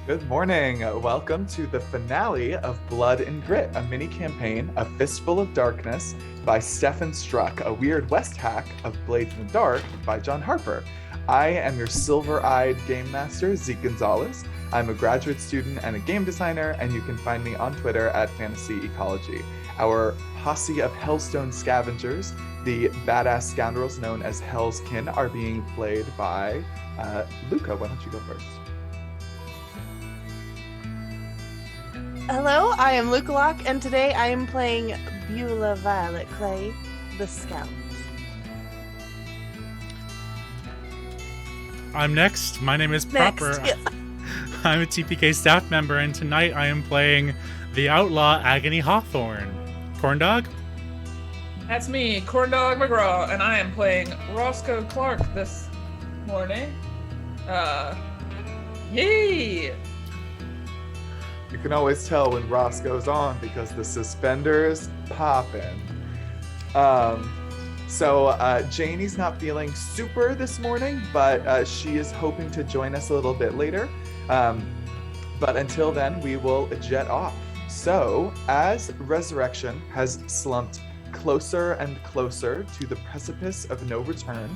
Good morning. Welcome to the finale of Blood and Grit, a mini campaign of Fistful of Darkness by Stefan Struck, a weird West hack of Blades in the Dark by John Harper. I am your silver-eyed game master, Zeke Gonzalez. I'm a graduate student and a game designer, and you can find me on Twitter at Fantasy Ecology. Our posse of Hellstone scavengers, the badass scoundrels known as Hell's Kin, are being played by Luca. Why don't you go first? Hello, I am Luca Locke, and today I am playing Beulah Violet Clay, the Scout. I'm next. My name is Proper. Yeah. I'm a TPK staff member, and tonight I am playing the outlaw Agony Hawthorne. Corndog? That's me, Corndog McGraw, and I am playing Roscoe Clark this morning. Yay! You can always tell when Ross goes on because the suspenders popping. So Janie's not feeling super this morning, but she is hoping to join us a little bit later. But until then, we will jet off. So as Resurrection has slumped closer and closer to the precipice of no return,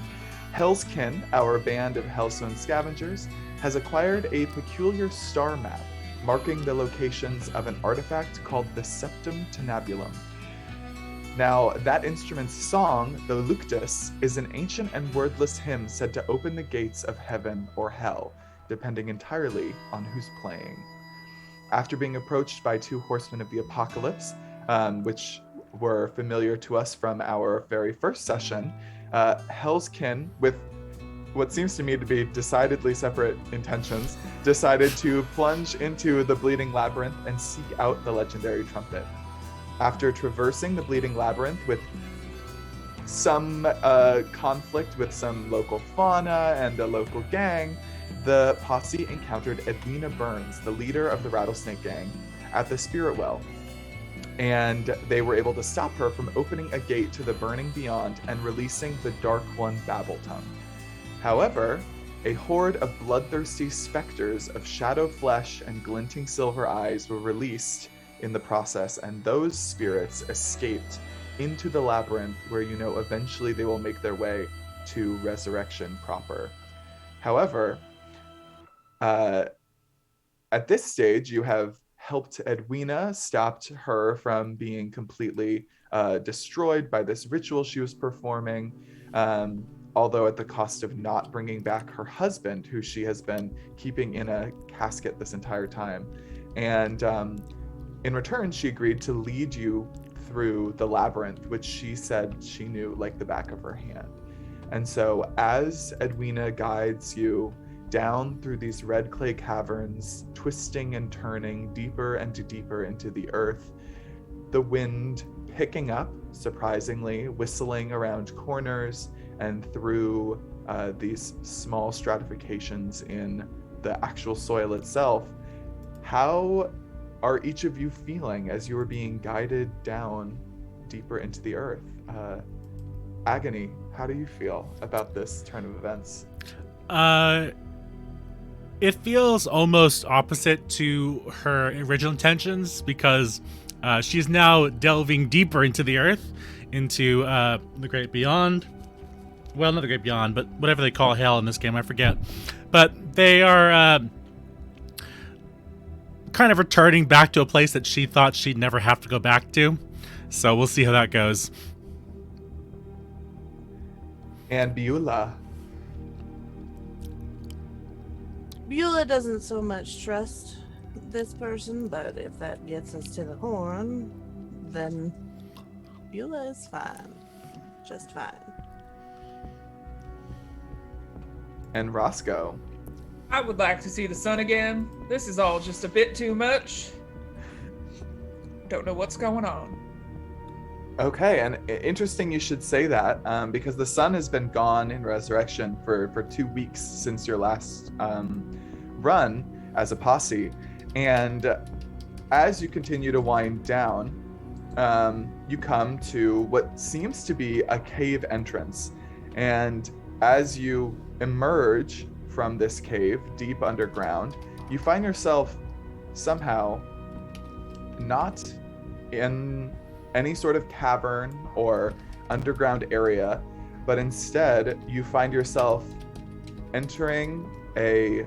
Hell's Kin, our band of Hellstone scavengers, has acquired a peculiar star map marking the locations of an artifact called the Septum Tinnabulum. Now, that instrument's song, the Luctus, is an ancient and wordless hymn said to open the gates of heaven or hell, depending entirely on who's playing. After being approached by two horsemen of the apocalypse, which were familiar to us from our very first session, Hell's Kin, with what seems to me to be decidedly separate intentions, decided to plunge into the Bleeding Labyrinth and seek out the legendary trumpet. After traversing the Bleeding Labyrinth with some conflict with some local fauna and a local gang, the posse encountered Edwina Burns, the leader of the Rattlesnake Gang, at the Spirit Well. And they were able to stop her from opening a gate to the burning beyond and releasing the Dark One Babbletongue. However, a horde of bloodthirsty specters of shadow flesh and glinting silver eyes were released in the process, and those spirits escaped into the labyrinth where eventually they will make their way to Resurrection proper. However, at this stage, you have helped Edwina, stopped her from being completely destroyed by this ritual she was performing, although at the cost of not bringing back her husband, who she has been keeping in a casket this entire time. And in return, she agreed to lead you through the labyrinth, which she said she knew like the back of her hand. And so as Edwina guides you down through these red clay caverns, twisting and turning deeper and deeper into the earth, the wind picking up, surprisingly, whistling around corners and through these small stratifications in the actual soil itself. How are each of you feeling as you are being guided down deeper into the earth? Agony, how do you feel about this turn of events? It feels almost opposite to her original intentions because she's now delving deeper into the earth, into the Great Beyond. Well, not the Great Beyond, but whatever they call hell in this game, I forget. But they are kind of returning back to a place that she thought she'd never have to go back to. So we'll see how that goes. And Beulah. Beulah doesn't so much trust this person, but if that gets us to the horn, then Beulah is fine. Just fine. And Roscoe. I would like to see the sun again. This is all just a bit too much. Don't know what's going on. Okay, and interesting you should say that, because the sun has been gone in Resurrection for 2 weeks since your last run as a posse. And as you continue to wind down, you come to what seems to be a cave entrance. And as you emerge from this cave deep underground, you find yourself somehow not in any sort of cavern or underground area, but instead you find yourself entering a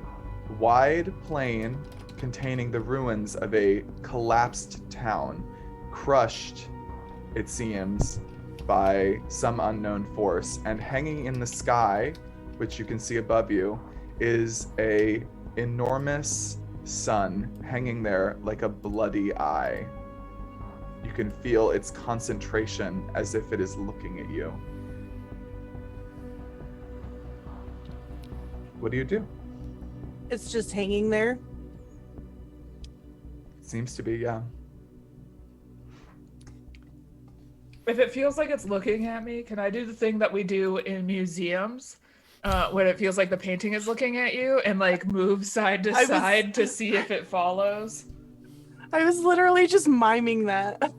wide plain containing the ruins of a collapsed town, crushed, it seems, by some unknown force. And hanging in the sky, which you can see above you, is a enormous sun hanging there like a bloody eye. You can feel its concentration as if it is looking at you. What do you do? It's just hanging there. Seems to be, yeah. If it feels like it's looking at me, can I do the thing that we do in museums? When it feels like the painting is looking at you and like move side to side to see if it follows? I was literally just miming that.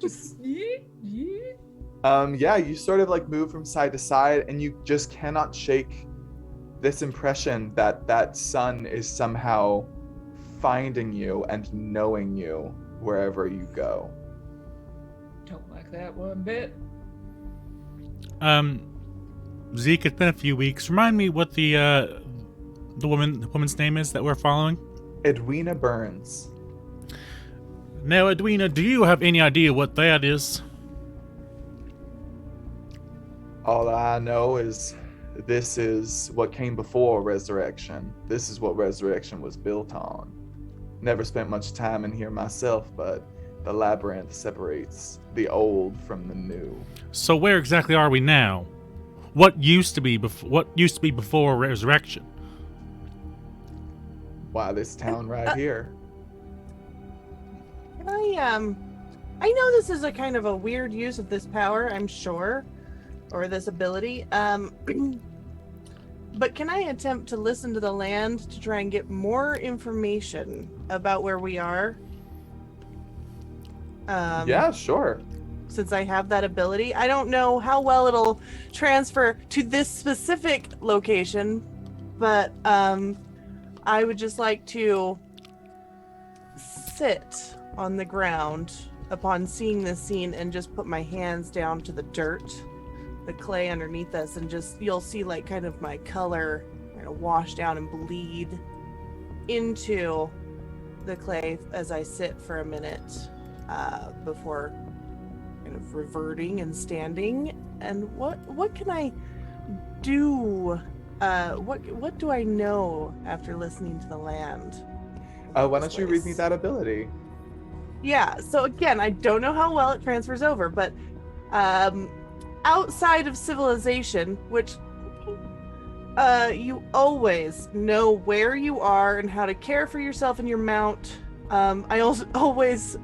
Just Yeah, you sort of like move from side to side, and you just cannot shake this impression that that sun is somehow finding you and knowing you wherever you go. Don't like that one bit. Zeke, it's been a few weeks. Remind me what the woman's name is that we're following. Edwina Burns. Now, Edwina, do you have any idea what that is? All I know is this is what came before resurrection. This is what resurrection was built on. Never spent much time in here myself, but the labyrinth separates the old from the new. So where exactly are we now? What used to be before resurrection? Why, this town right here. Can I know this is a kind of a weird use of this power, I'm sure, or this ability. But can I attempt to listen to the land to try and get more information about where we are? Yeah, sure. Since I have that ability. I don't know how well it'll transfer to this specific location, but I would just like to sit on the ground upon seeing this scene and just put my hands down to the dirt, the clay underneath us, and just, you'll see like kind of my color kind of wash down and bleed into the clay as I sit for a minute before kind of reverting and standing. And what can I do? What do I know after listening to the land? Why don't you read me that ability? Yeah, so again, I don't know how well it transfers over, but outside of civilization, which you always know where you are and how to care for yourself and your mount. I also always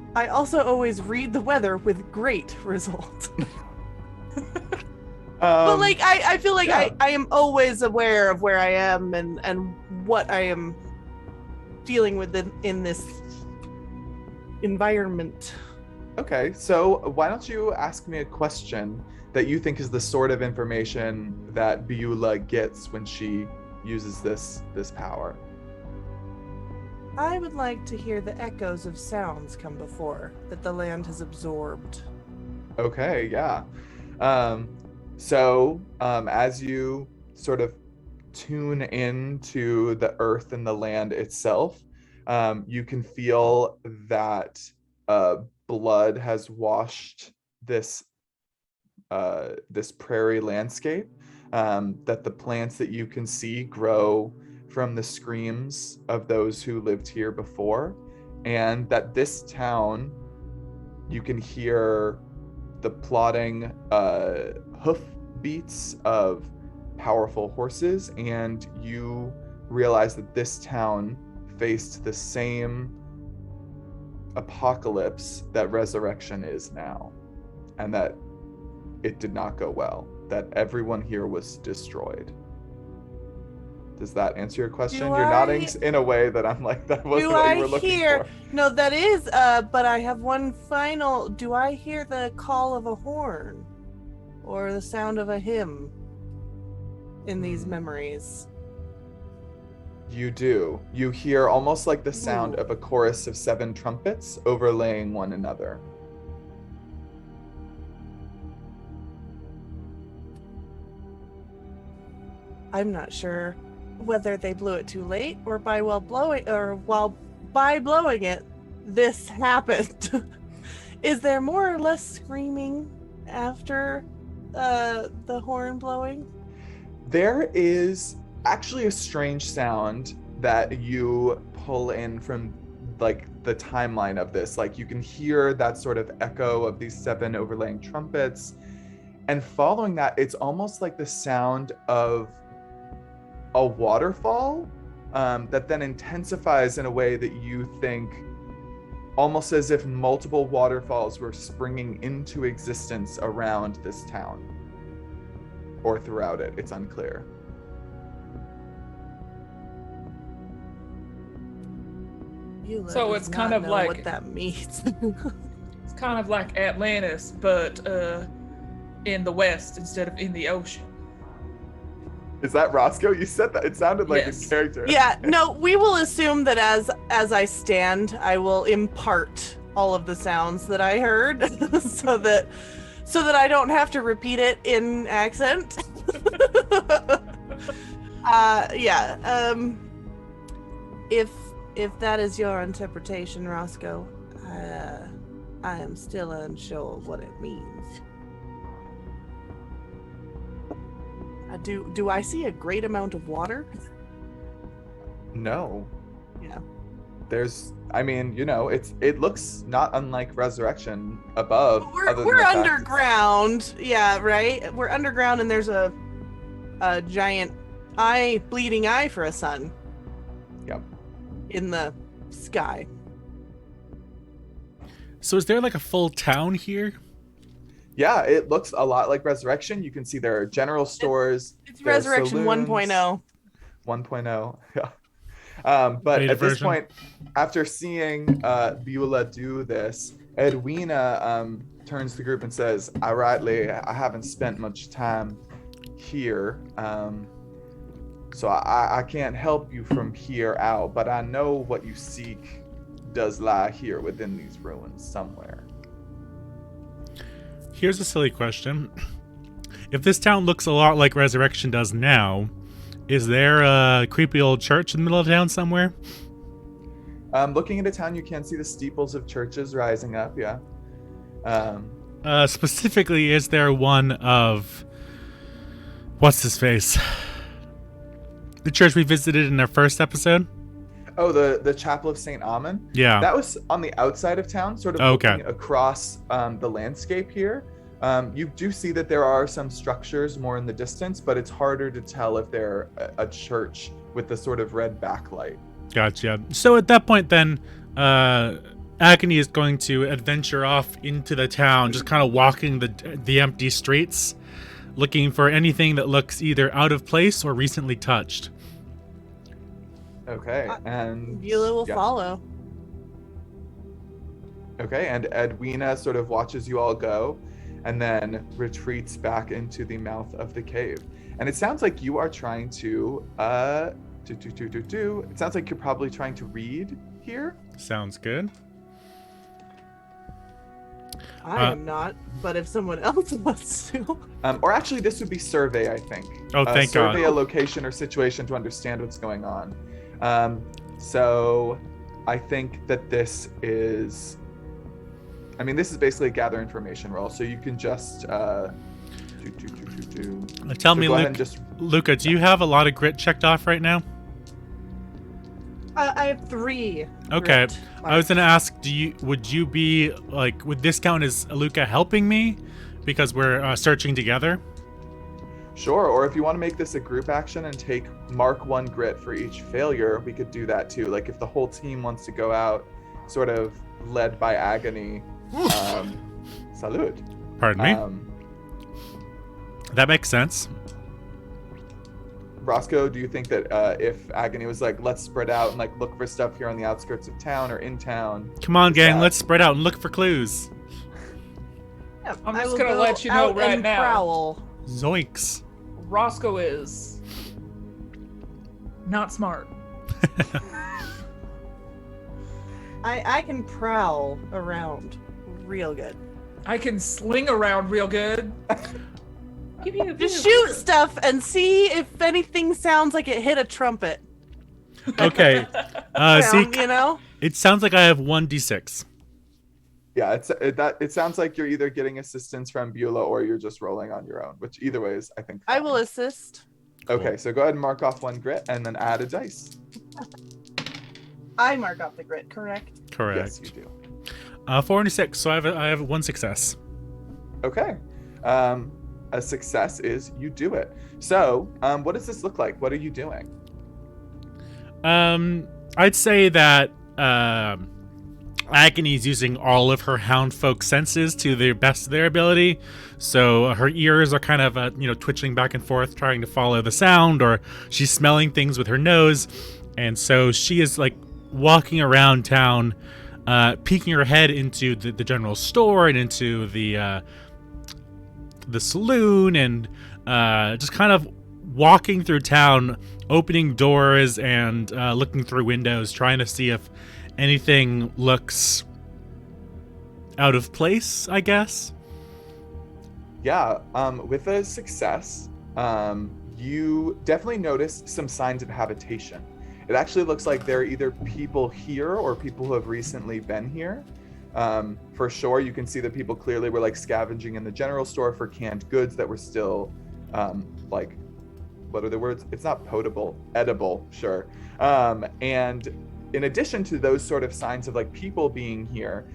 read the weather with great result. But like I feel like yeah. I am always aware of where I am and what I am dealing with in this environment. Okay, so why don't you ask me a question that you think is the sort of information that Beulah gets when she uses this power? I would like to hear the echoes of sounds come before that the land has absorbed. Okay, yeah. So as you sort of tune into the earth and the land itself, you can feel that blood has washed this prairie landscape, that the plants that you can see grow from the screams of those who lived here before, and that this town, you can hear the plodding hoof beats of powerful horses, and you realize that this town faced the same apocalypse that resurrection is now, and that it did not go well, that everyone here was destroyed. Does that answer your question? You're nodding in a way that I'm like, that wasn't what you were looking for. No, that is, but I have one final. Do I hear the call of a horn or the sound of a hymn in these memories? You do. You hear almost like the sound of a chorus of 7 trumpets overlaying one another. I'm not sure whether they blew it too late or by blowing it, this happened. Is there more or less screaming after the horn blowing? There is actually a strange sound that you pull in from like the timeline of this. Like you can hear that sort of echo of these 7 overlaying trumpets. And following that, it's almost like the sound of a waterfall that then intensifies in a way that you think almost as if multiple waterfalls were springing into existence around this town or throughout it. It's unclear. So it's kind of like what that means. It's kind of like Atlantis, but in the west instead of in the ocean. Is that Roscoe? You said that. It sounded like his character. Yeah, no, we will assume that as I stand, I will impart all of the sounds that I heard so that I don't have to repeat it in accent. If that is your interpretation, Roscoe, I am still unsure what it means. Do I see a great amount of water? No. Yeah. It looks not unlike Resurrection above. We're underground. Yeah, right? We're underground and there's a giant bleeding eye for a sun. Yep. In the sky. So is there like a full town here? Yeah, it looks a lot like Resurrection. You can see there are general stores. It's Resurrection 1.0. 1.0, yeah. But at this point, after seeing Beulah do this, Edwina turns to the group and says, I haven't spent much time here, so I can't help you from here out, but I know what you seek does lie here within these ruins somewhere. Here's a silly question. If this town looks a lot like Resurrection does now, is there a creepy old church in the middle of town somewhere? Looking into town, you can see the steeples of churches rising up, yeah. Specifically, is there one of... What's his face? The church we visited in our first episode? Oh, the Chapel of St. Ammon? Yeah. That was on the outside of town, sort of looking across the landscape here. You do see that there are some structures more in the distance, but it's harder to tell if they're a church with the sort of red backlight. Gotcha. So at that point then, Agony is going to adventure off into the town, just kind of walking the empty streets, looking for anything that looks either out of place or recently touched. Okay, and Beulah will follow. Okay, and Edwina sort of watches you all go and then retreats back into the mouth of the cave. And it sounds like you are trying to it sounds like you're probably trying to read here. Sounds good. I am not, but if someone else wants to. Or actually, this would be survey, I think. Oh, thank God. Survey a location or situation to understand what's going on. So I think that this is basically a gather information roll. So you can just Tell so me, Luca, do you have a lot of grit checked off right now? I have 3. Okay. I was gonna ask, would this count as Luca helping me because we're searching together? Sure, or if you want to make this a group action and mark 1 grit for each failure, we could do that too. Like if the whole team wants to go out, sort of led by Agony. Salud. Pardon me. That makes sense. Roscoe, do you think that if Agony was like, let's spread out and like look for stuff here on the outskirts of town or in town? Come on, gang, let's spread out and look for clues. Yeah, I'm just gonna let you know right now. Prowl. Zoinks. Roscoe is not smart. I can prowl around real good. I can sling around real good. Just shoot stuff and see if anything sounds like it hit a trumpet. Okay. See, You know? it sounds like I have 1d6. Yeah, it sounds like you're either getting assistance from Beulah or you're just rolling on your own, which either way is, I think, I fine. will assist. Okay, so go ahead and mark off 1 grit and then add a dice. I mark off the grit, correct? Correct. Yes, you do. 4 and a 6, so I have 1 success. Okay. A success is you do it. So, what does this look like? What are you doing? I'd say that Agony's using all of her hound folk senses to the best of their ability. So her ears are kind of twitching back and forth, trying to follow the sound, or she's smelling things with her nose. And so she is like walking around town, peeking her head into the general store and into the saloon, and just kind of walking through town, opening doors and looking through windows, trying to see if anything looks out of place, I guess. Yeah, with a success, you definitely notice some signs of habitation. It actually looks like there are either people here or people who have recently been here. For sure, you can see that people clearly were like scavenging in the general store for canned goods that were still like, what are the words? It's not potable, edible, sure. And in addition to those sort of signs of like people being here,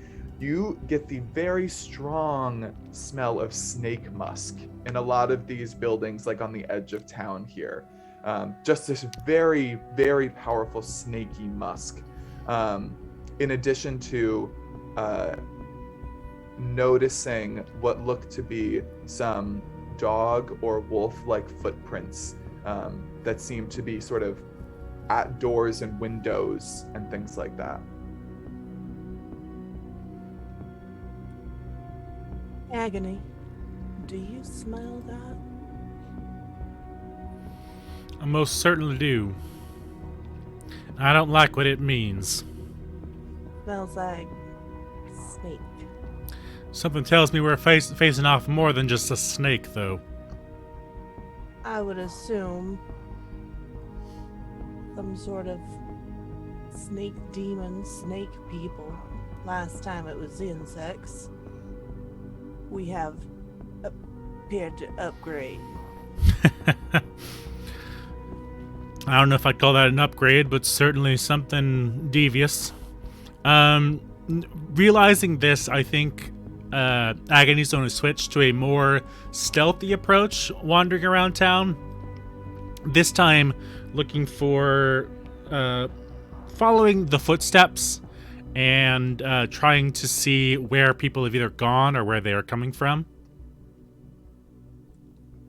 you get the very strong smell of snake musk in a lot of these buildings, like on the edge of town here. Just this very, very powerful snaky musk. In addition to noticing what looked to be some dog or wolf-like footprints that seem to be sort of at doors and windows and things like that. Agony, do you smell that? I most certainly do. I don't like what it means. Smells like snake. Something tells me we're facing off more than just a snake, though. I would assume some sort of snake demon, snake people. Last time it was insects. We have appeared to upgrade. I don't know if I'd call that an upgrade, but certainly something devious. Realizing this, I think Agony's going to switch to a more stealthy approach wandering around town. This time looking for following the footsteps and trying to see where people have either gone or where they are coming from.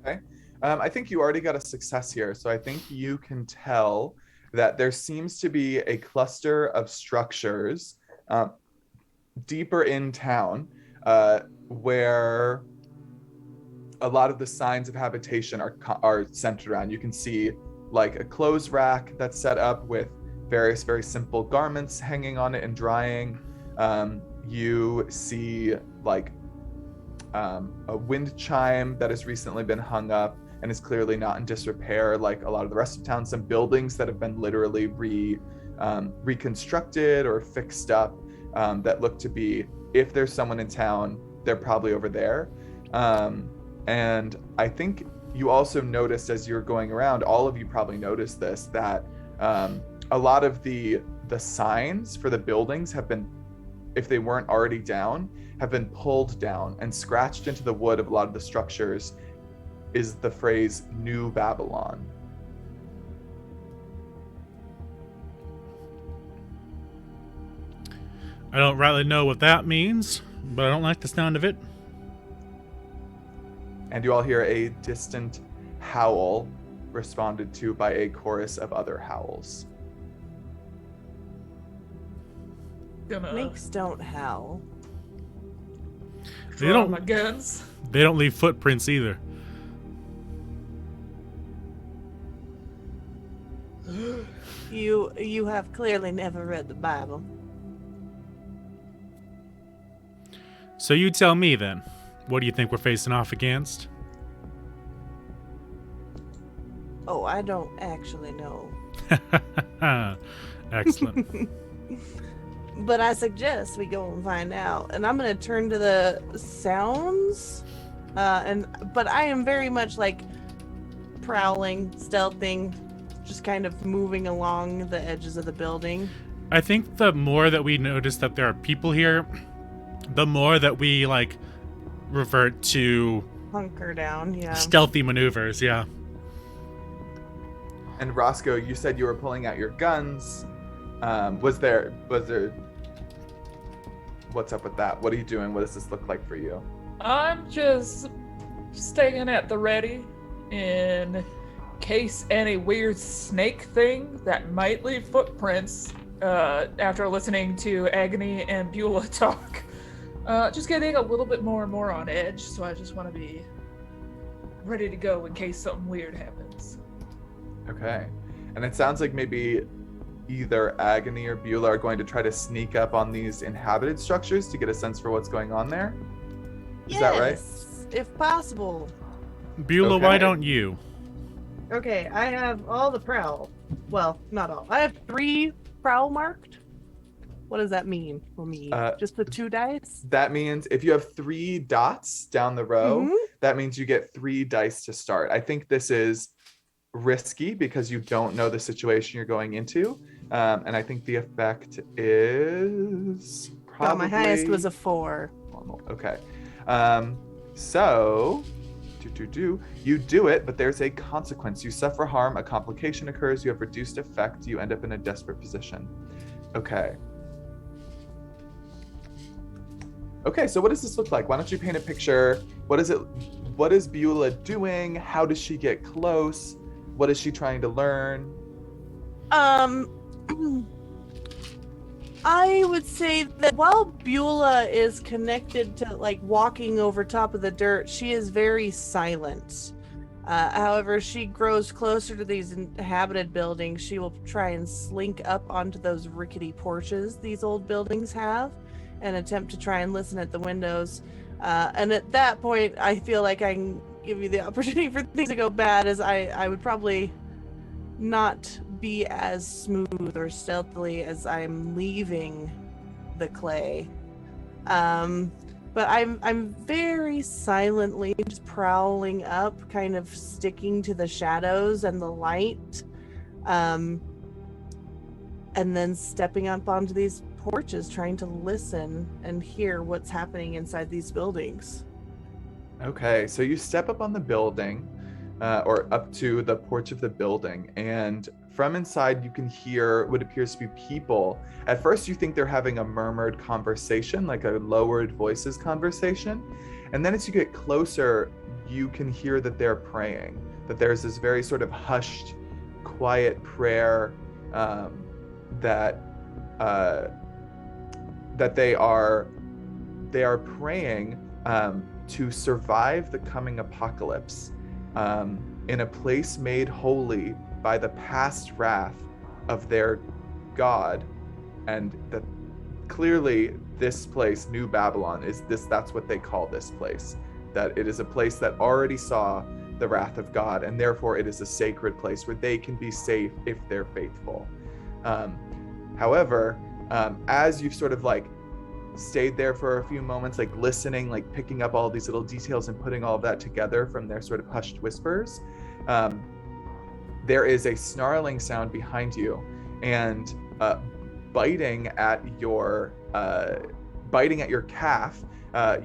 Okay. I think you already got a success here, so I think you can tell that there seems to be a cluster of structures deeper in town where a lot of the signs of habitation are centered around. You can see like a clothes rack that's set up with various very simple garments hanging on it and drying. You see like a wind chime that has recently been hung up and is clearly not in disrepair like a lot of the rest of town. Some buildings that have been literally reconstructed or fixed up that look to be, if there's someone in town, they're probably over there. And I think you also noticed as you're going around, all of you probably noticed this, that a lot of the signs for the buildings have been, if they weren't already down, have been pulled down, and scratched into the wood of a lot of the structures is the phrase New Babylon. I don't rightly know what that means, but I don't like the sound of it. And you all hear a distant howl responded to by a chorus of other howls. Snakes don't howl. They don't. My guns. They don't leave footprints either. You You have clearly never read the Bible. So you tell me then, what do you think we're facing off against? Oh, I don't actually know. Excellent. But I suggest we go and find out. And I'm going to turn to the sounds. But I am very much like prowling, stealthing, just kind of moving along the edges of the building. I think the more that we notice that there are people here, the more that we like revert to Hunker down, yeah. stealthy maneuvers, yeah. And Roscoe, you said you were pulling out your guns. Was there? What's up with that? What are you doing? What does this look like for you? I'm just staying at the ready in case any weird snake thing that might leave footprints after listening to Agony and Beulah talk. Just getting a little bit more and more on edge, so I just want to be ready to go in case something weird happens. Okay. And it sounds like maybe either Agony or Beulah are going to try to sneak up on these inhabited structures to get a sense for what's going on there. Is that right? Yes, if possible. Beulah, Okay. why don't you? Okay, I have all the prowl. Well, not all. I have 3 prowl marked. What does that mean for me? Just the 2 dice? That means if you have 3 dots down the row, Mhm. that means you get 3 dice to start. I think this is risky because you don't know the situation you're going into. And I think the effect is probably... Oh, my highest was a 4. normal. Okay. So you do it, but there's a consequence. You suffer harm, a complication occurs, you have reduced effect, you end up in a desperate position. Okay. Okay, so what does this look like? Why don't you paint a picture? What is Beulah doing? How does she get close? What is she trying to learn? I would say that while Beulah is connected to like walking over top of the dirt, she is very silent. However, she grows closer to these inhabited buildings. She will try and slink up onto those rickety porches these old buildings have and attempt to try and listen at the windows. And at that point, I feel like I can give you the opportunity for things to go bad, as I would probably not be as smooth or stealthily as I'm leaving the clay. But I'm very silently just prowling up, kind of sticking to the shadows and the light, and then stepping up onto these porches, trying to listen and hear what's happening inside these buildings. Okay, so you step up on the building, or up to the porch of the building, and from inside you can hear what appears to be people. At first you think they're having a murmured conversation, like a lowered voices conversation, and then as you get closer you can hear that they're praying, that there's this very sort of hushed, quiet prayer that they are praying to survive the coming apocalypse in a place made holy by the past wrath of their God, and that clearly this place, New Babylon, that's what they call this place, that it is a place that already saw the wrath of God, and therefore it is a sacred place where they can be safe if they're faithful. However, as you've sort of like stayed there for a few moments, like listening, like picking up all these little details and putting all of that together from their sort of hushed whispers, there is a snarling sound behind you, and biting at your calf,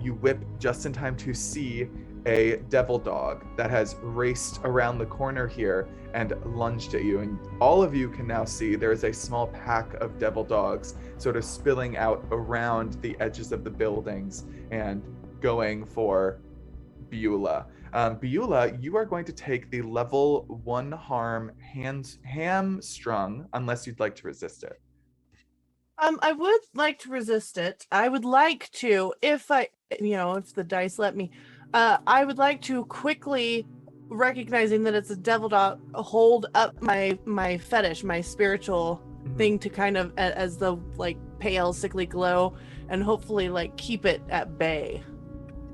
you whip just in time to see a devil dog that has raced around the corner here and lunged at you. And all of you can now see there is a small pack of devil dogs sort of spilling out around the edges of the buildings and going for Beulah. Beulah, you are going to take the level 1 harm hamstrung, unless you'd like to resist it. I would like to resist it. I would like to, if the dice let me, I would like to quickly, recognizing that it's a devil dog, hold up my fetish, my spiritual thing to kind of as the like pale sickly glow, and hopefully like keep it at bay.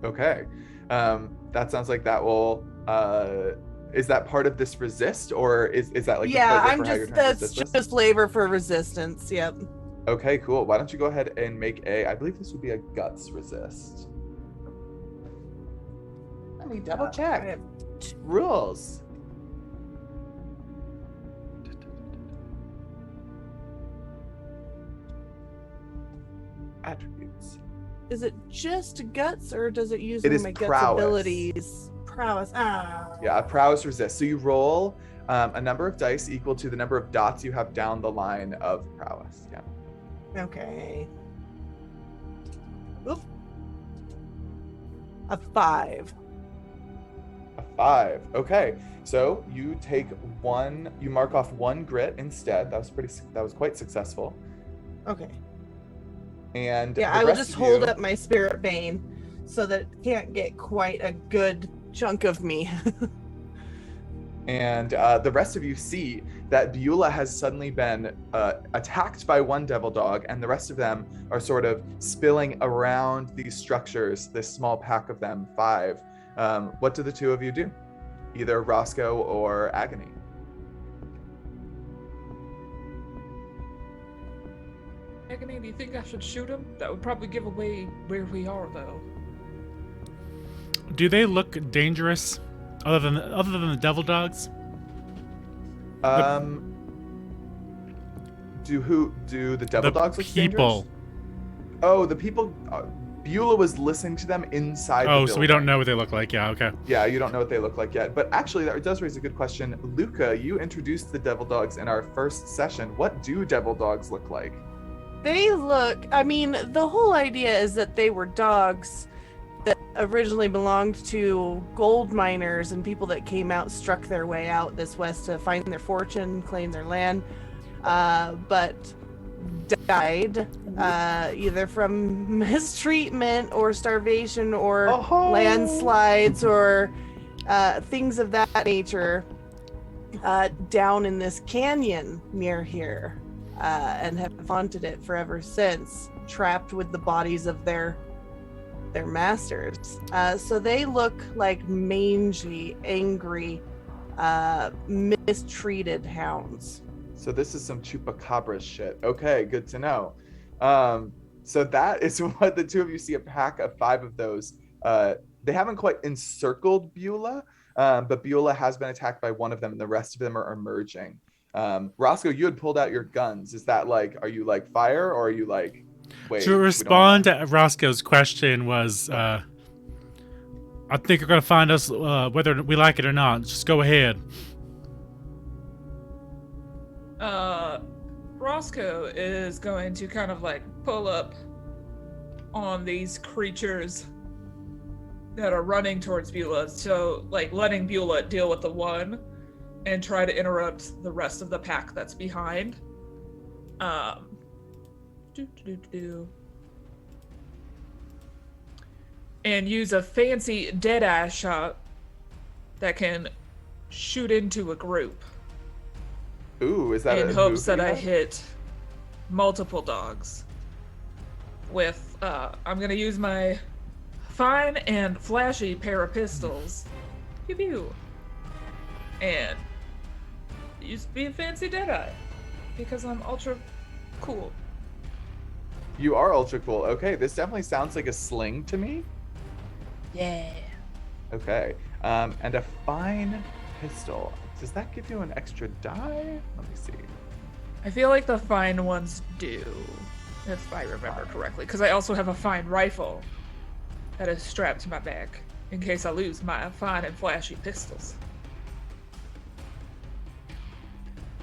Okay. That sounds like that will is that part of this resist, or is that like the Yeah, flavor I'm for how you're just trying to that's resist this? just flavor for resistance. Yep. Okay, cool. Why don't you go ahead and make I believe this would be a guts resist. Let me double I check. have Rules. Attributes. Is it just guts, or does it use It one is of my guts prowess. abilities? Prowess. Yeah, a prowess resist. So you roll a number of dice equal to the number of dots you have down the line of prowess. Yeah. Okay. Oop. A 5. A 5. Okay. So you take one. You mark off 1 grit instead. That was quite successful. Okay. And Yeah, the I will rest just of hold you- up my spirit bane so that it can't get quite a good chunk of me. And the rest of you see that Beulah has suddenly been attacked by one devil dog, and the rest of them are sort of spilling around these structures, this small pack of them, 5. What do the two of you do? Either Roscoe or Agony. Agony, do you think I should shoot him? That would probably give away where we are, though. Do they look dangerous, other than the devil dogs? Do the devil The dogs look people. dangerous? Oh, the people. Beulah was listening to them inside the Oh, building. so we don't know what they look like. Yeah, okay. Yeah, you don't know what they look like yet. But actually, that does raise a good question. Luca, you introduced the devil dogs in our first session. What do devil dogs look like? They look, I mean, the whole idea is that they were dogs that originally belonged to gold miners and people that came out, struck their way out this west to find their fortune, claim their land, but died either from mistreatment or starvation or Oh. landslides or things of that nature down in this canyon near here. And have haunted it forever since, trapped with the bodies of their masters. So they look like mangy, angry, mistreated hounds. So this is some chupacabra shit. Okay, good to know. So that is what the two of you see, a pack of 5 of those. They haven't quite encircled Beulah, but Beulah has been attacked by one of them, and the rest of them are emerging. Roscoe, you had pulled out your guns. Is that like, are you like fire, or are you like, wait? To respond to Roscoe's question was, I think you're going to find us whether we like it or not. Just go ahead. Roscoe is going to kind of like pull up on these creatures that are running towards Beulah. So like letting Beulah deal with the one and try to interrupt the rest of the pack that's behind. And use a fancy dead-eye shot that can shoot into a group. Ooh, is that in a hopes move that you I have? hit multiple dogs with I'm gonna use my fine and flashy pair of pistols. Pew pew. And use be a fancy deadeye because I'm ultra cool. You are ultra cool. Okay, this definitely sounds like a sling to me. Yeah. Okay, and a fine pistol. Does that give you an extra die? Let me see. I feel like the fine ones do, if I remember correctly, because I also have a fine rifle that is strapped to my back in case I lose my fine and flashy pistols.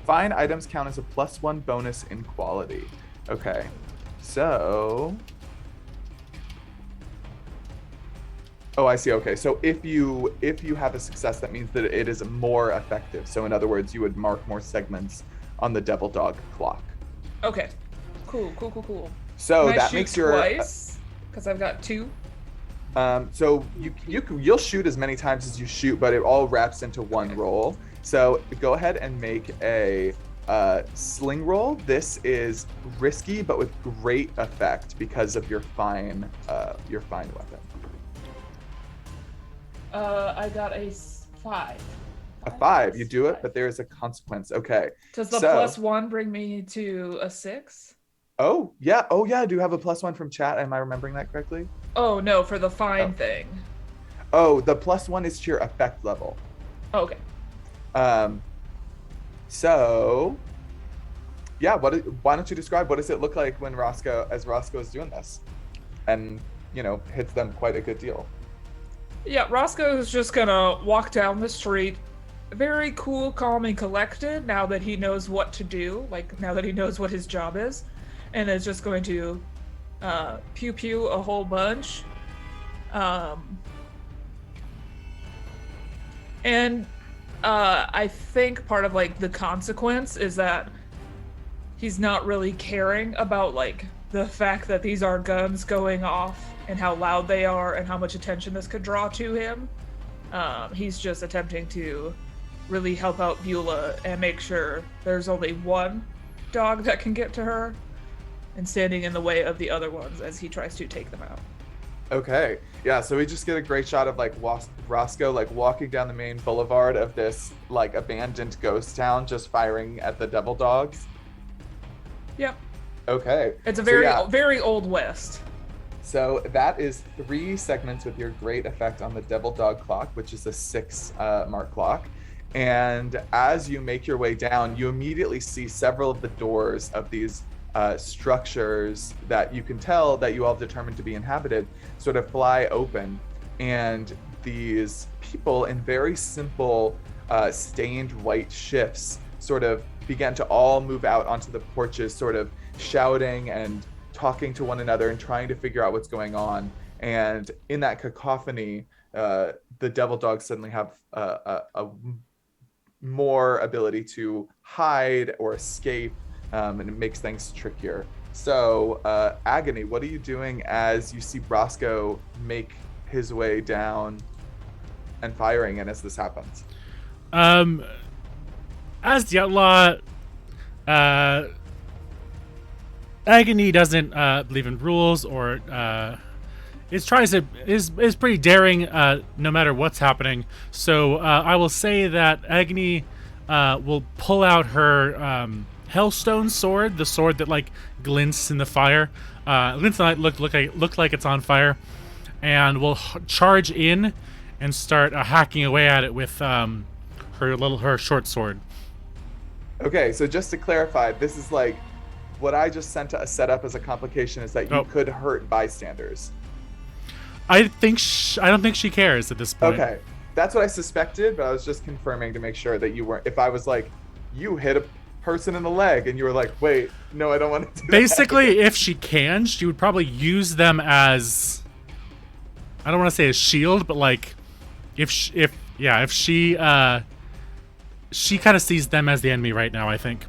Fine items count as a +1 bonus in quality. Okay, so. Oh, I see. Okay, so if you have a success, that means that it is more effective. So in other words, you would mark more segments on the devil dog clock. Okay. Cool. So Can I that shoot makes your twice? Because I've got 2. so you'll shoot as many times as you shoot, but it all wraps into one roll. So go ahead and make a sling roll. This is risky, but with great effect because of your fine weapon. I got a 5. A 5. You do it, but there is a consequence. Okay. Does the +1 bring me to a 6? Oh yeah. Oh yeah. Do you have a +1 from chat? Am I remembering that correctly? Oh no, for the fine thing. Oh, the +1 is to your effect level. Okay. So, yeah. Why don't you describe what does it look like when Roscoe is doing this, and hits them quite a good deal. Yeah, Roscoe's just gonna walk down the street, very cool, calm, and collected now that he knows what to do, like now that he knows what his job is, and is just going to pew pew a whole bunch. And I think part of like the consequence is that he's not really caring about like the fact that these are guns going off and how loud they are and how much attention this could draw to him. He's just attempting to really help out Beulah and make sure there's only one dog that can get to her, and standing in the way of the other ones as he tries to take them out. Okay. Yeah, so we just get a great shot of like Roscoe like walking down the main boulevard of this like abandoned ghost town, just firing at the devil dogs. Yep. Okay. It's a very old west. So that is 3 segments with your great effect on the devil dog clock, which is a 6 mark clock. And as you make your way down, you immediately see several of the doors of these structures that you can tell that you all determined to be inhabited sort of fly open, and these people in very simple stained white shifts sort of began to all move out onto the porches, sort of shouting and talking to one another and trying to figure out what's going on. And in that cacophony, the devil dogs suddenly have a more ability to hide or escape, and it makes things trickier. So, Agony, what are you doing as you see Roscoe make his way down and firing, and as this happens? As the outlaw, Agony doesn't believe in rules or is pretty daring no matter what's happening. So I will say that Agony will pull out her Hellstone sword, the sword that like glints in the fire. Glints in the light, look like it's on fire, and will charge in and start hacking away at it with her short sword. Okay, so just to clarify, this is like what I just sent a setup as a complication is that you could hurt bystanders. I don't think she cares at this point. Okay, that's what I suspected, but I was just confirming to make sure that you weren't. If I was like, you hit a person in the leg, and you were like, wait, no, I don't want to do Basically, that. if she can, she would probably use them as, I don't want to say a shield, but like, if she kind of sees them as the enemy right now, I think.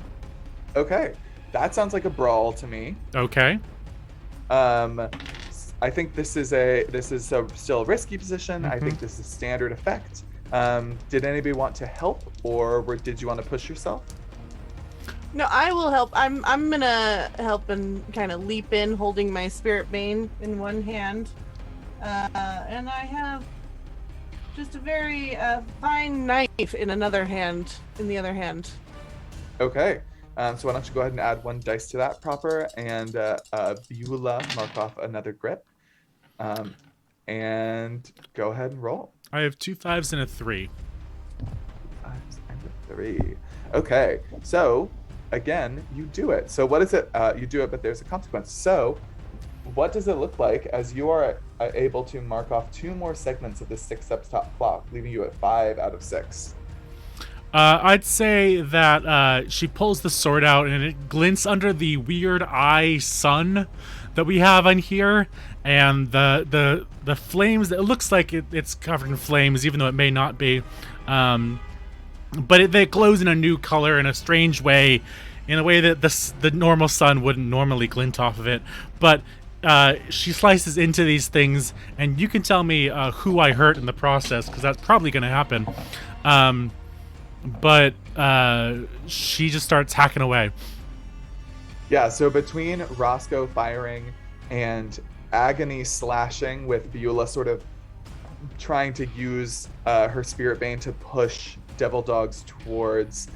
Okay, that sounds like a brawl to me. Okay. I think this is still a risky position. I think this is standard effect. Did anybody want to help, or did you want to push yourself? No, I will help. I'm gonna help and kind of leap in, holding my spirit bane in one hand, and I have just a very fine knife in the other hand. Okay. So why don't you go ahead and add 1 dice to that proper, and Beulah mark off another grip, and go ahead and roll. I have 2 5s and a 3. 5s and a 3. Okay. So again, you do it. So what is it? You do it, but there's a consequence. So what does it look like as you are able to mark off 2 more segments of the 6 up top clock, leaving you at 5 out of 6? I'd say that she pulls the sword out and it glints under the weird eye sun that we have on here, and the flames. It looks like it's covered in flames, even though it may not be. But it glows in a new color in a strange way, in a way that the normal sun wouldn't normally glint off of it. But she slices into these things, and you can tell me who I hurt in the process, because that's probably going to happen. But she just starts hacking away. Yeah, so between Roscoe firing and Agony slashing, with Beulah sort of trying to use her Spirit Bane to push Devil Dogs towards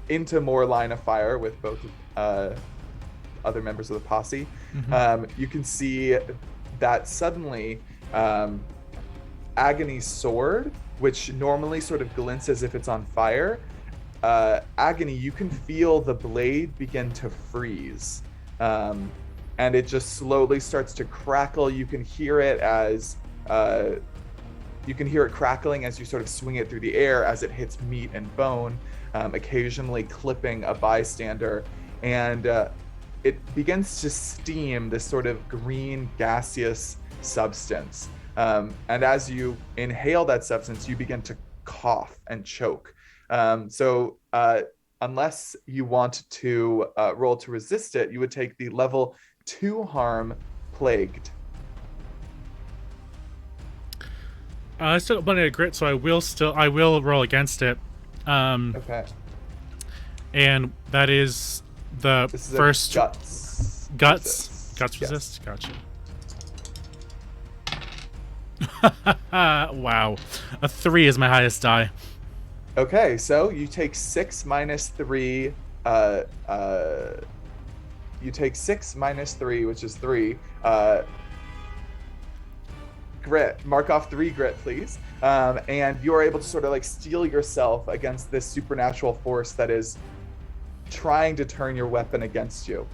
into more line of fire with both other members of the posse, you can see that suddenly Agony's sword, which normally sort of glints as if it's on fire, Agony, you can feel the blade begin to freeze. And it just slowly starts to crackle. You can hear it as you can hear it crackling as you sort of swing it through the air as it hits meat and bone, occasionally clipping a bystander. And it begins to steam, this sort of green gaseous substance. And as you inhale that substance, you begin to cough and choke. So unless you want to roll to resist it, you would take the level 2 harm plagued. I still got plenty of grit, so I will roll against it. Okay. And that is the This is first guts. Guts Yes. resist. Gotcha. Wow, a 3 is my highest die. Okay, so you take 6 minus 3. You take 6 minus 3, which is 3. Grit. Mark off 3 grit, please. And you are able to sort of like steel yourself against this supernatural force that is trying to turn your weapon against you.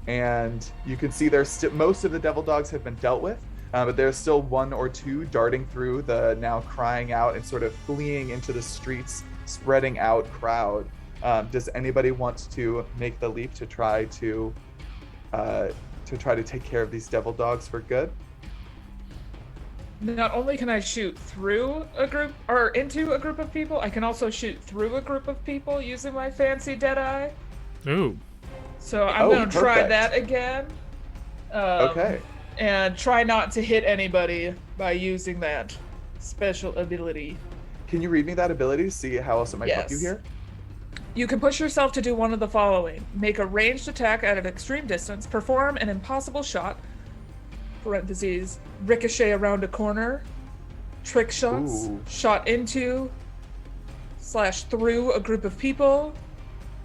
And you can see there's most of the devil dogs have been dealt with. But there's still 1 or 2 darting through the now crying out and sort of fleeing into the streets, spreading out crowd. Does anybody want to make the leap to try to take care of these devil dogs for good? Not only can I shoot through a group or into a group of people, I can also shoot through a group of people using my fancy Deadeye. Ooh. So I'm gonna try perfect. that again. Okay. And try not to hit anybody by using that special ability. Can you read me that ability to see how else it might help you Yes. here? You can push yourself to do one of the following. Make a ranged attack at an extreme distance, perform an impossible shot, parentheses, ricochet around a corner, trick shots, Ooh. shot into / through a group of people,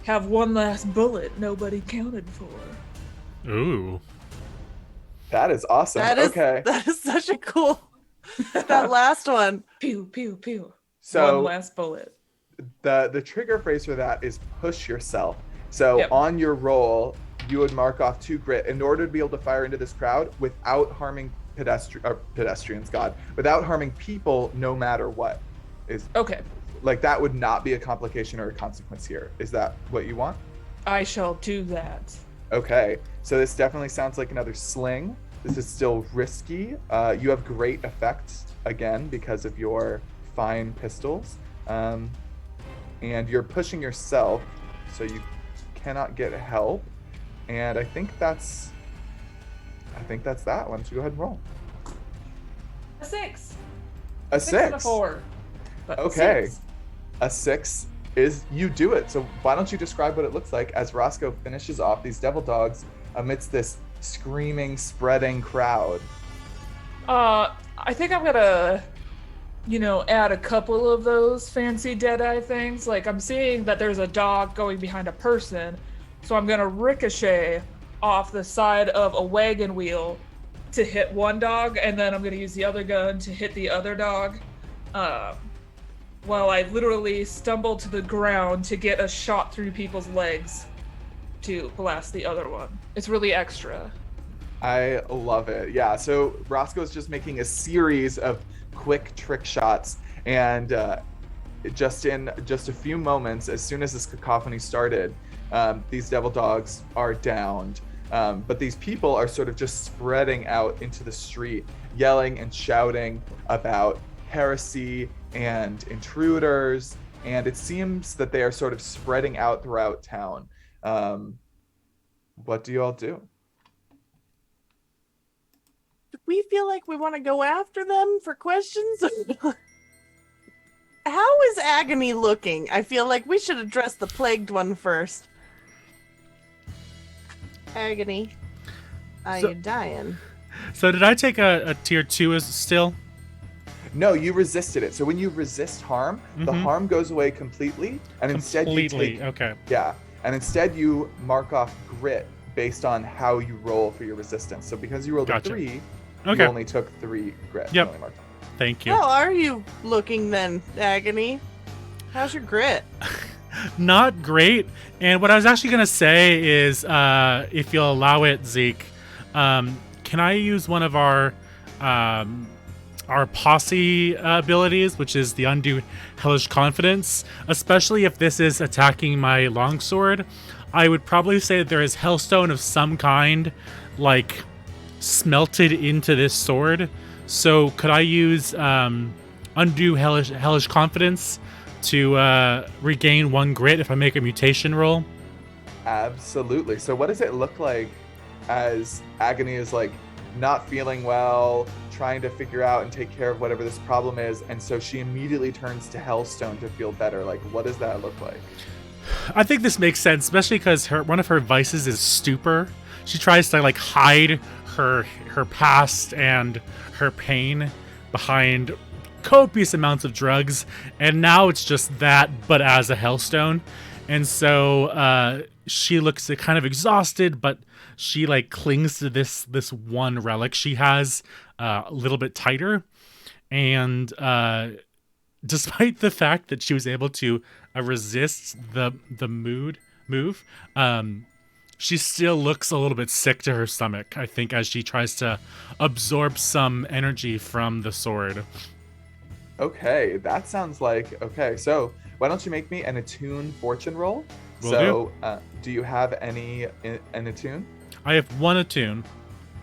have one last bullet nobody counted for. Ooh. That is awesome. That is Okay. that is such a cool. That last one. Pew, pew, pew. So one last bullet. the trigger phrase for that is push yourself. So Yep. on your roll, you would mark off 2 grit in order to be able to fire into this crowd without harming pedestrians, without harming people, no matter what. Is Okay. like that would not be a complication or a consequence here. Is that what you want? I shall do that. Okay, so this definitely sounds like another sling. This is still risky. You have great effects again because of your fine pistols, and you're pushing yourself, so you cannot get help. And I think that's that. Why don't you go ahead and roll? A 6. A 6 and a 6. 4. But Okay. 6. A 6 is you do it. So why don't you describe what it looks like as Roscoe finishes off these devil dogs amidst this screaming, spreading crowd? I think I'm gonna, add a couple of those fancy Deadeye things. Like, I'm seeing that there's a dog going behind a person, so I'm gonna ricochet off the side of a wagon wheel to hit one dog, and then I'm gonna use the other gun to hit the other dog. While I literally stumble to the ground to get a shot through people's legs to blast the other one. It's really extra. I love it. Yeah, so Roscoe's just making a series of quick trick shots, and just in just a few moments, as soon as this cacophony started, these devil dogs are downed. But these people are sort of just spreading out into the street, yelling and shouting about heresy and intruders, and it seems that they are sort of spreading out throughout town. What do you all do? Do we feel like we want to go after them for questions? How is Agony looking? I feel like we should address the plagued one first. Agony, are you dying? So did I take a tier 2 as still? No, you resisted it. So when you resist harm, the harm goes away completely, and instead you take okay. Yeah, and instead you mark off grit based on how you roll for your resistance. So because you rolled a 3, you only took 3 grit. Yep. Thank you. How are you looking then, Agony? How's your grit? Not great. And what I was actually going to say is, if you'll allow it, Zeke, can I use one of our posse abilities, which is the Undo Hellish Confidence, especially if this is attacking my longsword? I would probably say that there is hellstone of some kind, like, smelted into this sword. So could I use Undo Hellish Confidence to regain 1 grit if I make a mutation roll? Absolutely. So what does it look like as Agony is like not feeling well, trying to figure out and take care of whatever this problem is, and so she immediately turns to Hellstone to feel better? Like, what does that look like? I think this makes sense, especially because one of her vices is stupor. She tries to like hide her past and her pain behind copious amounts of drugs, and now it's just that, but as a hellstone. And so she looks kind of exhausted, but she like clings to this one relic she has a little bit tighter. And despite the fact that she was able to resist the move, she still looks a little bit sick to her stomach, I think, as she tries to absorb some energy from the sword. Okay, that sounds like... Okay, so why don't you make me an attune fortune roll? Will do. Do you have any an attune? I have 1 attune.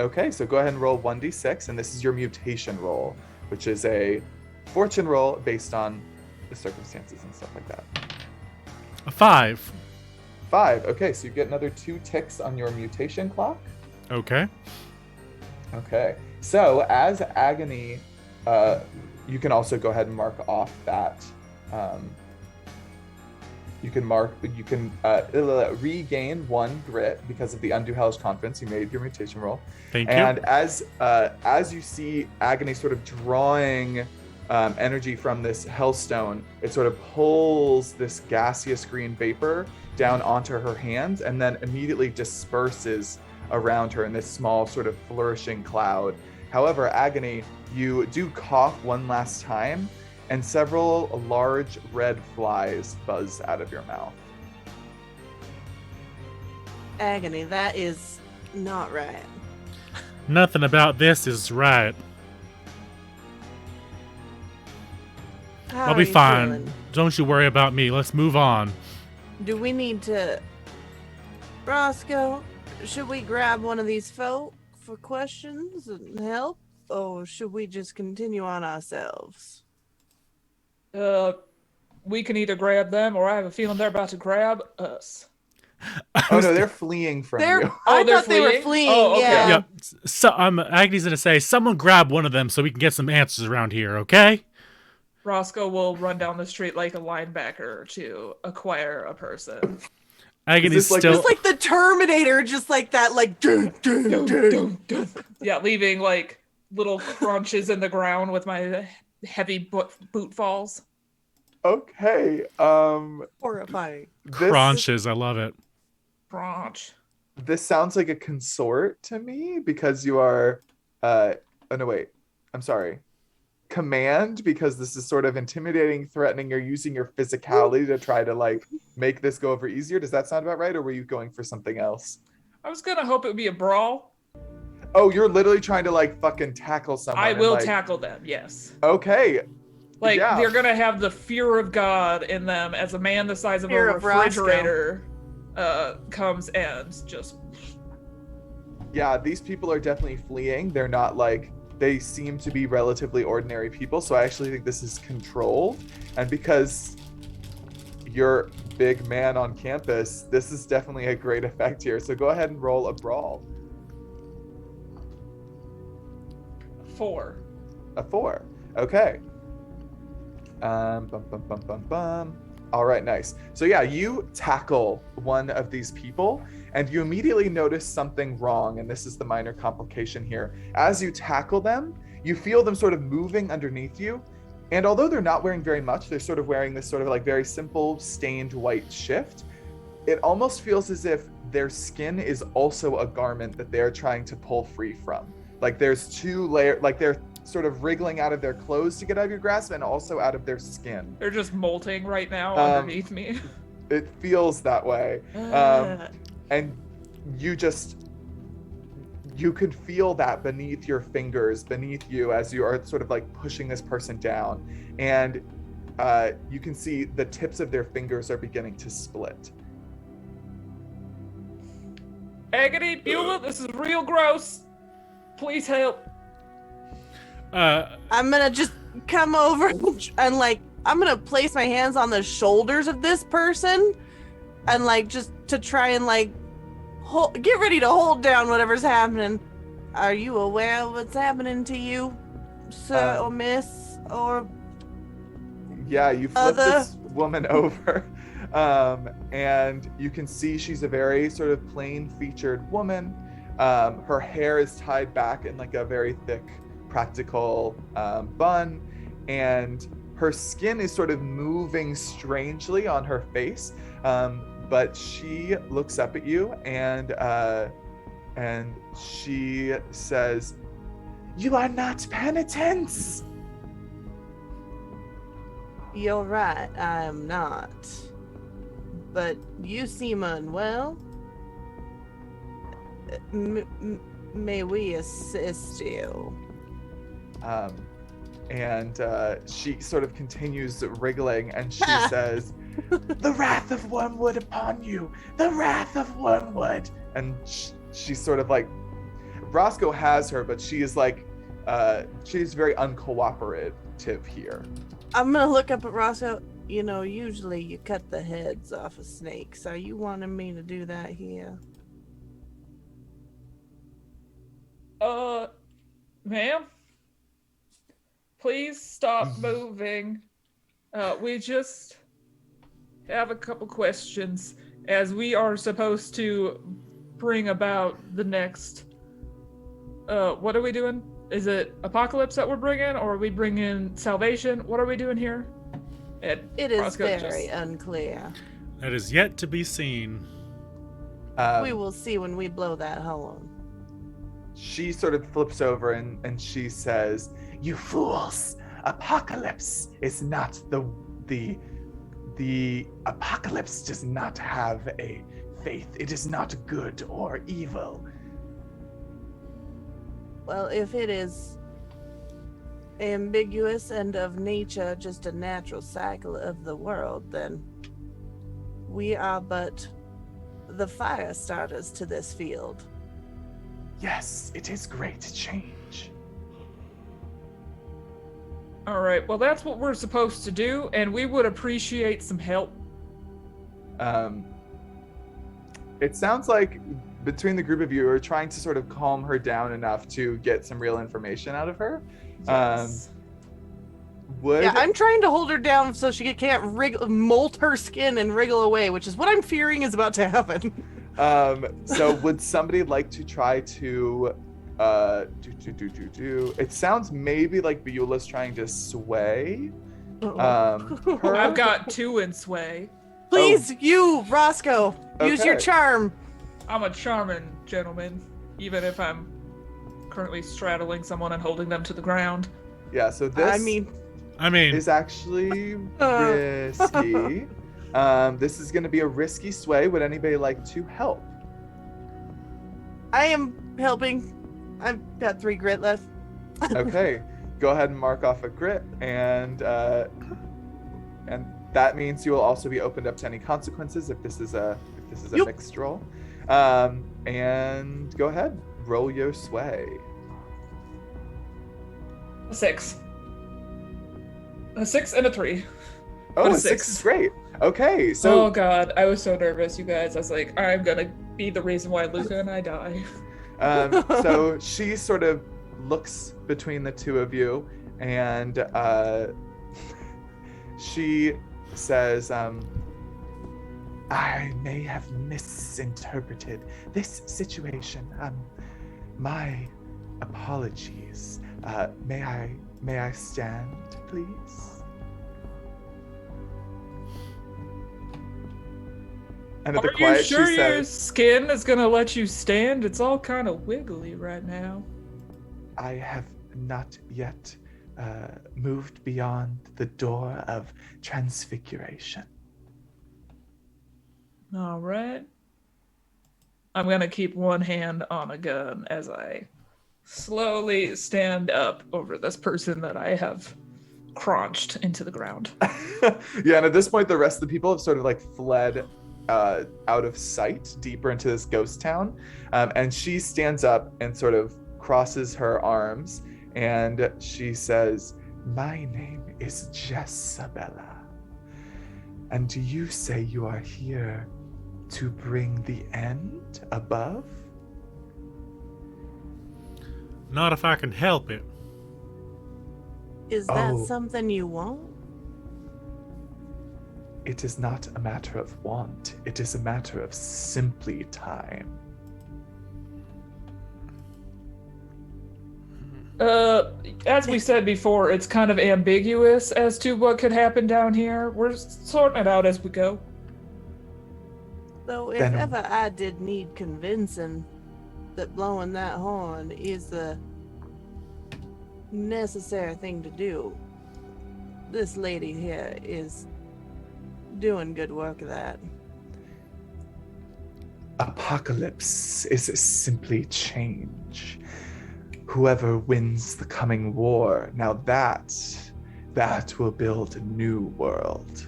Okay, so go ahead and roll 1d6, and this is your mutation roll, which is a fortune roll based on the circumstances and stuff like that. A 5. 5. Okay, so you get another 2 ticks on your mutation clock. Okay. Okay. So as Agony, you can also go ahead and mark off that. You can regain 1 grit because of the Undo Hellish Confidence. You made your mutation roll. Thank you. And as you see Agony sort of drawing energy from this hellstone, it sort of pulls this gaseous green vapor down onto her hands and then immediately disperses around her in this small sort of flourishing cloud. However, Agony, you do cough 1 last time, and several large red flies buzz out of your mouth. Agony, that is not right. Nothing about this is right. How I'll are be you fine. feeling? Don't you worry about me. Let's move on. Do we need to... Roscoe, should we grab one of these folk for questions and help? Or should we just continue on ourselves? We can either grab them, or I have a feeling they're about to grab us. Oh no, they're fleeing from you. I they're thought they were fleeing? fleeing, Oh, okay. yeah. Yep. So Agnes gonna say, someone grab one of them so we can get some answers around here, okay? Roscoe will run down the street like a linebacker to acquire a person. Agnes like- still... Just like the Terminator, just like that, like... Dun, dun, dun. Dun, dun. Yeah, leaving like little crunches in the ground with my heavy boot falls. Okay. Horrifying. Crunches, I love it. Crunch. This sounds like a consort to me because you are oh no, wait. I'm sorry. Command, because this is sort of intimidating, threatening. You're using your physicality to try to like make this go over easier. Does that sound about right, or were you going for something else? I was gonna hope it would be a brawl. Oh, you're literally trying to like fucking tackle someone. I will like... tackle them, yes. Okay. Like, yeah. they're gonna have the fear of God in them as a man the size of Fear a of refrigerator comes and just... Yeah, these people are definitely fleeing. They're not like... They seem to be relatively ordinary people, so I actually think this is controlled. And because you're big man on campus, this is definitely a great effect here. So go ahead and roll a brawl. 4. A 4. Okay. Bum, bum, bum, bum, bum. All right, nice. So yeah, you tackle one of these people and you immediately notice something wrong. And this is the minor complication here. As you tackle them, you feel them sort of moving underneath you. And although they're not wearing very much, they're sort of wearing this sort of like very simple stained white shift. It almost feels as if their skin is also a garment that they're trying to pull free from. Like there's two layers, like they're sort of wriggling out of their clothes to get out of your grasp and also out of their skin. They're just molting right now underneath me. It feels that way. And you can feel that beneath your fingers, beneath you, as you are sort of like pushing this person down. And you can see the tips of their fingers are beginning to split. Agony, Beulah, this is real gross. Please help. I'm gonna just come over and like I'm gonna place my hands on the shoulders of this person and like just to try and like get ready to hold down whatever's happening. Are you aware of what's happening to you, sir or miss or? Yeah, you flip this woman over, and you can see she's a very sort of plain-featured woman. Her hair is tied back in like a very thick, practical bun, and her skin is sort of moving strangely on her face. But she looks up at you and she says, "You are not penitents." You're right, I am not. But you seem unwell. May we assist you? And she sort of continues wriggling and she says, "The wrath of Wormwood upon you! The wrath of Wormwood!" And she's sort of like, Roscoe has her, but she is like, she's very uncooperative here. I'm gonna look up at Roscoe. You know, usually you cut the heads off of snakes. Are you wanting me to do that here? Ma'am? Please stop moving. We just have a couple questions, as we are supposed to bring about the next... what are we doing? Is it apocalypse that we're bringing, or are we bringing salvation? What are we doing here? It is very unclear. That is yet to be seen. We will see when we blow that horn. She sort of flips over and she says, "You fools! Apocalypse is not the apocalypse does not have a faith. It is not good or evil." Well, if it is ambiguous and of nature just a natural cycle of the world, then we are but the fire starters to this field. Yes, it is great change. All right, well, that's what we're supposed to do, and we would appreciate some help. It sounds like between the group of you are trying to sort of calm her down enough to get some real information out of her. Yes. Yeah, I'm trying to hold her down so she can't molt her skin and wriggle away, which is what I'm fearing is about to happen. So would somebody like to try to it sounds maybe like Beulah's trying to sway her. I've got 2 in sway. Please, you, Roscoe, use your Okay. charm. I'm a charming gentleman, even if I'm currently straddling someone and holding them to the ground. Yeah, so this I mean, is actually risky. This is going to be a risky sway. Would anybody like to help? I am helping. I've got 3 grit left. Okay, go ahead and mark off a grit, and that means you will also be opened up to any consequences if this is a Yep. mixed roll. And go ahead, roll your sway. 6. A 6 and a 3. Oh, But a a 6 6. is great. Okay, so Oh god, I was so nervous, you guys. I was like, I'm gonna be the reason why Luca and I die. So she sort of looks between the two of you, and she says, I may have misinterpreted this situation. My apologies. May I stand, please? And at the Are you quiet, sure she your says, skin is gonna let you stand? It's all kind of wiggly right now. I have not yet moved beyond the door of transfiguration. All right. I'm gonna keep one hand on a gun as I slowly stand up over this person that I have crunched into the ground. Yeah, and at this point, the rest of the people have sort of like fled out of sight deeper into this ghost town. And she stands up and sort of crosses her arms and she says, my name is Jessabella. And do you say you are here to bring the end above? Not if I can help it. Is that Oh. something you want? It is not a matter of want. It is a matter of simply time. As we said before, it's kind of ambiguous as to what could happen down here. We're sorting it out as we go. Though if Then- ever I did need convincing that blowing that horn is the necessary thing to do, this lady here is doing good work of that. Apocalypse is simply change. Whoever wins the coming war, now that will build a new world.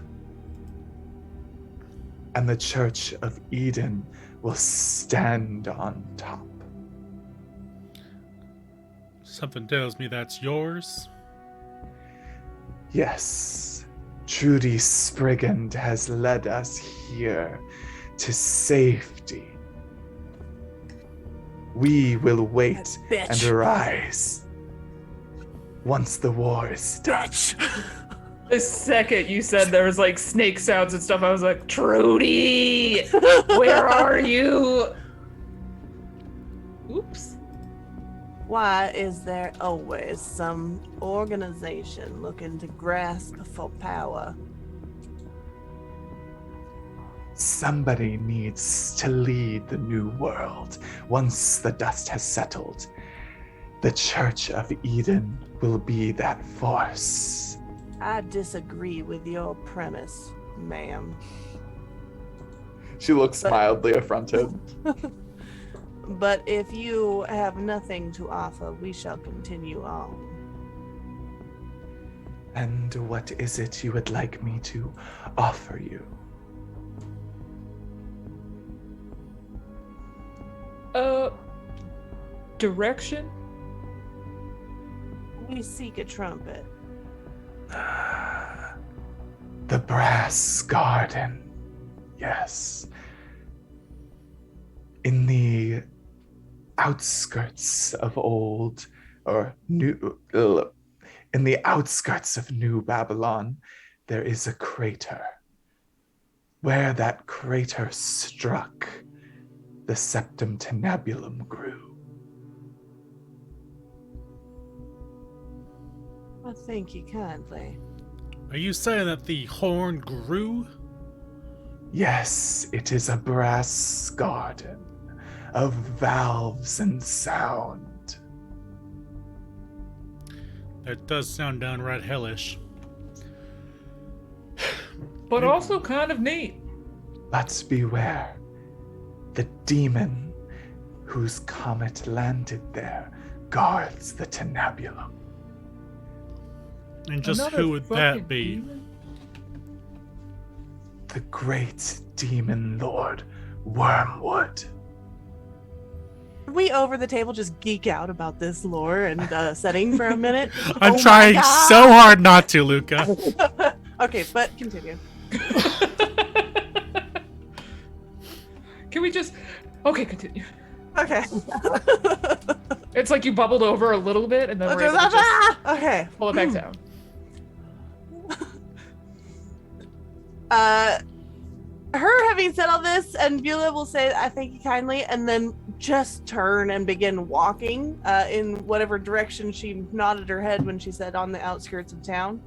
And the Church of Eden will stand on top. Something tells me that's yours. Yes, Trudy Spriggan has led us here to safety. We will wait That and bitch. arise once the war is done. The second you said there was like snake sounds and stuff, I was like, Trudy, where are you? Oops. Why is there always some organization looking to grasp for power? Somebody needs to lead the new world. Once the dust has settled, the Church of Eden will be that force. I disagree with your premise, ma'am. She looks mildly affronted. But if you have nothing to offer, we shall continue on. And what is it you would like me to offer you? Direction? We seek a trumpet. The brass garden. Yes. In the outskirts of old or new, in the outskirts of New Babylon, there is a crater. Where that crater struck, the Septum Tinnabulum grew. I thank you kindly. Are you saying that the horn grew? Yes, it is a brass garden of valves and sound. That does sound downright hellish. But also kind of neat. But beware, the demon whose comet landed there guards the Tinnabulum. And just Another who would fucking that be? demon? The great demon lord, Wormwood. We over the table just geek out about this lore and setting for a minute. I'm Oh my trying God. so hard not to, Luca. Okay, but continue. Can we just... Okay, continue. Okay. It's like you bubbled over a little bit and then we're able to just Okay. pull it back down. Her having said all this, and Beulah will say, "I thank you kindly," and then just turn and begin walking in whatever direction she nodded her head when she said on the outskirts of town.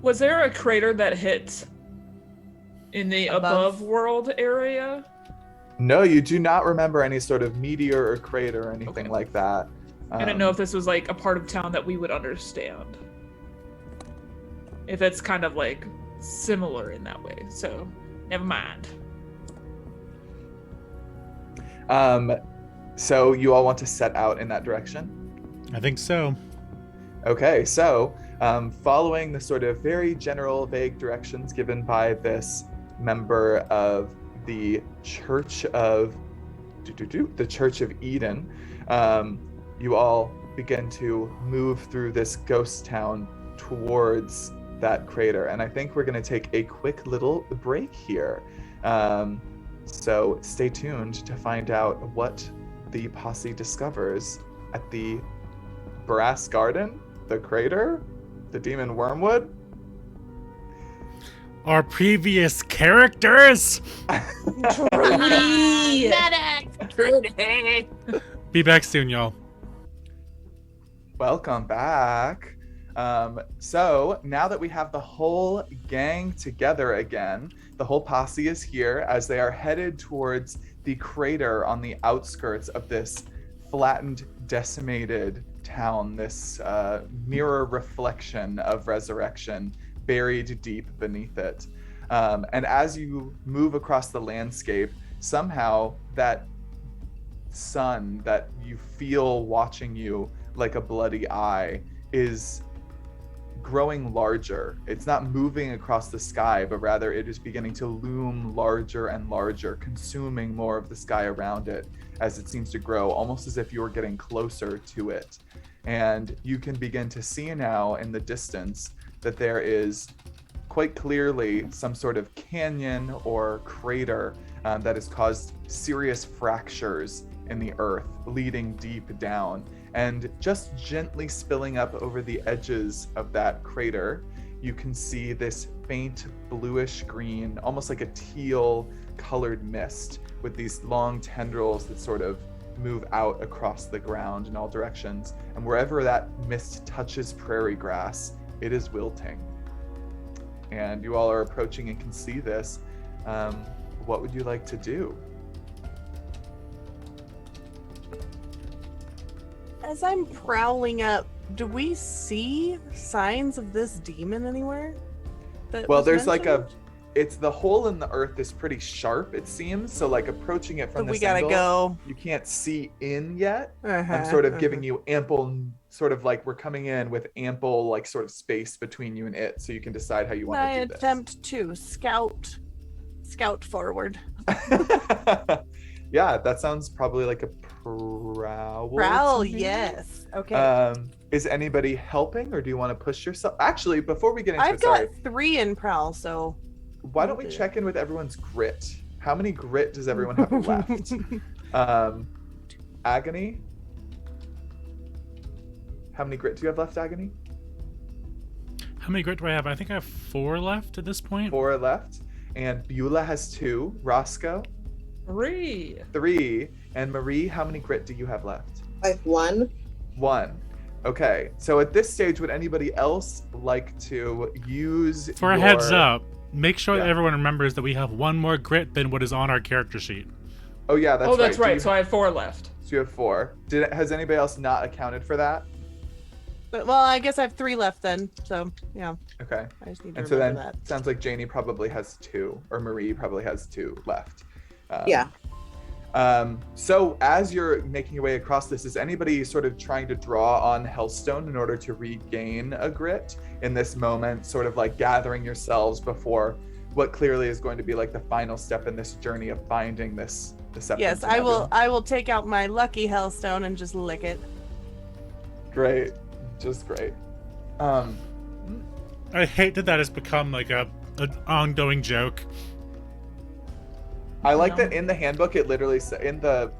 Was there a crater that hit in the above world area? No, you do not remember any sort of meteor or crater or anything like that. I didn't know if this was like a part of town that we would understand. If it's kind of like similar in that way, so never mind. So you all want to set out in that direction? I think so. Okay, so following the sort of very general, vague directions given by this member of the Church of Eden, you all begin to move through this ghost town towards that crater, and I think we're going to take a quick little break here. So stay tuned to find out what the posse discovers at the Brass Garden, the crater, the Demon Wormwood. Our previous characters. Trudy! Trudy! Be back soon, y'all. Welcome back. So now that we have the whole gang together again, the whole posse is here as they are headed towards the crater on the outskirts of this flattened, decimated town, this mirror reflection of resurrection buried deep beneath it. And as you move across the landscape, somehow that sun that you feel watching you like a bloody eye is growing larger. It's not moving across the sky, but rather it is beginning to loom larger and larger, consuming more of the sky around it as it seems to grow, almost as if you are getting closer to it. And you can begin to see now in the distance that there is quite clearly some sort of canyon or crater that has caused serious fractures in the earth, leading deep down. And just gently spilling up over the edges of that crater, you can see this faint bluish green, almost like a teal colored mist with these long tendrils that sort of move out across the ground in all directions. And wherever that mist touches prairie grass, it is wilting. And you all are approaching and can see this. What would you like to do? As I'm prowling up, do we see signs of this demon anywhere? Well, there's like it's the hole in the earth is pretty sharp, it seems. So like approaching it from we this gotta angle, go. you can't see in yet. I'm sort of giving you ample, sort of like we're coming in with ample like sort of space between you and it, so you can decide how you want to do this. Attempt to scout forward. Yeah, that sounds probably like a prowl. Prowl, yes. Okay. Is anybody helping, or do you want to push yourself? Actually, before we get into I've got 3 in prowl, so why don't we check in with everyone's grit? How many grit does everyone have left? Agony? How many grit do you have left, Agony? How many grit do I have? I think I have 4 left at this point. 4 left. And Beulah has 2. Roscoe? 3. And Marie, how many grit do you have left? I have 1. 1. Okay. So at this stage, would anybody else like to use For a heads up, make sure that everyone remembers that we have 1 more grit than what is on our character sheet. Oh yeah, that's right. That's right. So I have 4 left. So you have 4. Has anybody else not accounted for that? But, well, I guess I have 3 left then. So yeah. Okay. I just need to And so then that. sounds like Janie probably has 2, or Marie probably has 2 left. Yeah. So as you're making your way across this, is anybody sort of trying to draw on Hellstone in order to regain a grit in this moment, sort of like gathering yourselves before what clearly is going to be like the final step in this journey of finding this Septum Yes, Tinnabulum? I will take out my lucky Hellstone and just lick it. Great. Just great. I hate that has become like an ongoing joke. I like that in the handbook, it literally in the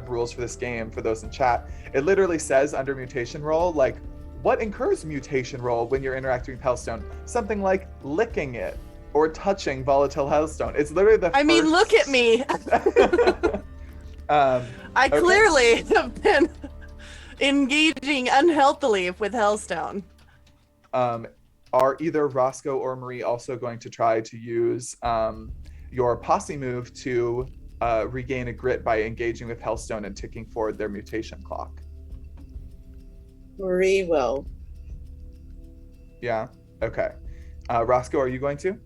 rules for this game, for those in chat, it literally says under Mutation Roll, like, what incurs Mutation Roll when you're interacting with Hellstone? Something like licking it. or touching volatile hellstone. It's literally the I mean, look at me. I Okay. clearly have been engaging unhealthily with hellstone. Are either Roscoe or Marie also going to try to use your posse move to regain a grit by engaging with hellstone and ticking forward their mutation clock? Marie will. Yeah? Okay. Roscoe, are you going to?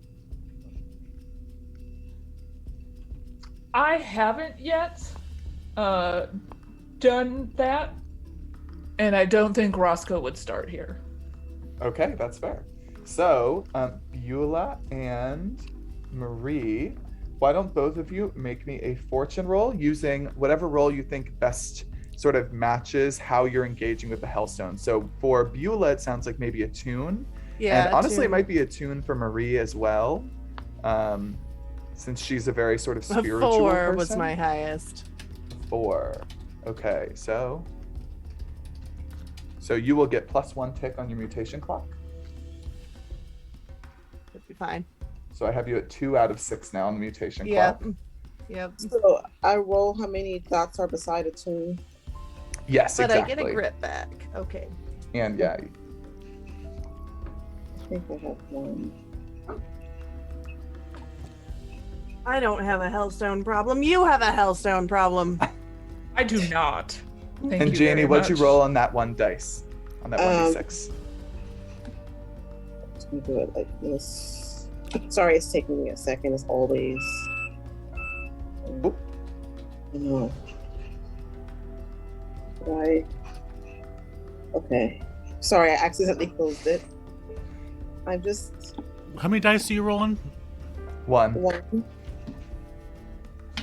I haven't yet done that, and I don't think Roscoe would start here. Okay, that's fair. So, Beulah and Marie, why don't both of you make me a fortune roll using whatever roll you think best sort of matches how you're engaging with the hellstone. So for Beulah, it sounds like maybe a tune. Yeah. And honestly, it tune. might be a tune for Marie as well, since she's a very sort of spiritual A 4 person. was my highest. 4. Okay, so you will get +1 tick on your mutation clock. Should be fine. So I have you at 2 out of 6 now on the mutation Yep. clock. Yep. So I roll how many dots are beside a tune. Yes, But exactly. I get a grit back. Okay. And yeah, I think I have one. I don't have a hellstone problem. You have a hellstone problem. I do not. Thank and you Janie, very what'd you much. roll on that one dice? On that 1d6? Let me do it like this. Sorry, it's taking me a second, as always. Oop. No. Right. Okay. Sorry, I accidentally closed it. I just How many dice are you rolling? 1. Do one.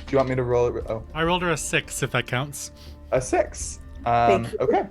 you want me to roll it? Oh, I rolled her a 6, if that counts. a 6. Thank you. Okay,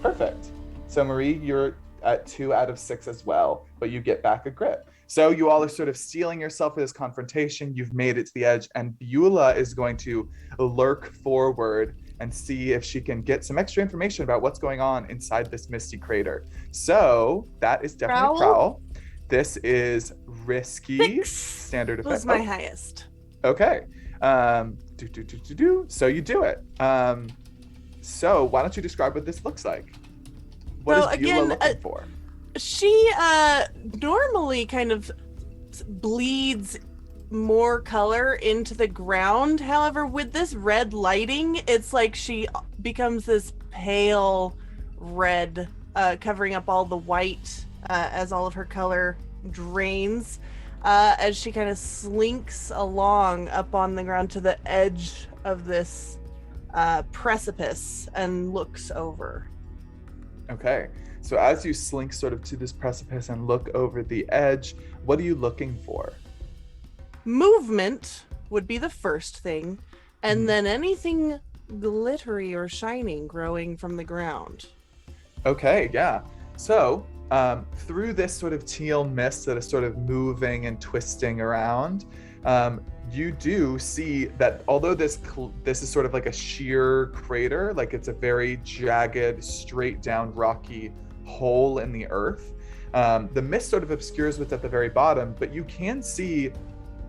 perfect. So Marie, you're at 2 out of 6 as well, but you get back a grit. So you all are sort of steeling yourself for this confrontation. You've made it to the edge, and Beulah is going to lurk forward and see if she can get some extra information about what's going on inside this misty crater. So that is definitely Prowl. This is risky. 6 Standard effect. was my highest. Okay. So you do it. So why don't you describe what this looks like? What Well, is Beulah again, looking for? She normally kind of bleeds more color into the ground. However, with this red lighting, it's like she becomes this pale red, covering up all the white as all of her color drains, as she kind of slinks along up on the ground to the edge of this precipice and looks over. Okay. So as you slink sort of to this precipice and look over the edge, what are you looking for? Movement would be the first thing, and Mhm. then anything glittery or shining growing from the ground. Okay, yeah. So through this sort of teal mist that is sort of moving and twisting around, you do see that although this is sort of like a sheer crater, like it's a very jagged, straight down rocky hole in the earth, the mist sort of obscures what's at the very bottom, but you can see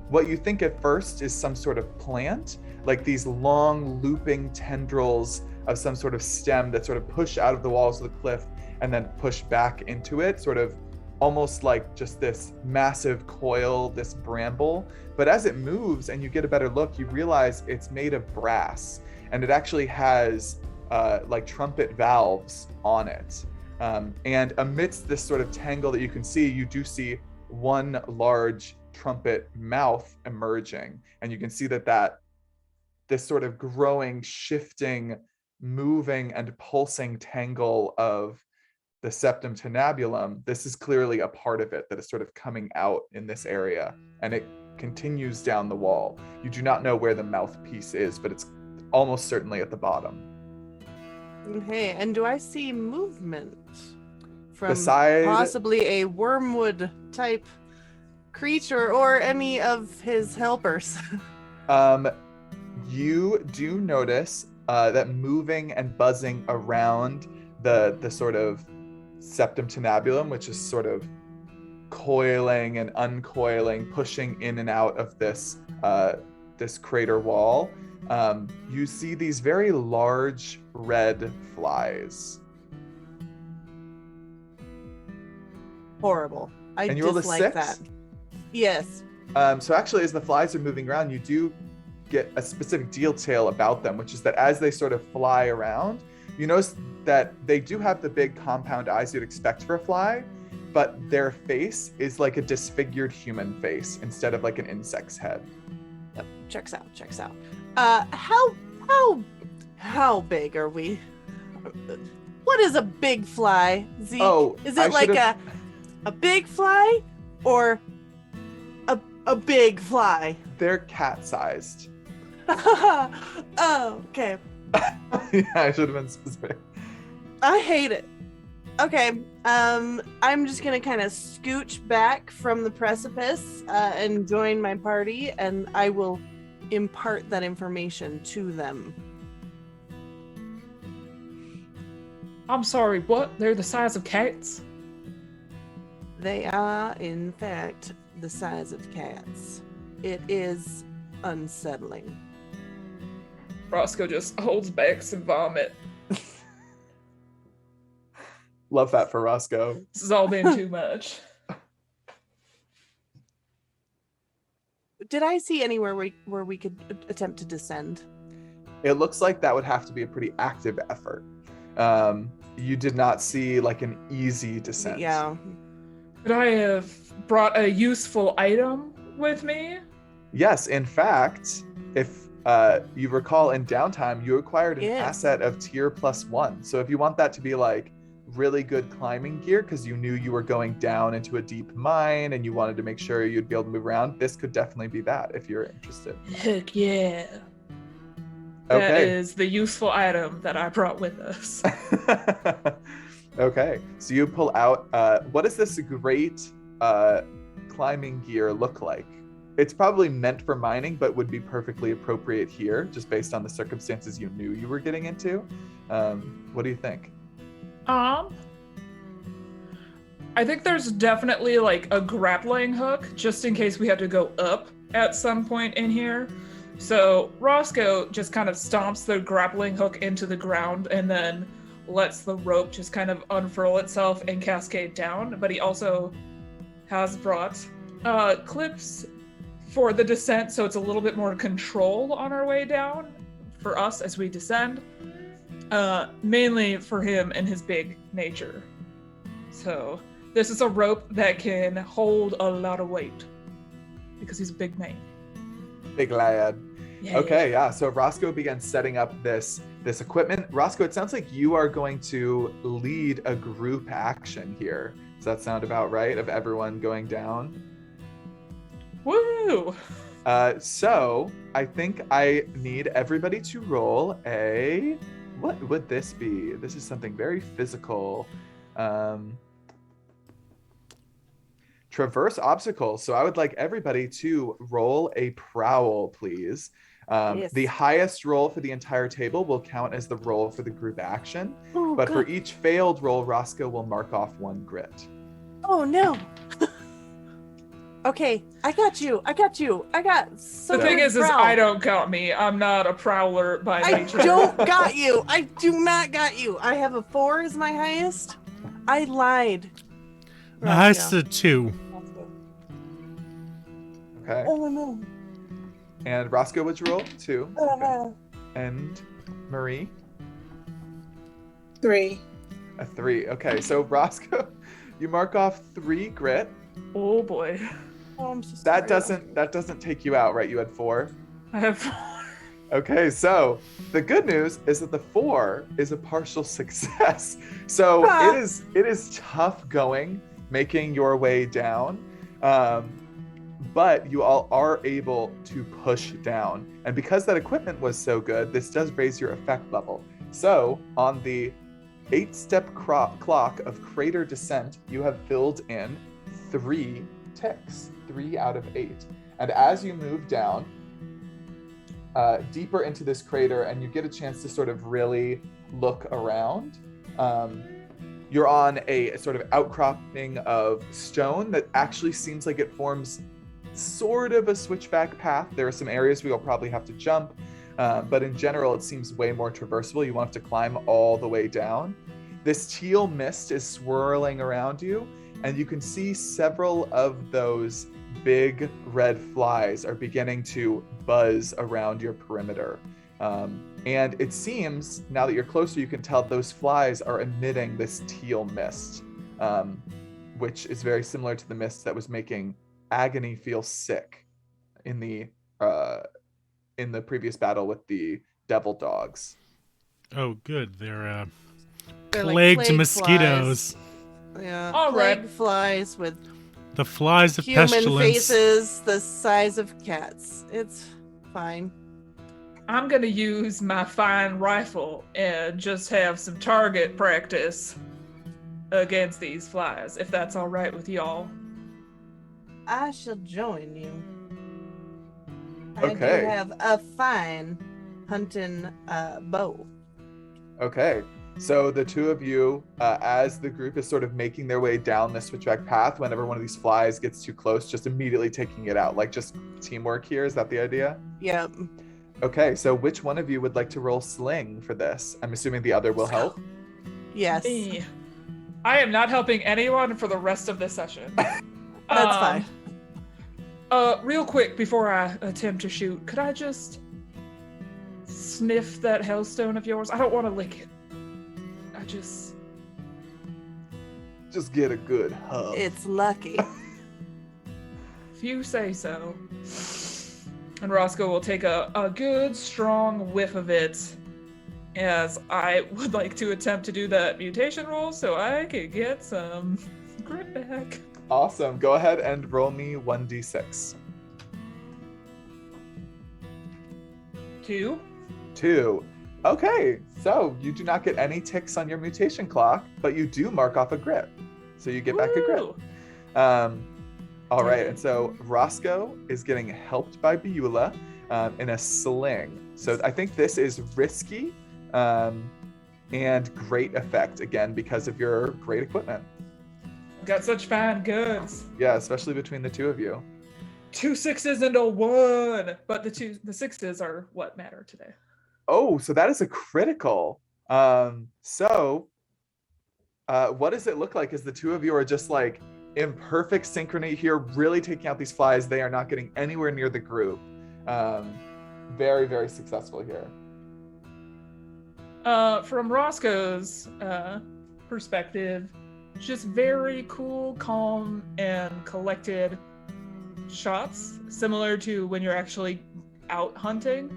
what you think at first is some sort of plant, like these long looping tendrils of some sort of stem that sort of push out of the walls of the cliff and then push back into it, sort of almost like just this massive coil, this bramble. But as it moves and you get a better look, you realize it's made of brass, and it actually has like trumpet valves on it. And amidst this sort of tangle that you can see, you do see one large trumpet mouth emerging, and you can see that this sort of growing, shifting, moving and pulsing tangle of the Septum Tinnabulum, this is clearly a part of it that is sort of coming out in this area, and it continues down the wall. You do not know where the mouthpiece is, but it's almost certainly at the bottom. Okay, and do I see movement from Beside- possibly a wormwood type creature or any of his helpers? You do notice that moving and buzzing around the sort of Septum Tinnabulum, which is sort of coiling and uncoiling, pushing in and out of this this crater wall, you see these very large red flies. Horrible. I And you rolled a dislike 6? that. Yes. So actually, as the flies are moving around, you do get a specific detail about them, which is that as they sort of fly around, you notice that they do have the big compound eyes you'd expect for a fly, but their face is like a disfigured human face instead of like an insect's head. Yep. Checks out. How big are we? What is a big fly, Zeke? Oh, is I it like should've- a big fly or a big fly? They're cat-sized. Oh, okay. Yeah, I should have been specific. I hate it. Okay, I'm just gonna kind of scooch back from the precipice and join my party, and I will impart that information to them. I'm sorry, what? They're the size of cats? They are, in fact, the size of cats. It is unsettling. Roscoe just holds back some vomit. Love that for Roscoe. This has all been too much. Did I see anywhere where we could attempt to descend? It looks like that would have to be a pretty active effort. You did not see like an easy descent. Yeah. Could I have brought a useful item with me? Yes, in fact, if you recall in downtime, you acquired an Yes. asset of tier +1. So if you want that to be like really good climbing gear because you knew you were going down into a deep mine and you wanted to make sure you'd be able to move around, this could definitely be that if you're interested. Heck yeah. That Okay. is the useful item that I brought with us. Okay, so you pull out, what does this great climbing gear look like? It's probably meant for mining, but would be perfectly appropriate here, just based on the circumstances you knew you were getting into. What do you think? I think there's definitely like a grappling hook, just in case we had to go up at some point in here. So Roscoe just kind of stomps the grappling hook into the ground and then lets the rope just kind of unfurl itself and cascade down. But he also has brought clips for the descent, so it's a little bit more control on our way down for us as we descend. Mainly for him and his big nature. So this is a rope that can hold a lot of weight because he's a big man. Big lad. Yeah. Okay, yeah. So Roscoe begins setting up this equipment. Roscoe, it sounds like you are going to lead a group action here. Does that sound about right? Of everyone going down? Woo! So I think I need everybody to roll a. What would this be? This is something very physical. Traverse obstacles. So I would like everybody to roll a prowl, please. Yes. The highest roll for the entire table will count as the roll for the group action. Oh, But for God. each failed roll, Roscoe will mark off 1 grit. Oh no. Okay, I got you. I got so The thing good is prowl. I don't got me. I'm not a prowler by I nature. don't got you. I do not got you. I have a 4 as my highest. I lied. That's Roscoe. a 2. Okay. Oh no. And Roscoe, what'd you roll? 2. Okay. Uh-huh. And Marie? 3. A 3. Okay, so Roscoe, you mark off 3 grit. Oh boy. Oh, I'm so sorry. That doesn't take you out, right? You had 4. I have Okay, so the good news is that the 4 is a partial success. So Ah. it is tough going, making your way down, but you all are able to push down. And because that equipment was so good, this does raise your effect level. So on the 8-step clock of crater descent, you have filled in 3 ticks, 3 out of 8. And as you move down deeper into this crater and you get a chance to sort of really look around, You're on a sort of outcropping of stone that actually seems like it forms sort of a switchback path. There are some areas we'll probably have to jump, but in general, it seems way more traversable. You won't have to climb all the way down. This teal mist is swirling around you, and you can see several of those big red flies are beginning to buzz around your perimeter. And it seems, now that you're closer, you can tell those flies are emitting this teal mist, which is very similar to the mist that was making Agony feel sick in the previous battle with the devil dogs. Oh, good. They're They're plagued like plague mosquitoes. Flies. Yeah, All plague right. flies with The flies of human pestilence. faces the size of cats. It's fine. I'm gonna use my fine rifle and just have some target practice against these flies, if that's all right with y'all. I shall join you. I Okay. do have a fine hunting bow. Okay, so the two of you, as the group is sort of making their way down the switchback path, whenever one of these flies gets too close, just immediately taking it out. Like, just teamwork here, is that the idea? Yep. Okay, so which one of you would like to roll sling for this? I'm assuming the other will help. Yes. Me. I am not helping anyone for the rest of this session. That's fine. Real quick before I attempt to shoot, could I just sniff that hellstone of yours? I don't want to lick it. I just get a good hug. It's lucky. if you say so. And Roscoe will take a good strong whiff of it, as I would like to attempt to do that mutation roll so I could get some grit back. Awesome. Go ahead and roll me 1d6. 2. 2. Okay, so you do not get any ticks on your mutation clock, but you do mark off a grit. So you get back a grit. Woo! All right, and so Roscoe is getting helped by Beulah in a sling. So I think this is risky and great effect, again, because of your great equipment. Got such fine guns. Yeah, especially between the two of you. 2 6s and a 1, but the 6s are what matter today. Oh, so that is a critical. What does it look like as the two of you are just like in perfect synchrony here, really taking out these flies? They are not getting anywhere near the group. Very, very successful here. From Roscoe's perspective, just very cool, calm, and collected shots, similar to when you're actually out hunting,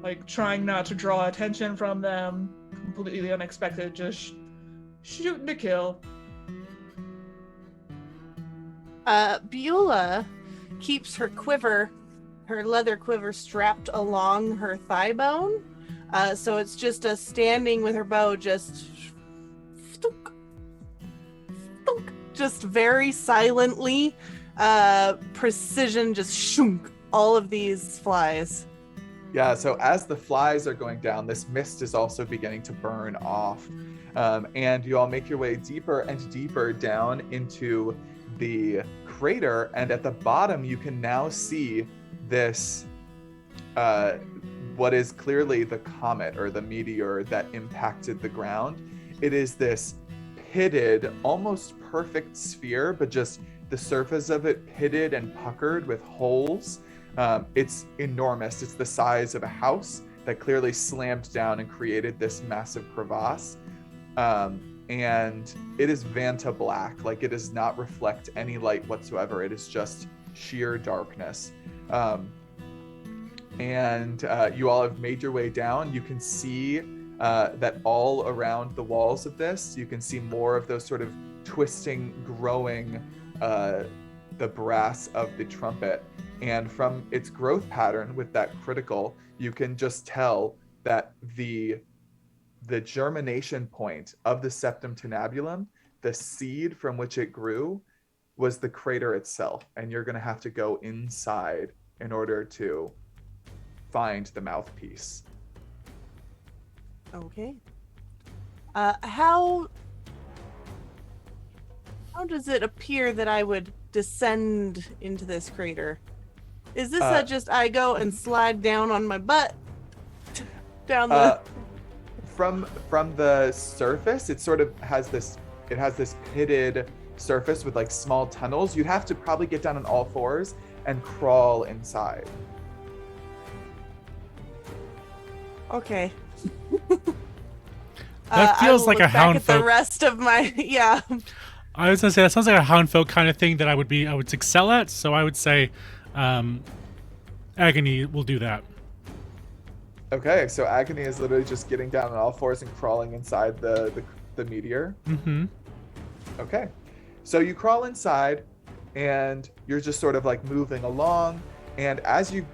like trying not to draw attention from them, completely unexpected, just shooting to kill. Beulah keeps her leather quiver strapped along her thigh bone. So it's just a standing with her bow, just very silently, precision, just shunk, all of these flies. Yeah, so as the flies are going down, this mist is also beginning to burn off. And you all make your way deeper and deeper down into the crater. And at the bottom, you can now see this, what is clearly the comet or the meteor that impacted the ground. It is this pitted, almost perfect sphere, but just the surface of it pitted and puckered with holes. It's enormous. It's the size of a house that clearly slammed down and created this massive crevasse. And it is Vanta black. Like, it does not reflect any light whatsoever. It is just sheer darkness. And you all have made your way down. You can see that all around the walls of this, you can see more of those sort of twisting, growing, the brass of the trumpet. And from its growth pattern with that critical, you can just tell that the germination point of the Septum Tinnabulum, the seed from which it grew, was the crater itself. And you're going to have to go inside in order to find the mouthpiece. Okay. How How does it appear that I would descend into this crater? Is this just I go and slide down on my butt down the? From the surface, it sort of has this. It has this pitted surface with like small tunnels. You'd have to probably get down on all fours and crawl inside. Okay. That I feels will like look a back at the houndfolk. rest of my yeah. I was gonna say that sounds like a houndfolk kind of thing that I would excel at. So I would say, Agony will do that. Okay, so Agony is literally just getting down on all fours and crawling inside the meteor. Mm-hmm. Okay, so you crawl inside, and you're just sort of like moving along, and as you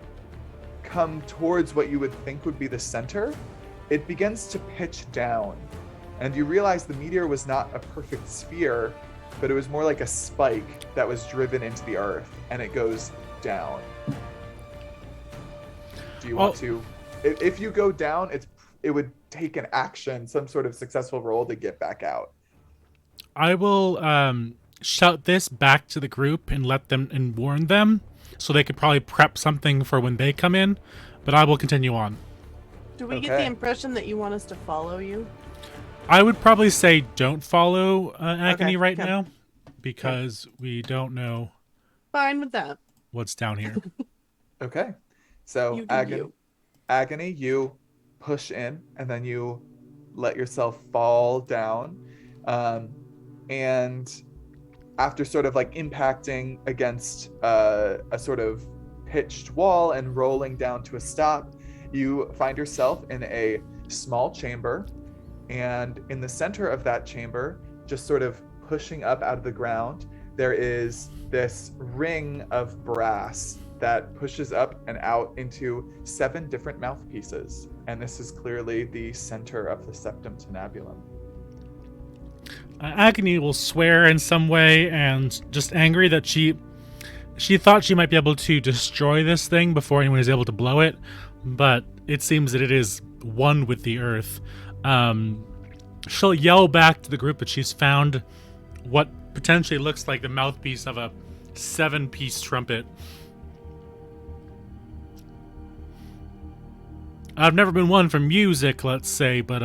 come towards what you would think would be the center, it begins to pitch down, and you realize the meteor was not a perfect sphere, but it was more like a spike that was driven into the earth, and it goes down. Do you want to? If you go down, it would take an action, some sort of successful roll to get back out. I will shout this back to the group and let them and warn them, so they could probably prep something for when they come in. But I will continue on. Do we get the impression that you want us to follow you? I would probably say don't follow Agony Okay, right okay. now, because we don't know Fine with that. what's down here. Okay, so You do you. Agony, you push in, and then you let yourself fall down, and after sort of like impacting against a sort of pitched wall and rolling down to a stop, you find yourself in a small chamber, and in the center of that chamber, just sort of pushing up out of the ground, there is this ring of brass that pushes up and out into 7 different mouthpieces. And this is clearly the center of the Septum Tinnabulum. Agony will swear in some way, and just angry that she thought she might be able to destroy this thing before anyone is able to blow it, but it seems that it is one with the earth. She'll yell back to the group that she's found what potentially looks like the mouthpiece of a 7-piece trumpet. I've never been one for music, let's say, but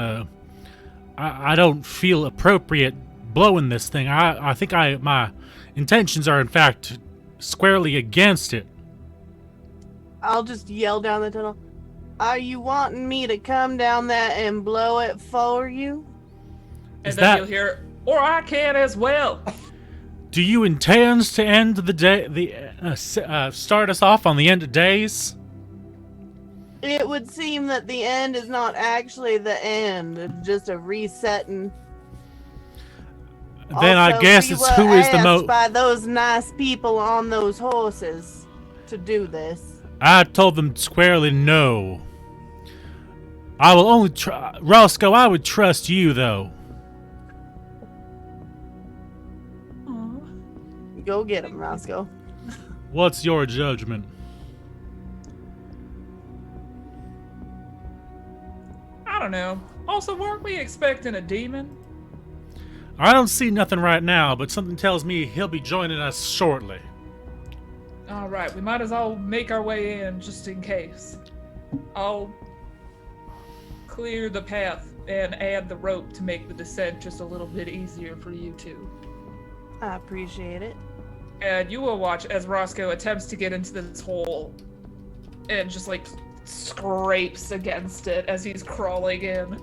I don't feel appropriate blowing this thing. I think my intentions are in fact squarely against it. I'll just yell down the tunnel. Are you wanting me to come down there and blow it for you? And Is then that- you'll hear, or I can as well. Do you intend to end the day? Start us off on the end of days? It would seem that the end is not actually the end. It's just a resetting. Then I Also, guess we it's were who is the asked most. by those nice people on those horses to do this. I told them squarely no. I will only try. Roscoe, I would trust you though. Go get him, Roscoe. What's your judgment? I don't know. Also, weren't we expecting a demon? I don't see nothing right now, but something tells me he'll be joining us shortly. All right, we might as well make our way in just in case. I'll clear the path and add the rope to make the descent just a little bit easier for you two. I appreciate it. And you will watch as Roscoe attempts to get into this hole and just like scrapes against it as he's crawling in.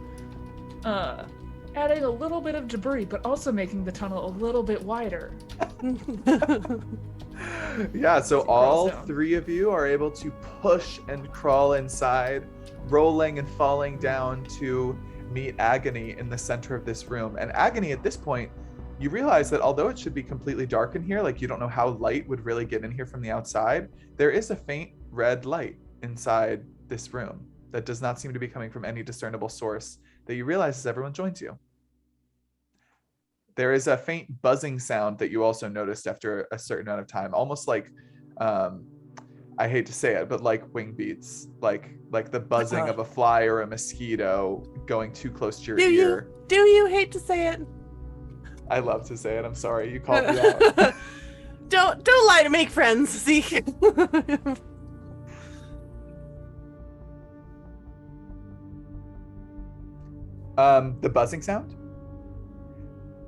Adding a little bit of debris, but also making the tunnel a little bit wider. Yeah, so Crawl all down. 3 of you are able to push and crawl inside, rolling and falling down to meet Agony in the center of this room. And Agony, at this point, you realize that although it should be completely dark in here, like you don't know how light would really get in here from the outside, there is a faint red light inside this room that does not seem to be coming from any discernible source that you realize as everyone joins you. There is a faint buzzing sound that you also noticed after a certain amount of time, almost like, I hate to say it, but like wing beats, like the buzzing of a fly or a mosquito going too close to your ear. Do you hate to say it? I love to say it. I'm sorry. You called me out. Don't lie to make friends, Zeke. The buzzing sound?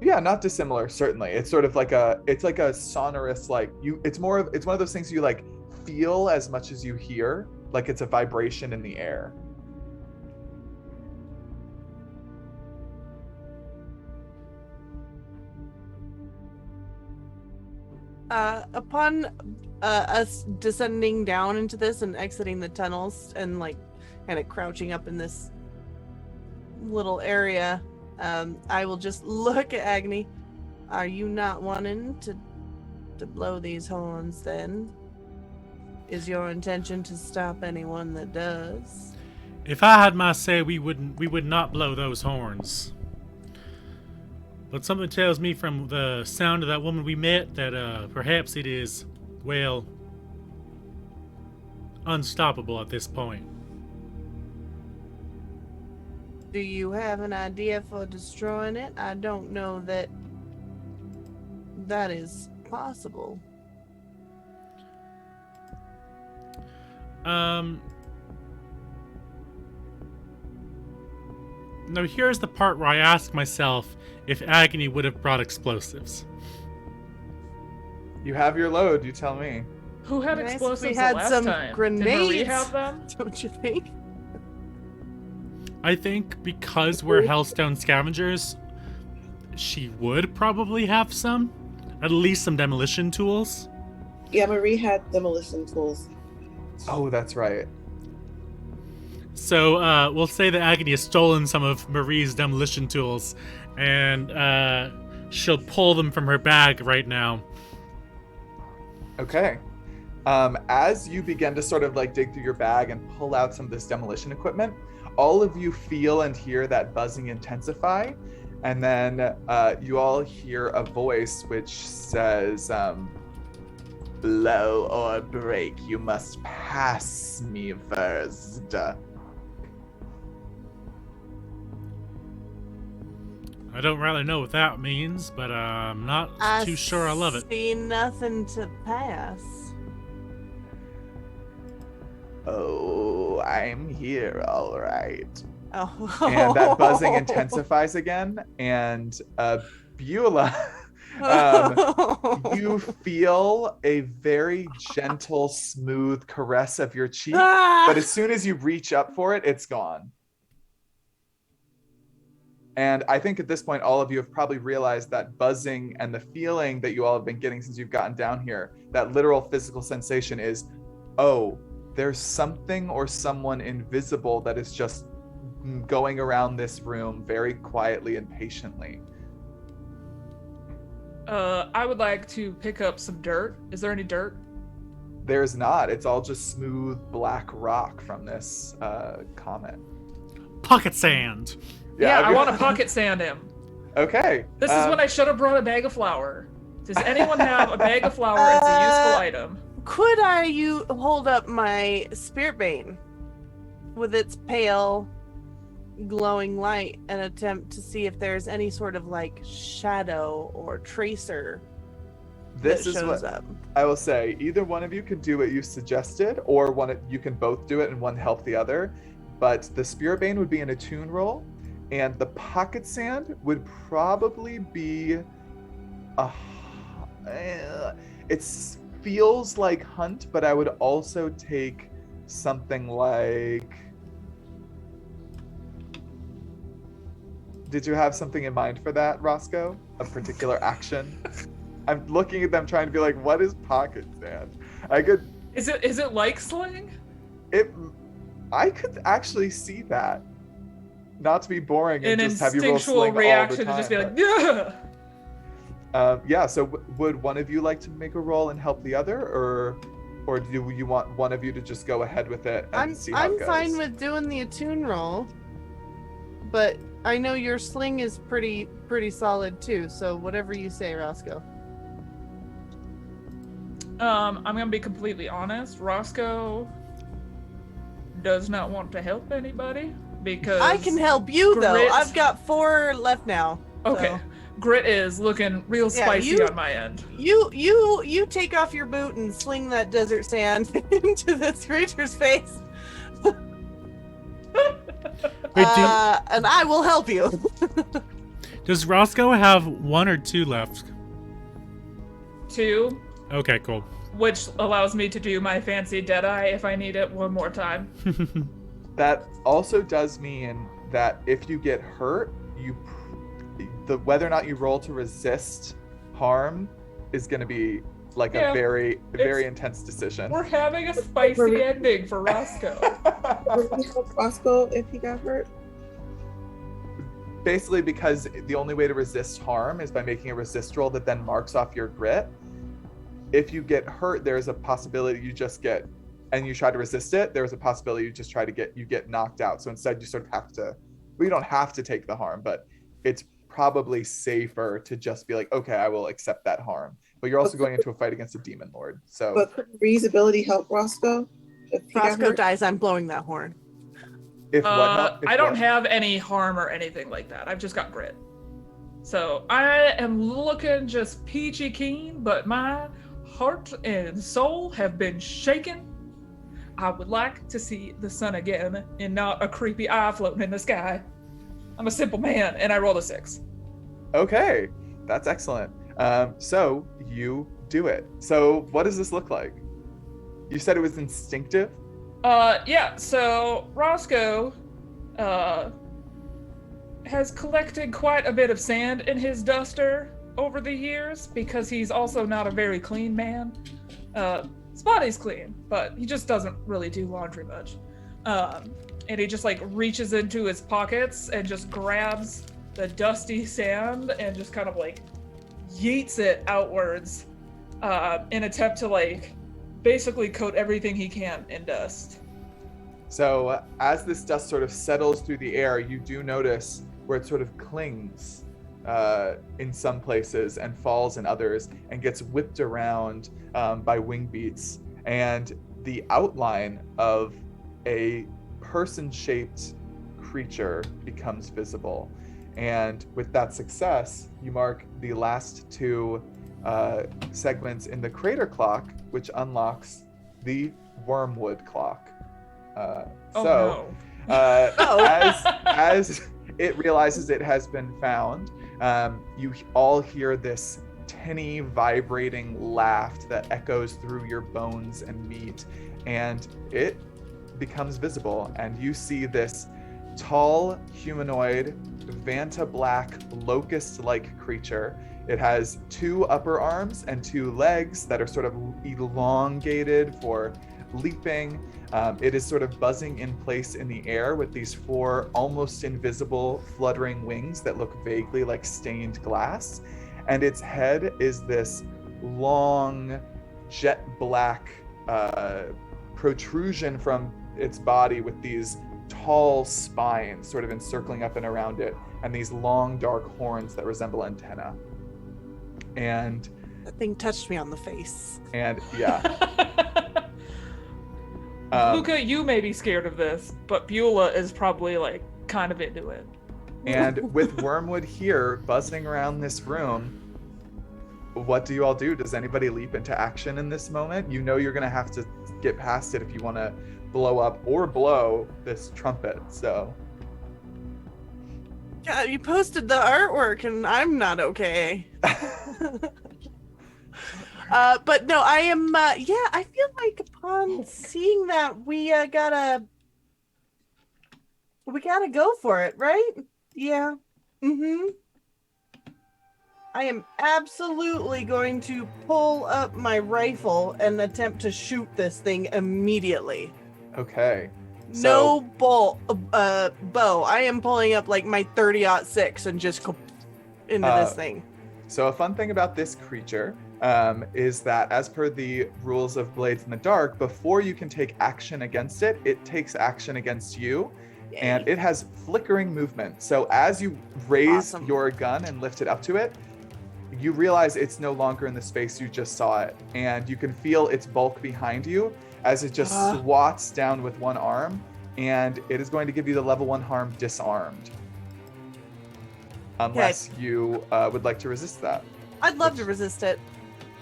Yeah, not dissimilar, certainly. It's sort of like a sonorous, like it's one of those things you like feel as much as you hear, like it's a vibration in the air. Upon us descending down into this and exiting the tunnels and like kind of crouching up in this little area, I will just look at Agni. Are you not wanting to blow these horns then? Is your intention to stop anyone that does? If I had my say, we would not blow those horns. But something tells me from the sound of that woman we met that perhaps it is, well, unstoppable at this point. Do you have an idea for destroying it? I don't know that is possible. Now here's the part where I ask myself if Agony would have brought explosives. You have your load, you tell me. Who had Nice if explosives we the had last some time? grenades. Did Marie have them? Don't you think? I think because we're Hellstone scavengers, she would probably have some. At least some demolition tools. Yeah, Marie had demolition tools. Oh, that's right. So we'll say that Agony has stolen some of Marie's demolition tools, and she'll pull them from her bag right now. Okay. As you begin to sort of like dig through your bag and pull out some of this demolition equipment, all of you feel and hear that buzzing intensify. And then you all hear a voice which says, blow or break, you must pass me first. I don't really know what that means, but I'm not too sure I love it. I see nothing to pass. Oh, I'm here, all right. Oh. And that buzzing intensifies again, and Beulah, you feel a very gentle, smooth caress of your cheek, but as soon as you reach up for it, it's gone. And I think at this point, all of you have probably realized that buzzing and the feeling that you all have been getting since you've gotten down here, that literal physical sensation is, oh, there's something or someone invisible that is just going around this room very quietly and patiently. I would like to pick up some dirt. Is there any dirt? There's not. It's all just smooth black rock from this comet. Pocket sand. Yeah, I want to pocket sand him. Okay. This is when I should have brought a bag of flour. Does anyone have a bag of flour? It's a useful item. Could I hold up my spirit bane with its pale glowing light and attempt to see if there's any sort of like shadow or tracer this that is shows what up? I will say. Either one of you can do what you suggested, or you can both do it and one help the other. But the spirit bane would be an attune roll, and the pocket sand would probably be it feels like hunt, but I would also take something like, did you have something in mind for that, Roscoe? A particular action? I'm looking at them trying to be like, what is pocket sand? Is it like sling? I could actually see that. Not to be boring and An just have you roll instinctual sling reaction all the time, to just be like, but- yeah. Yeah, so would one of you like to make a roll and help the other, or do you want one of you to just go ahead with it and see how it goes? I'm fine with doing the attune roll, but I know your sling is pretty solid too. So whatever you say, Roscoe. I'm gonna be completely honest. Roscoe does not want to help anybody because I can help you though. grit- I've got 4 left now. Okay. So. Grit is looking real spicy on my end. You take off your boot and sling that desert sand into this creature's face. And I will help you. Does Roscoe have 1 or 2 left? 2. Okay, cool. Which allows me to do my fancy Deadeye if I need it one more time. That also does mean that if you get hurt, whether or not you roll to resist harm is going to be like a very intense decision. We're having a spicy ending for Roscoe. Would we help Roscoe if he got hurt? Basically, because the only way to resist harm is by making a resist roll that then marks off your grit. If you get hurt, there's a possibility you try to resist it, there's a possibility you get knocked out. So instead you sort of have to, you don't have to take the harm, but it's probably safer to just be like, okay, I will accept that harm. But you're also going into a fight against a demon lord. So but could Bree's ability help Roscoe? If he got Roscoe hurt? dies, I'm blowing that horn. I don't have any harm or anything like that. I've just got grit. So I am looking just peachy keen, but my heart and soul have been shaken. I would like to see the sun again and not a creepy eye floating in the sky. I'm a simple man, and I rolled a 6. Okay, that's excellent. So you do it. So what does this look like? You said it was instinctive? Yeah, so Roscoe has collected quite a bit of sand in his duster over the years because he's also not a very clean man. His body's clean, but he just doesn't really do laundry much. And he just like reaches into his pockets and just grabs the dusty sand and just kind of like yeets it outwards in attempt to like basically coat everything he can in dust. So as this dust sort of settles through the air, you do notice where it sort of clings in some places and falls in others and gets whipped around by wing beats. And the outline of a person-shaped creature becomes visible. And with that success, you mark the last 2 segments in the crater clock, which unlocks the wormwood clock. As it realizes it has been found, you all hear this tinny, vibrating laugh that echoes through your bones and meat, and it becomes visible, and you see this tall, humanoid, Vanta black, locust-like creature. It has 2 upper arms and 2 legs that are sort of elongated for leaping. It is sort of buzzing in place in the air with these 4 almost invisible fluttering wings that look vaguely like stained glass. And its head is this long, jet black protrusion from its body with these tall spines sort of encircling up and around it, and these long, dark horns that resemble antennae. And that thing touched me on the face. And yeah. Luca, you may be scared of this, but Beulah is probably like kind of into it. And with Wormwood here buzzing around this room, what do you all do? Does anybody leap into action in this moment? You know you're going to have to get past it if you want to blow up or blow this trumpet, so. Yeah, you posted the artwork and I'm not okay. But no, I am, I feel like upon seeing that, we gotta go for it, right? Yeah. Mm-hmm. I am absolutely going to pull up my rifle and attempt to shoot this thing immediately. Okay. No bow. I am pulling up like my 30-06 and just go into this thing. So a fun thing about this creature is that as per the rules of Blades in the Dark, before you can take action against it, it takes action against you. Yay. And it has flickering movement. So as you raise your gun and lift it up to it, you realize it's no longer in the space you just saw it. And you can feel its bulk behind you as it just swats down with one arm. And it is going to give you the level 1 harm disarmed. unless you would like to resist that. I'd love to resist it.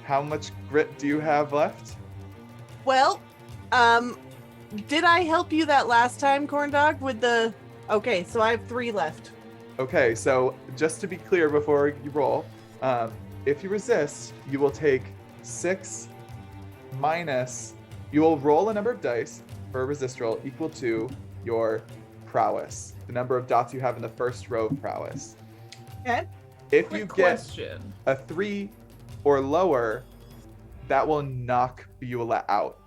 How much grit do you have left? Well, did I help you that last time, Corn Dog, with the... Okay, so I have 3 left. Okay, so just to be clear before you roll, if you resist, you will take 6 minus... You will roll a number of dice for a resist roll equal to your prowess, the number of dots you have in the first row of prowess. Okay. If Quick you question. get a 3 or lower, that will knock Beulah out.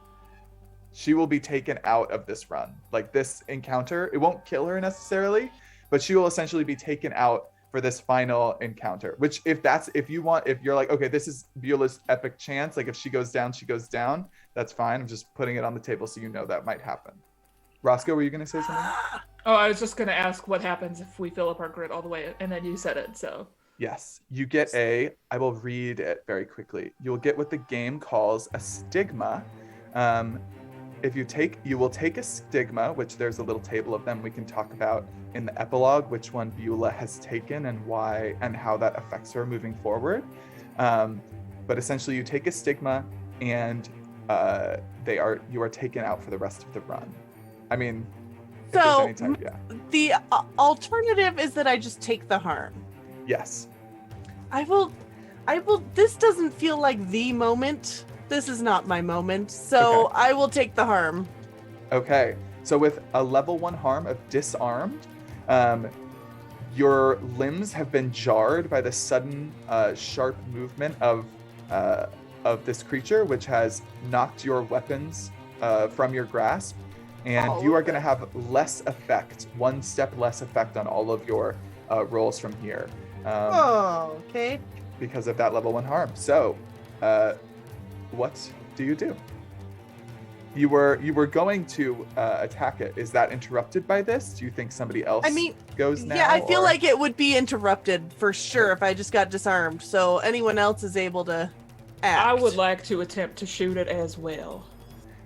She will be taken out of this run. Like this encounter, it won't kill her necessarily, but she will essentially be taken out for this final encounter. Which if you're like, okay, this is Beulah's epic chance, like if she goes down, that's fine. I'm just putting it on the table so you know that might happen. Roscoe, were you gonna say something? Oh, I was just gonna ask what happens if we fill up our grid all the way, and then you said it, so. Yes, you get I will read it very quickly. You will get what the game calls a stigma. You will take a stigma, which there's a little table of them we can talk about in the epilogue, which one Beulah has taken and why and how that affects her moving forward. But essentially you take a stigma and you are taken out for the rest of the run. I mean, if there's So any time, yeah. the alternative is that I just take the harm. Yes. I will, this doesn't feel like the moment. This is not my moment. So Okay. I will take the harm. Okay, so with a level 1 harm of disarmed, your limbs have been jarred by the sudden sharp movement of this creature, which has knocked your weapons from your grasp, and you are going to have less effect, 1 step less effect on all of your rolls from here. Okay. Because of that level 1 harm. So, what do you do? You were going to attack it. Is that interrupted by this? Do you think somebody else goes now? Yeah, I feel like it would be interrupted for sure if I just got disarmed. So anyone else is able to act. I would like to attempt to shoot it as well.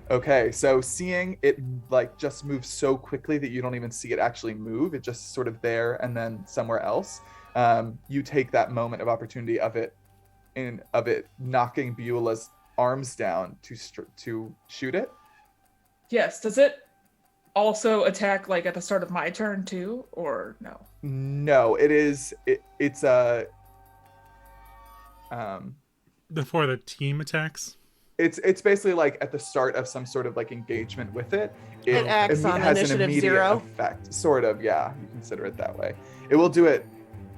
Okay, so seeing it like just move so quickly that you don't even see it actually move, it just sort of there and then somewhere else. You take that moment of opportunity of it knocking Beulah's arms down to shoot it. Yes. Does it also attack like at the start of my turn too, or no? No, it's Before the team attacks? It's basically like at the start of some sort of like engagement with it. It acts on has an initiative immediate 0. effect. Sort of, yeah. You consider it that way. It will do it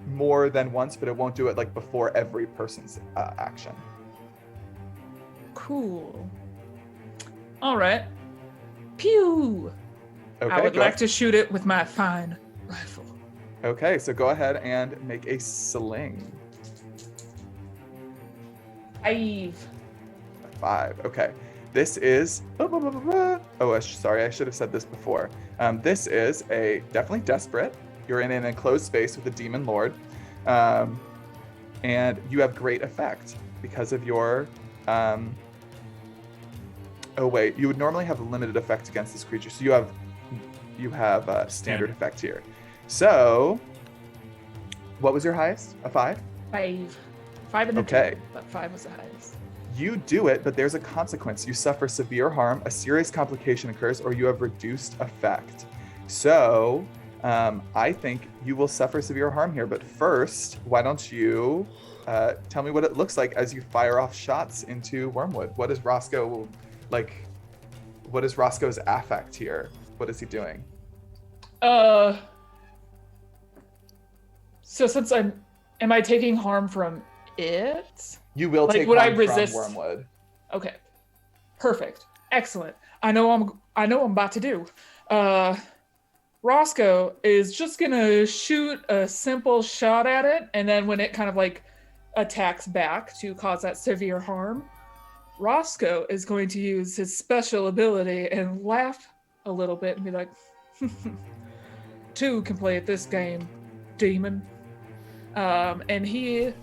more than once, but it won't do it like before every person's action. Cool. All right. Pew! Okay, I would go like ahead. to shoot it with my fine rifle. Okay, so go ahead and make a sling. 5. Okay. This is... sorry, I should have said this before. This is definitely desperate. You're in an enclosed space with a demon lord. And you have great effect because of your... you would normally have a limited effect against this creature. So you have standard effect here. So, what was your highest? A 5? 5. 5 in the Okay. two, but 5 was the highest. You do it, but there's a consequence. You suffer severe harm, a serious complication occurs, or you have reduced effect. So, I think you will suffer severe harm here. But first, why don't you tell me what it looks like as you fire off shots into Wormwood? What is Roscoe like? What is Roscoe's affect here? What is he doing? So since am I taking harm from it? You will Like, take would I harm resist? from Wormwood. Okay. Perfect. Excellent. I know what I'm about to do. Roscoe is just gonna shoot a simple shot at it, and then when it kind of like attacks back to cause that severe harm, Roscoe is going to use his special ability and laugh a little bit and be like, 2 can play at this game, demon. And he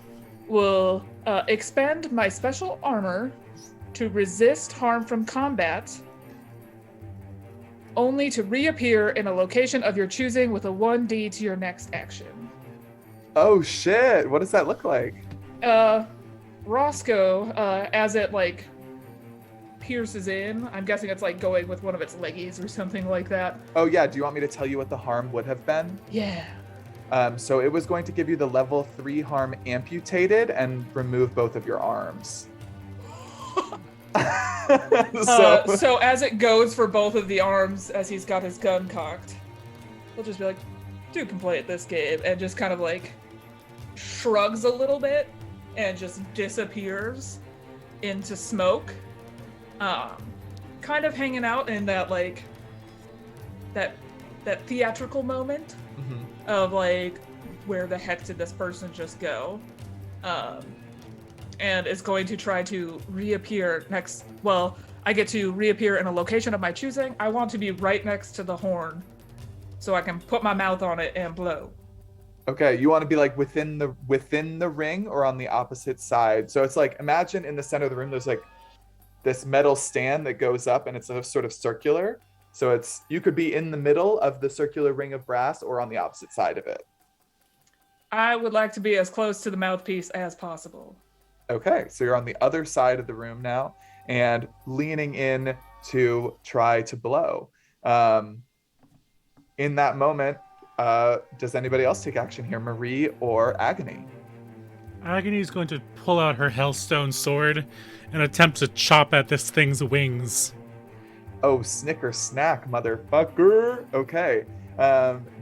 will expend my special armor to resist harm from combat, only to reappear in a location of your choosing with a 1d to your next action. Oh shit! What does that look like? Roscoe, as it like pierces in, I'm guessing it's like going with one of its leggies or something like that. Oh yeah, do you want me to tell you what the harm would have been? Yeah. So it was going to give you the level 3 harm amputated and remove both of your arms. So as it goes for both of the arms, as he's got his gun cocked, he'll just be like, "Dude can play at this game," and just kind of like shrugs a little bit and just disappears into smoke. Kind of hanging out in that like that theatrical moment of like, where the heck did this person just go? And is going to try to reappear next. Well, I get to reappear in a location of my choosing. I want to be right next to the horn so I can put my mouth on it and blow. Okay, you want to be like within the ring or on the opposite side. So it's like, imagine in the center of the room there's like this metal stand that goes up and it's a sort of circular. So it's, you could be in the middle of the circular ring of brass or on the opposite side of it. I would like to be as close to the mouthpiece as possible. Okay, so you're on the other side of the room now and leaning in to try to blow. In that moment, does anybody else take action here? Marie or Agony? Agony is going to pull out her Hellstone sword and attempt to chop at this thing's wings. Oh, snicker snack, motherfucker. Okay.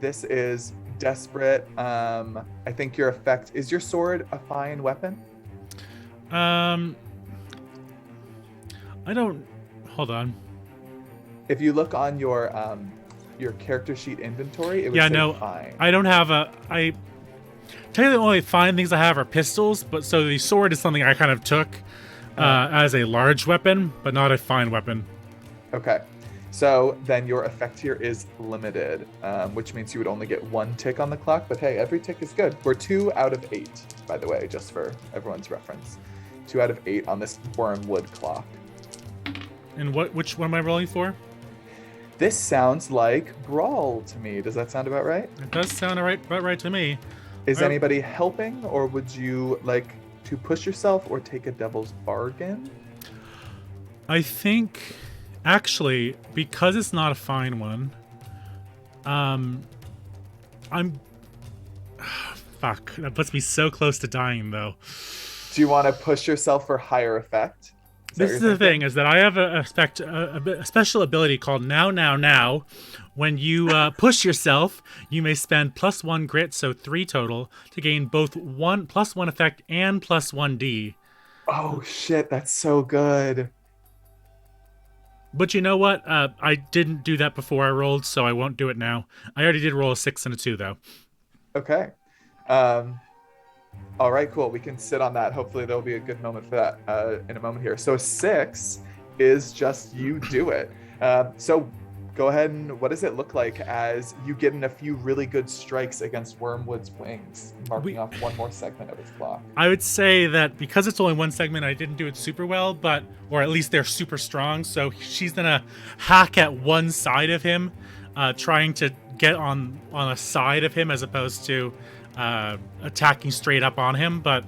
This is desperate. I think your effect, is your sword a fine weapon? I don't, hold on. If you look on your character sheet inventory, it would say fine. I don't have technically the only fine things I have are pistols, but so the sword is something I kind of took as a large weapon, but not a fine weapon. Okay. So then your effect here is limited, which means you would only get 1 tick on the clock, but hey, every tick is good. We're 2 out of 8, by the way, just for everyone's reference. 2 out of 8 on this wormwood clock. And which one am I rolling for? This sounds like Brawl to me. Does that sound about right? It does sound about right to me. Is anybody helping, or would you like to push yourself or take a devil's bargain? I think, actually, because it's not a fine one, fuck, that puts me so close to dying, though. Do you want to push yourself for higher effect? This is the thing, is that I have a special ability called Now. When you push yourself, you may spend +1 grit, so 3 total, to gain both +1 effect and +1d. Oh shit, that's so good. But you know what? I didn't do that before I rolled, so I won't do it now. I already did roll a 6 and a 2, though. Okay. All right, cool. We can sit on that. Hopefully there'll be a good moment for that in a moment here. So 6 is just you do it. So go ahead and what does it look like as you get in a few really good strikes against Wormwood's wings, marking off one more segment of its clock? I would say that because it's only one segment, I didn't do it super well, or at least they're super strong. So she's gonna hack at one side of him, trying to get on a side of him as opposed to attacking straight up on him. But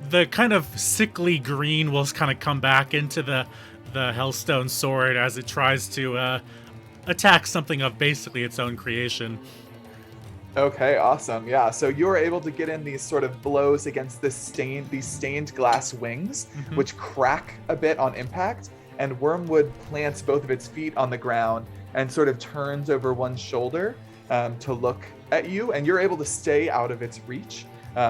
the kind of sickly green will kind of come back into the Hellstone sword as it tries to attack something of basically its own creation. Okay, awesome. Yeah, so you're able to get in these sort of blows against these stained glass wings, which crack a bit on impact, and Wormwood plants both of its feet on the ground and sort of turns over one shoulder to look at you, and you're able to stay out of its reach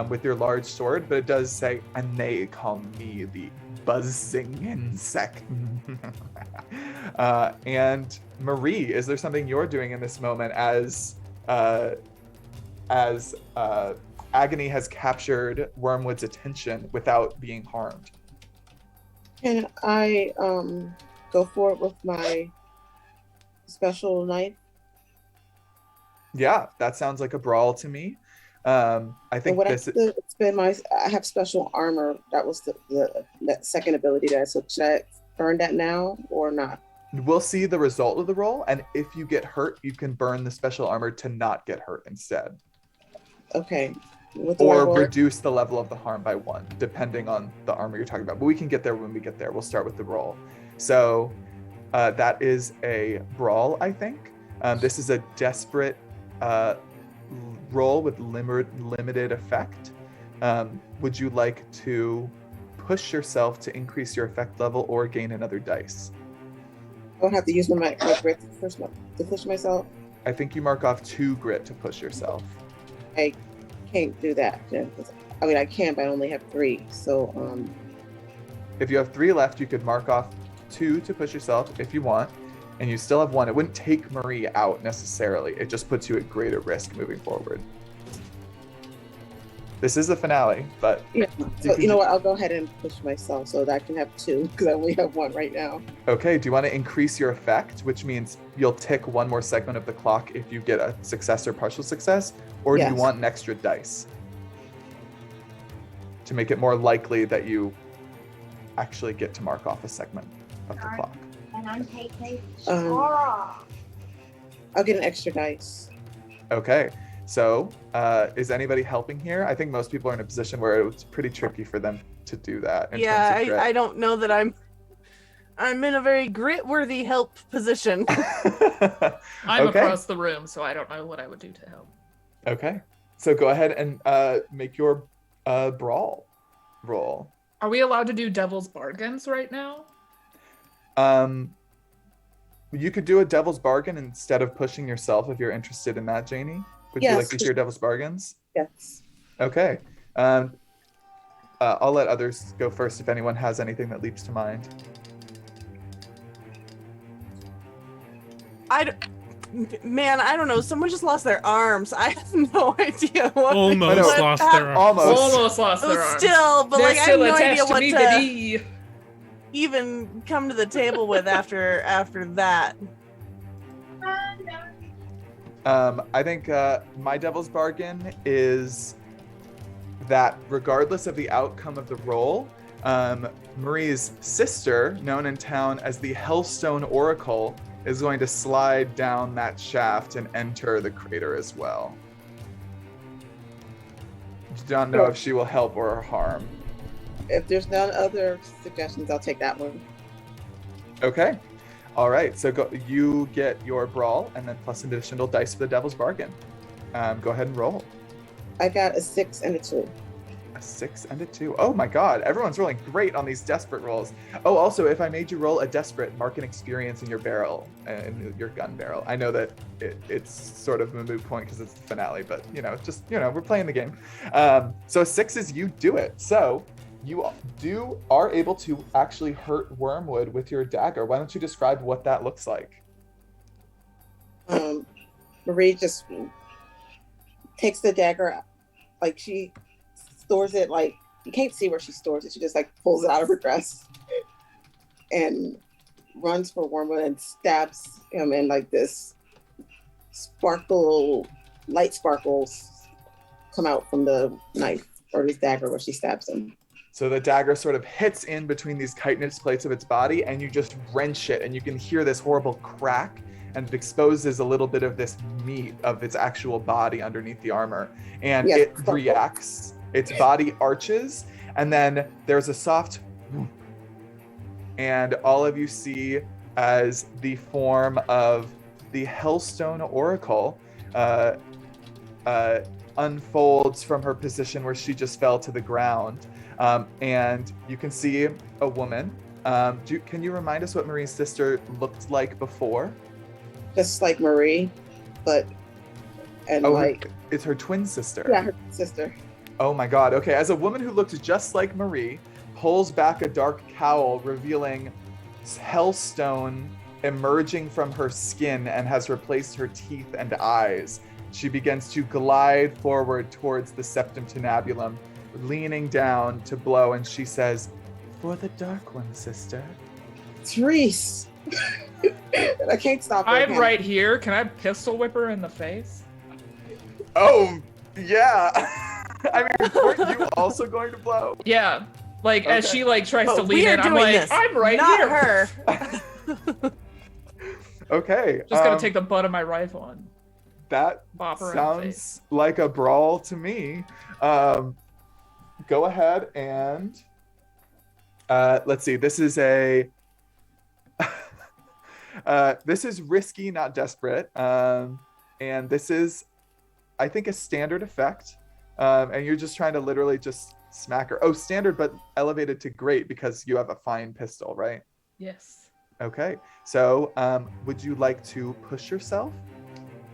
with your large sword, but it does say, "And they call me the buzzing insect." And Marie, is there something you're doing in this moment as Agony has captured Wormwood's attention without being harmed? Can I go for it with my special knife? Yeah, that sounds like a brawl to me. I think I have special armor. That was that second ability that I took. Should I burn that now or not? we'll see the result of the roll, and if you get hurt, you can burn the special armor to not get hurt instead. Okay. What do I Or roll? reduce the level of the harm by 1, depending on the armor you're talking about. But we can get there when we get there. We'll start with the roll. So that is a brawl, I think. This is a desperate roll with limited effect. Would you like to push yourself to increase your effect level or gain another dice? I would have to use my grit to push myself. I think you mark off 2 grit to push yourself. I can't do that. I mean, I can, but I only have 3. So, If you have 3 left, you could mark off 2 to push yourself if you want, and you still have 1. It wouldn't take Marie out necessarily. It just puts you at greater risk moving forward. This is the finale, but yeah. So you know what? I'll go ahead and push myself so that I can have 2 because I only have 1 right now. Okay. Do you want to increase your effect, which means you'll tick 1 more segment of the clock if you get a success or partial success, or do you Yes. want an extra dice to make it more likely that you actually get to mark off a segment of the clock? I'll get an extra dice. Okay. So, is anybody helping here? I think most people are in a position where it's pretty tricky for them to do that. Yeah, terms of I don't know that I'm in a very grit-worthy help position. I'm Okay. across the room, so I don't know what I would do to help. Okay. So go ahead and make your brawl roll. Are we allowed to do devil's bargains right now? You could do a devil's bargain instead of pushing yourself if you're interested in that, Janie. Would you Yes. like to hear devil's bargains? Yes. Okay. I'll let others go first if anyone has anything that leaps to mind. I don't know. Someone just lost their arms. I have no idea what. Almost what lost happened. their arms. Almost lost their Oh, arms. still, but They're like I have still no idea attached to what me, to baby. even come to the table with after that. I think my devil's bargain is that regardless of the outcome of the roll, Marie's sister, known in town as the Hellstone Oracle, is going to slide down that shaft and enter the crater as well. Do not know if she will help or harm. If there's none other suggestions, I'll take that one. Okay. All right. So you get your brawl and then plus an additional dice for the devil's bargain. Go ahead and roll. I got a 6 and a 2. A 6 and a 2. Oh my god, everyone's rolling great on these desperate rolls. Oh, also, if I made you roll a desperate, mark an experience in your barrel, in your gun barrel. I know that it's sort of a moot point because it's the finale, but we're playing the game. So 6 is you do it. So you are able to actually hurt Wormwood with your dagger. Why don't you describe what that looks like? Marie just takes the dagger out, like she stores it, like you can't see where she stores it. She just like pulls it out of her dress and runs for Wormwood and stabs him, and like this light sparkles come out from the knife or his dagger where she stabs him. So the dagger sort of hits in between these chitinous plates of its body, and you just wrench it, and you can hear this horrible crack, and it exposes a little bit of this meat of its actual body underneath the armor. And Yes. it reacts, its body arches, and then there's a soft whoop, and all of you see as the form of the Hellstone Oracle unfolds from her position where she just fell to the ground. And you can see a woman. Can you remind us what Marie's sister looked like before? Just like Marie, but It's her twin sister. yeah, her sister. Oh my god. Okay, as a woman who looked just like Marie pulls back a dark cowl, revealing hellstone emerging from her skin and has replaced her teeth and eyes, she begins to glide forward towards the Septum Tinnabulum, leaning down to blow, and she says, "For the Dark One, sister." Therese. I can't stop her. I'm right here. Can I pistol whip her in the face? Oh, yeah. I mean, weren't you also going to blow? Yeah. Like, as Okay. she, like, tries to But lean we are in, I'm doing like, this, I'm right not here. her. Okay. Just gonna take the butt of my rifle and That bop her in the face. sounds like a brawl to me. Go ahead and let's see. This is a this is risky, not desperate. And this is, I think, a standard effect. And you're just trying to literally just smack her. Oh, standard, but elevated to great because you have a fine pistol, right? Yes. Okay. So would you like to push yourself?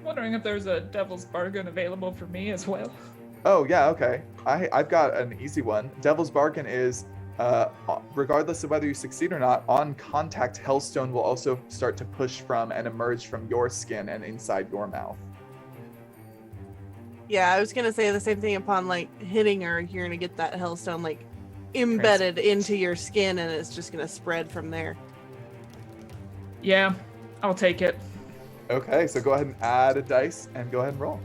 Wondering if there's a devil's bargain available for me as well. Oh, yeah, okay. I've got an easy one. Devil's Bargain is, regardless of whether you succeed or not, on contact, Hellstone will also start to push from and emerge from your skin and inside your mouth. Yeah, I was gonna say the same thing. Upon like hitting her, you're gonna get that hellstone like embedded into your skin, and it's just gonna spread from there. Yeah, I'll take it. Okay, so go ahead and add a dice and go ahead and roll.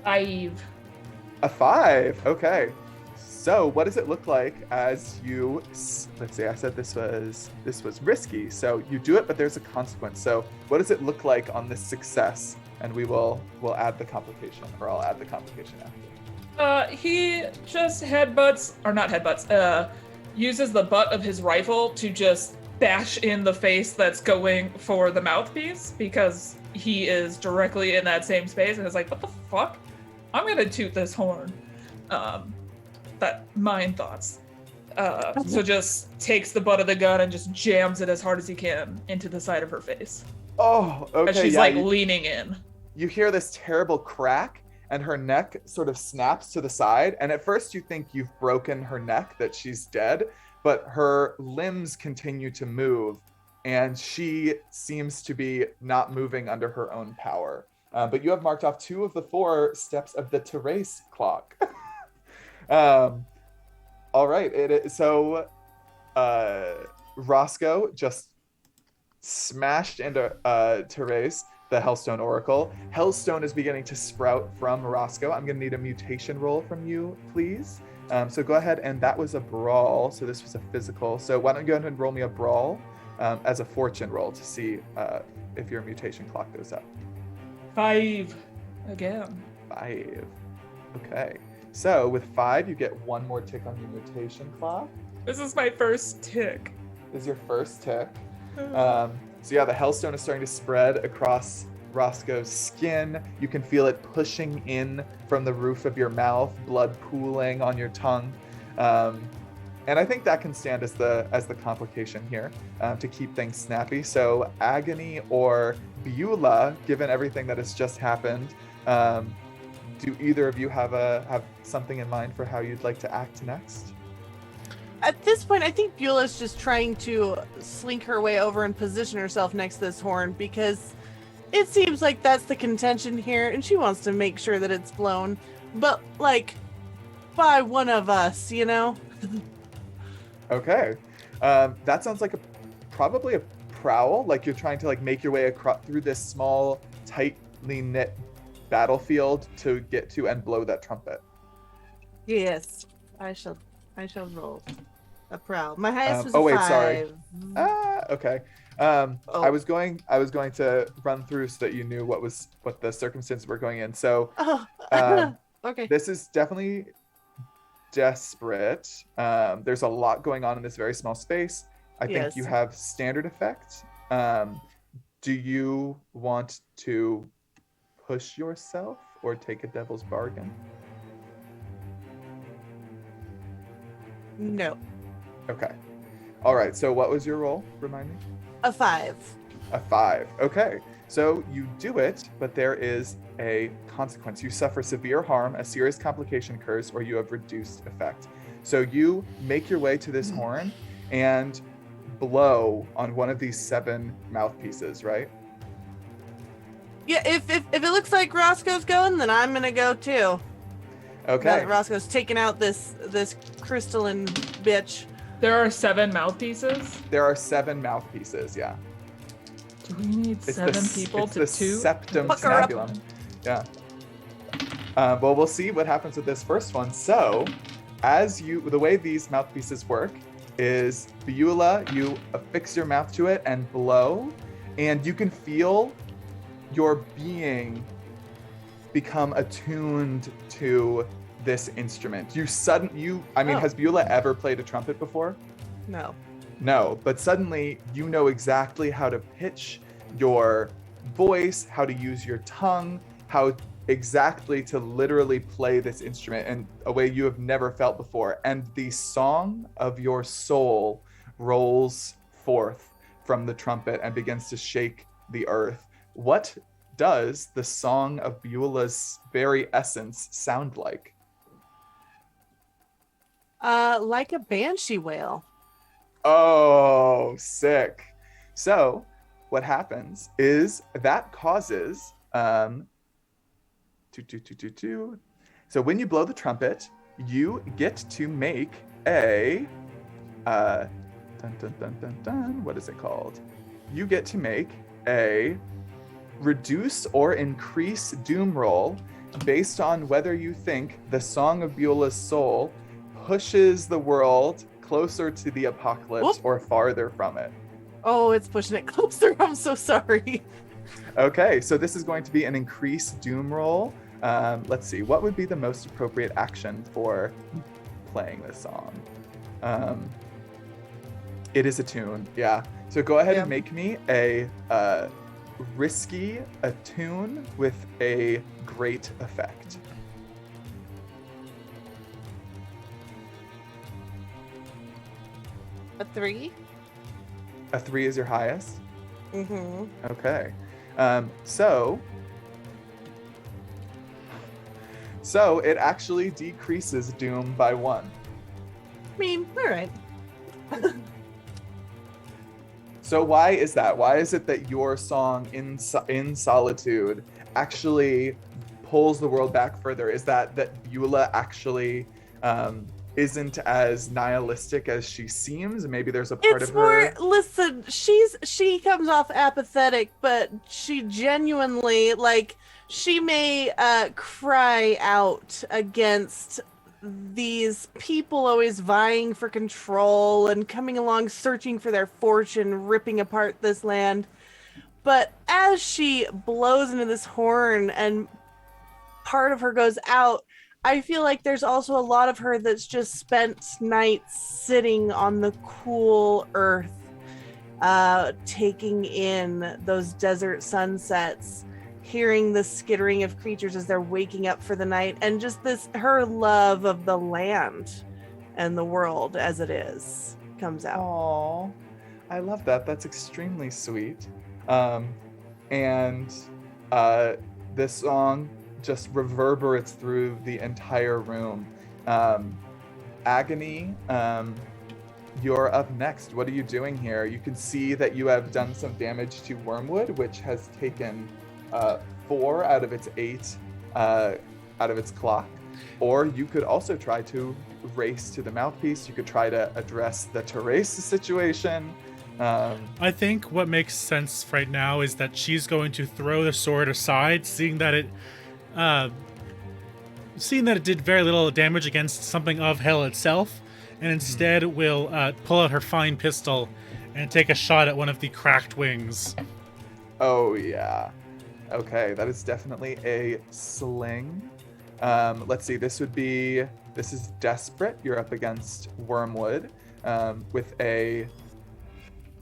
5. A 5. Okay. So what does it look like as you, let's see, I said this was risky. So you do it, but there's a consequence. So what does it look like on this success? And we'll add the complication, or I'll add the complication after. He just uses the butt of his rifle to just bash in the face that's going for the mouthpiece, because he is directly in that same space and is like, what the fuck? I'm gonna toot this horn. That mind thoughts. So just takes the butt of the gun and just jams it as hard as he can into the side of her face. Oh, okay. As she's leaning in. You hear this terrible crack, and her neck sort of snaps to the side. And at first you think you've broken her neck, that she's dead, but her limbs continue to move, and she seems to be not moving under her own power. But you have marked off 2 of the 4 steps of the Therese clock. All right. So Roscoe just smashed into Therese, the Hellstone Oracle. Hellstone is beginning to sprout from Roscoe. I'm going to need a mutation roll from you, please. So go ahead, and that was a brawl. So this was a physical. So why don't you go ahead and roll me a brawl as a fortune roll to see if your mutation clock goes up. 5 again. 5. Okay. So with 5, you get 1 more tick on your mutation clock. This is my first tick. This is your first tick. So yeah, the Hellstone is starting to spread across Roscoe's skin. You can feel it pushing in from the roof of your mouth, blood pooling on your tongue. And I think that can stand as the complication here to keep things snappy. So Agony or Beulah, given everything that has just happened, do either of you have something in mind for how you'd like to act next? At this point, I think Beulah's just trying to slink her way over and position herself next to this horn, because it seems like that's the contention here, and she wants to make sure that it's blown, but like by one of us, you know? Okay. That sounds like probably a prowl, like you're trying to like make your way across through this small, tightly knit battlefield to get to and blow that trumpet. Yes, I shall roll a prowl. My highest was oh, a wait, 5. sorry. Okay. I was going to run through so that you knew what the circumstances were going in. So Okay. this is definitely desperate. There's a lot going on in this very small space. I think you have standard effect. Do you want to push yourself or take a devil's bargain? No. Okay. All right. So what was your roll? Remind me. A 5. A 5. Okay. So you do it, but there is a consequence. You suffer severe harm, a serious complication occurs, or you have reduced effect. So you make your way to this horn and blow on one of these 7 mouthpieces, right? Yeah, if it looks like Roscoe's going, then I'm gonna go too. Okay. Now that Roscoe's taking out this crystalline bitch. There are 7 mouthpieces? There are 7 mouthpieces, yeah. Do we need 7 people to 2? It's the Septum Fuck her up. Tinnabulum. Yeah. Well, we'll see what happens with this first one. So, the way these mouthpieces work is Beulah, you affix your mouth to it and blow, and you can feel your being become attuned to this instrument. Has Beulah ever played a trumpet before? No. No, but suddenly you know exactly how to pitch your voice, how to use your tongue, how exactly to literally play this instrument in a way you have never felt before. And the song of your soul rolls forth from the trumpet and begins to shake the earth. What does the song of Beulah's very essence sound like? Like a banshee wail. Oh, sick. So what happens is that causes so when you blow the trumpet, you get to make a what is it called? You get to make a reduce or increase doom roll based on whether you think the Song of Beulah's soul pushes the world closer to the apocalypse or farther from it. Oh, it's pushing it closer. I'm so sorry. Okay, so this is going to be an increased doom roll. Let's see, what would be the most appropriate action for playing this song? It is a tune, yeah. So go ahead and make me a risky attune with a great effect. A 3? A 3 is your highest? Mm-hmm. Okay. So it actually decreases doom by 1. I mean, all right. So why is that? Why is it that your song in Solitude actually pulls the world back further? Is that Beulah actually isn't as nihilistic as she seems? Maybe there's a part It's of more, her. listen, she comes off apathetic, but she genuinely, like, she may cry out against these people always vying for control and coming along searching for their fortune, ripping apart this land. But as she blows into this horn and part of her goes out, I feel like there's also a lot of her that's just spent nights sitting on the cool earth, taking in those desert sunsets, hearing the skittering of creatures as they're waking up for the night, and just her love of the land and the world as it is comes out. Aww, I love that. That's extremely sweet. And this song just reverberates through the entire room. Agony, you're up next. What are you doing here? You can see that you have done some damage to Wormwood, which has taken 4 out of its 8 out of its clock. Or you could also try to race to the mouthpiece. You could try to address the Therese situation. I think what makes sense right now is that she's going to throw the sword aside, seeing that it did very little damage against something of hell itself, and instead will pull out her fine pistol and take a shot at one of the cracked wings. Oh yeah. Okay, that is definitely a sling. Let's see, this is desperate. You're up against Wormwood with a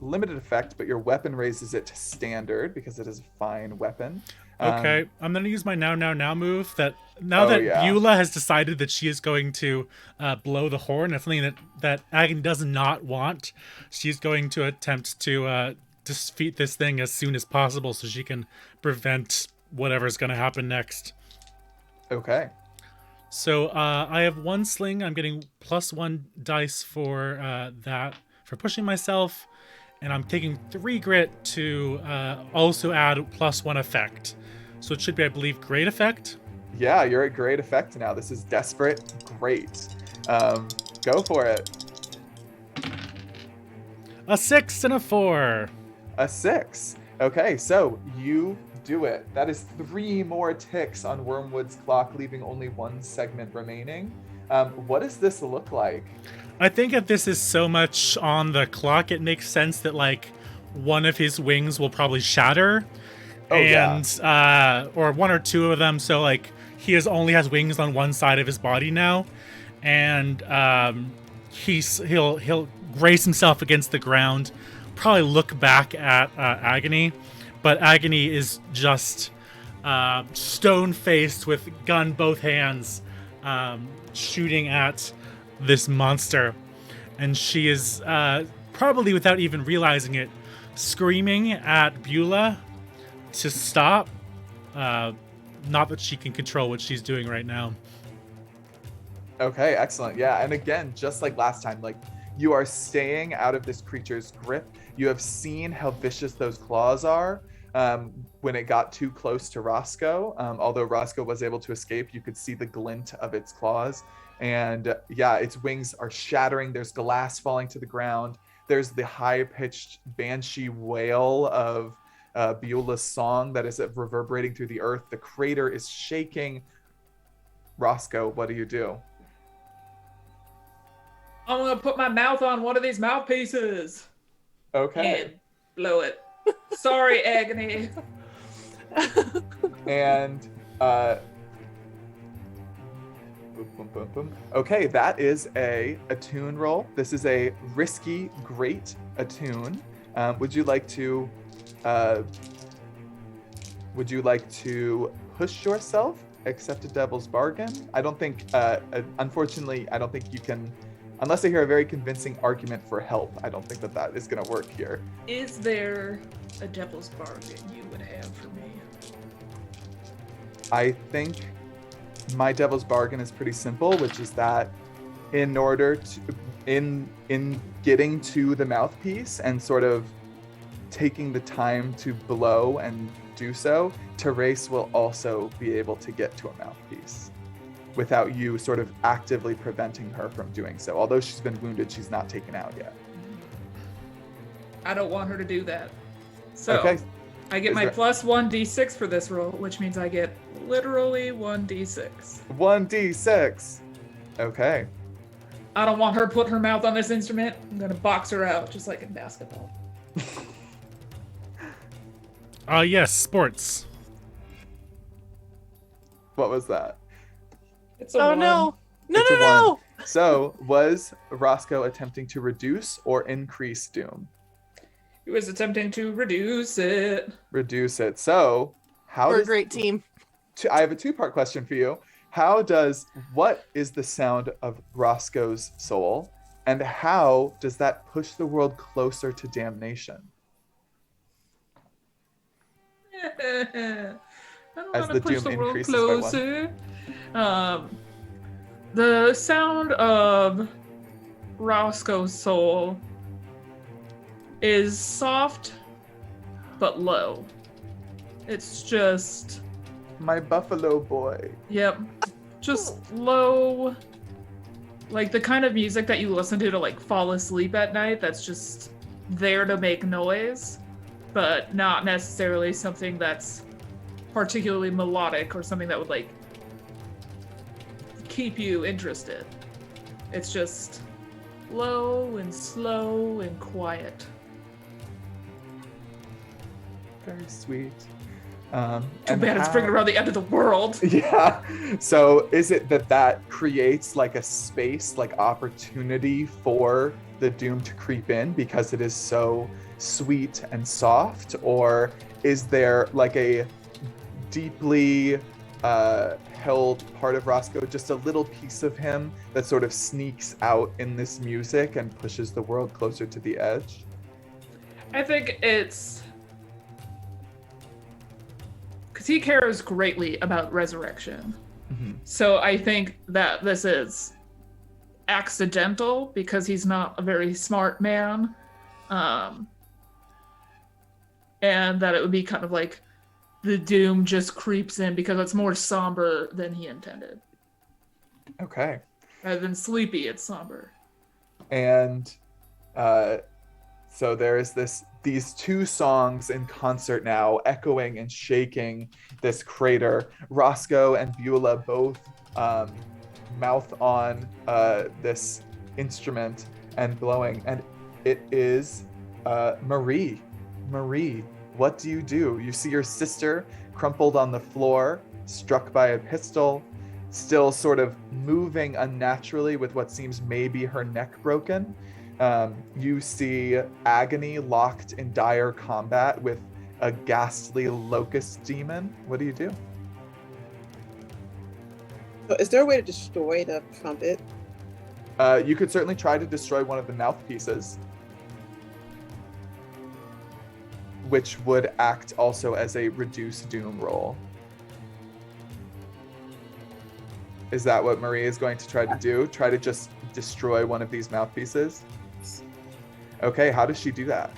limited effect, but your weapon raises it to standard because it is a fine weapon. Okay, I'm going to use my now move that Beulah has decided that she is going to blow the horn. That's something that Agony does not want. She's going to attempt to defeat this thing as soon as possible so she can prevent whatever's going to happen next. Okay. So I have 1 sling. I'm getting +1 dice for that, for pushing myself. And I'm taking 3 grit to also add +1 effect. So it should be, I believe, great effect. Yeah, you're at great effect now. This is desperate. Great. Go for it. A 6 and a 4. A 6. Okay, so you do it. That is 3 more ticks on Wormwood's clock, leaving only 1 segment remaining. What does this look like? I think if this is so much on the clock, it makes sense that, like, one of his wings will probably shatter. Oh, and or one or two of them, so like he only has wings on one side of his body now, and he'll brace himself against the ground, probably look back at Agony, but Agony is just stone faced with gun both hands, shooting at this monster, and she is probably without even realizing it screaming at Beulah to stop. Not that she can control what she's doing right now. Okay, excellent. Yeah, and again, just like last time, like you are staying out of this creature's grip. You have seen how vicious those claws are when it got too close to Roscoe. Although Roscoe was able to escape, you could see the glint of its claws. And yeah, its wings are shattering. There's glass falling to the ground. There's the high-pitched banshee wail of Beulah's song that is reverberating through the earth. The crater is shaking. Roscoe, what do you do? I'm gonna put my mouth on one of these mouthpieces Okay. and blow it. Sorry, Agony. And boom, boom, boom, boom. Okay, that is a attune roll. This is a risky, great attune. Would you like to push yourself? Accept a devil's bargain? I don't think, unfortunately, I don't think you can, unless I hear a very convincing argument for help. I don't think that is going to work here. Is there a devil's bargain you would have for me? I think my devil's bargain is pretty simple, which is that in order to, in getting to the mouthpiece and sort of taking the time to blow and do so, Therese will also be able to get to a mouthpiece without you sort of actively preventing her from doing so. Although she's been wounded, she's not taken out yet. I don't want her to do that. So Okay. I get my plus 1d6 for this roll, which means I get literally 1d6. 1d6. Okay. I don't want her to put her mouth on this instrument. I'm gonna box her out, just like in basketball. Yes, sports. What was that? It's a Oh one. no. No, It's no, a no. one. So, was Roscoe attempting to reduce or increase doom? He was attempting to reduce it. Reduce it. So, how We're a does great team. I have a two-part question for you. What is the sound of Roscoe's soul, and how does that push the world closer to damnation? I don't As want the to push doom the world increases by one. closer. The sound of Roscoe's soul is soft but low. It's just, My buffalo boy. yep, just low. Like the kind of music that you listen to like fall asleep at night that's just there to make noise, but not necessarily something that's particularly melodic or something that would like keep you interested. It's just low and slow and quiet. Very sweet. Too and bad it's bringing around the end of the world. Yeah. So is it that creates like a space, like opportunity for the doom to creep in because it is so sweet and soft? Or is there like a deeply held part of Roscoe, just a little piece of him that sort of sneaks out in this music and pushes the world closer to the edge? I think it's because he cares greatly about resurrection. Mm-hmm. So I think that this is accidental because he's not a very smart man. And that it would be kind of like the doom just creeps in because it's more somber than he intended. Okay. Rather than sleepy, it's somber. And so there is these two songs in concert now, echoing and shaking this crater. Roscoe and Beulah both mouth on this instrument and blowing, and it is Marie Marie, what do? You see your sister crumpled on the floor, struck by a pistol, still sort of moving unnaturally with what seems maybe her neck broken. You see Agony locked in dire combat with a ghastly locust demon. What do you do? So is there a way to destroy the trumpet? You could certainly try to destroy one of the mouthpieces, which would act also as a reduce doom roll. Is that what Marie is going to try to do? Try to just destroy one of these mouthpieces? Okay, how does she do that?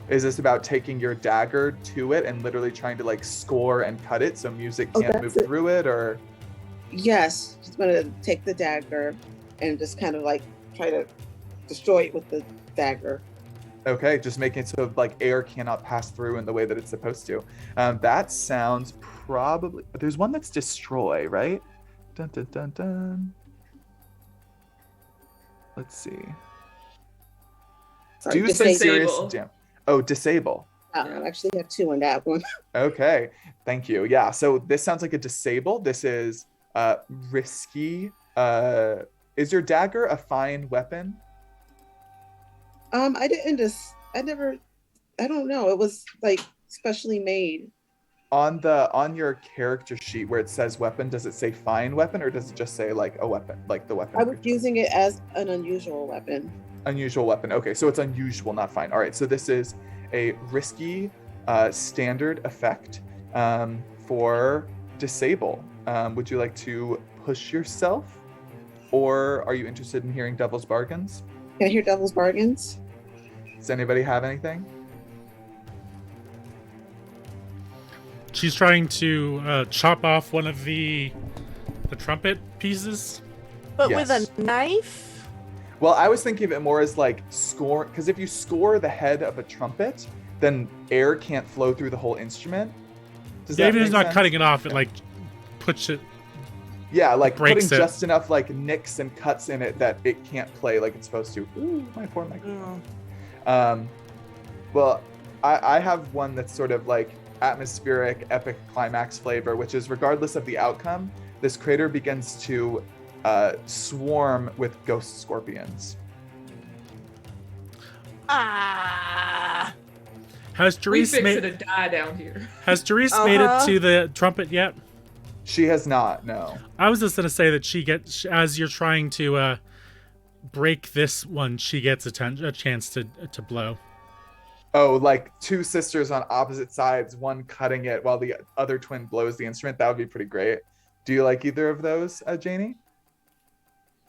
Is this about taking your dagger to it and literally trying to like score and cut it so music can't move through it, or? Yes, she's gonna take the dagger and just kind of like try to destroy it with the dagger. Okay, just making it so like air cannot pass through in the way that it's supposed to. That sounds probably, there's one that's destroy, right? Dun dun dun dun. Let's see. Sorry, Do some serious Disable. damage. Oh, disable. I actually have 2 on that one. Okay, thank you. Yeah, so this sounds like a disable. This is risky. Is your dagger a fine weapon? I don't know. It was like specially made. On your character sheet where it says weapon, does it say fine weapon or does it just say like a weapon, like the weapon? I was using it as an unusual weapon. Unusual weapon. Okay, so it's unusual, not fine. All right, so this is a risky standard effect for disable. Would you like to push yourself, or are you interested in hearing Devil's Bargains? Can I hear Devil's Bargains? Does anybody have anything? She's trying to chop off one of the trumpet pieces. But Yes. with a knife? Well, I was thinking of it more as like score, because if you score the head of a trumpet, then air can't flow through the whole instrument. Does that David is make not sense? cutting it off. It Yeah. like puts it. Yeah, like putting breaks it. just enough like nicks and cuts in it that it can't play like it's supposed to. Ooh, my poor microphone. Well, I have one that's sort of like atmospheric, epic climax flavor, which is regardless of the outcome, this crater begins to swarm with ghost scorpions. Ah! Has We Therese fix made it to die down here. Has Therese made it Uh-huh. to the trumpet yet? She has not, no. I was just gonna say that she gets, as you're trying to break this one, she gets a chance to blow. Oh, like 2 sisters on opposite sides, one cutting it while the other twin blows the instrument. That would be pretty great. Do you like either of those, Janie?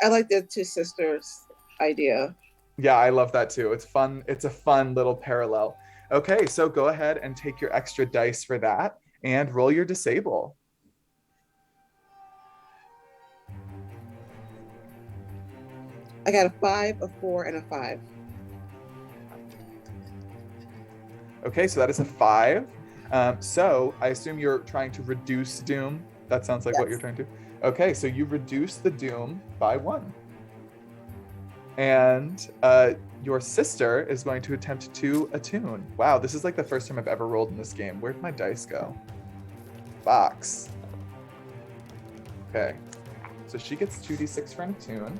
I like the 2 sisters idea. Yeah, I love that too. It's fun. It's a fun little parallel. Okay, so go ahead and take your extra dice for that and roll your disable. I got a 5, a 4, and a 5. Okay, so that is a 5. So I assume you're trying to reduce doom. That sounds like what you're trying to do. Okay, so you reduce the doom by 1. And your sister is going to attempt to attune. Wow, this is like the first time I've ever rolled in this game. Where'd my dice go? Box. Okay, so she gets 2d6 for an attune.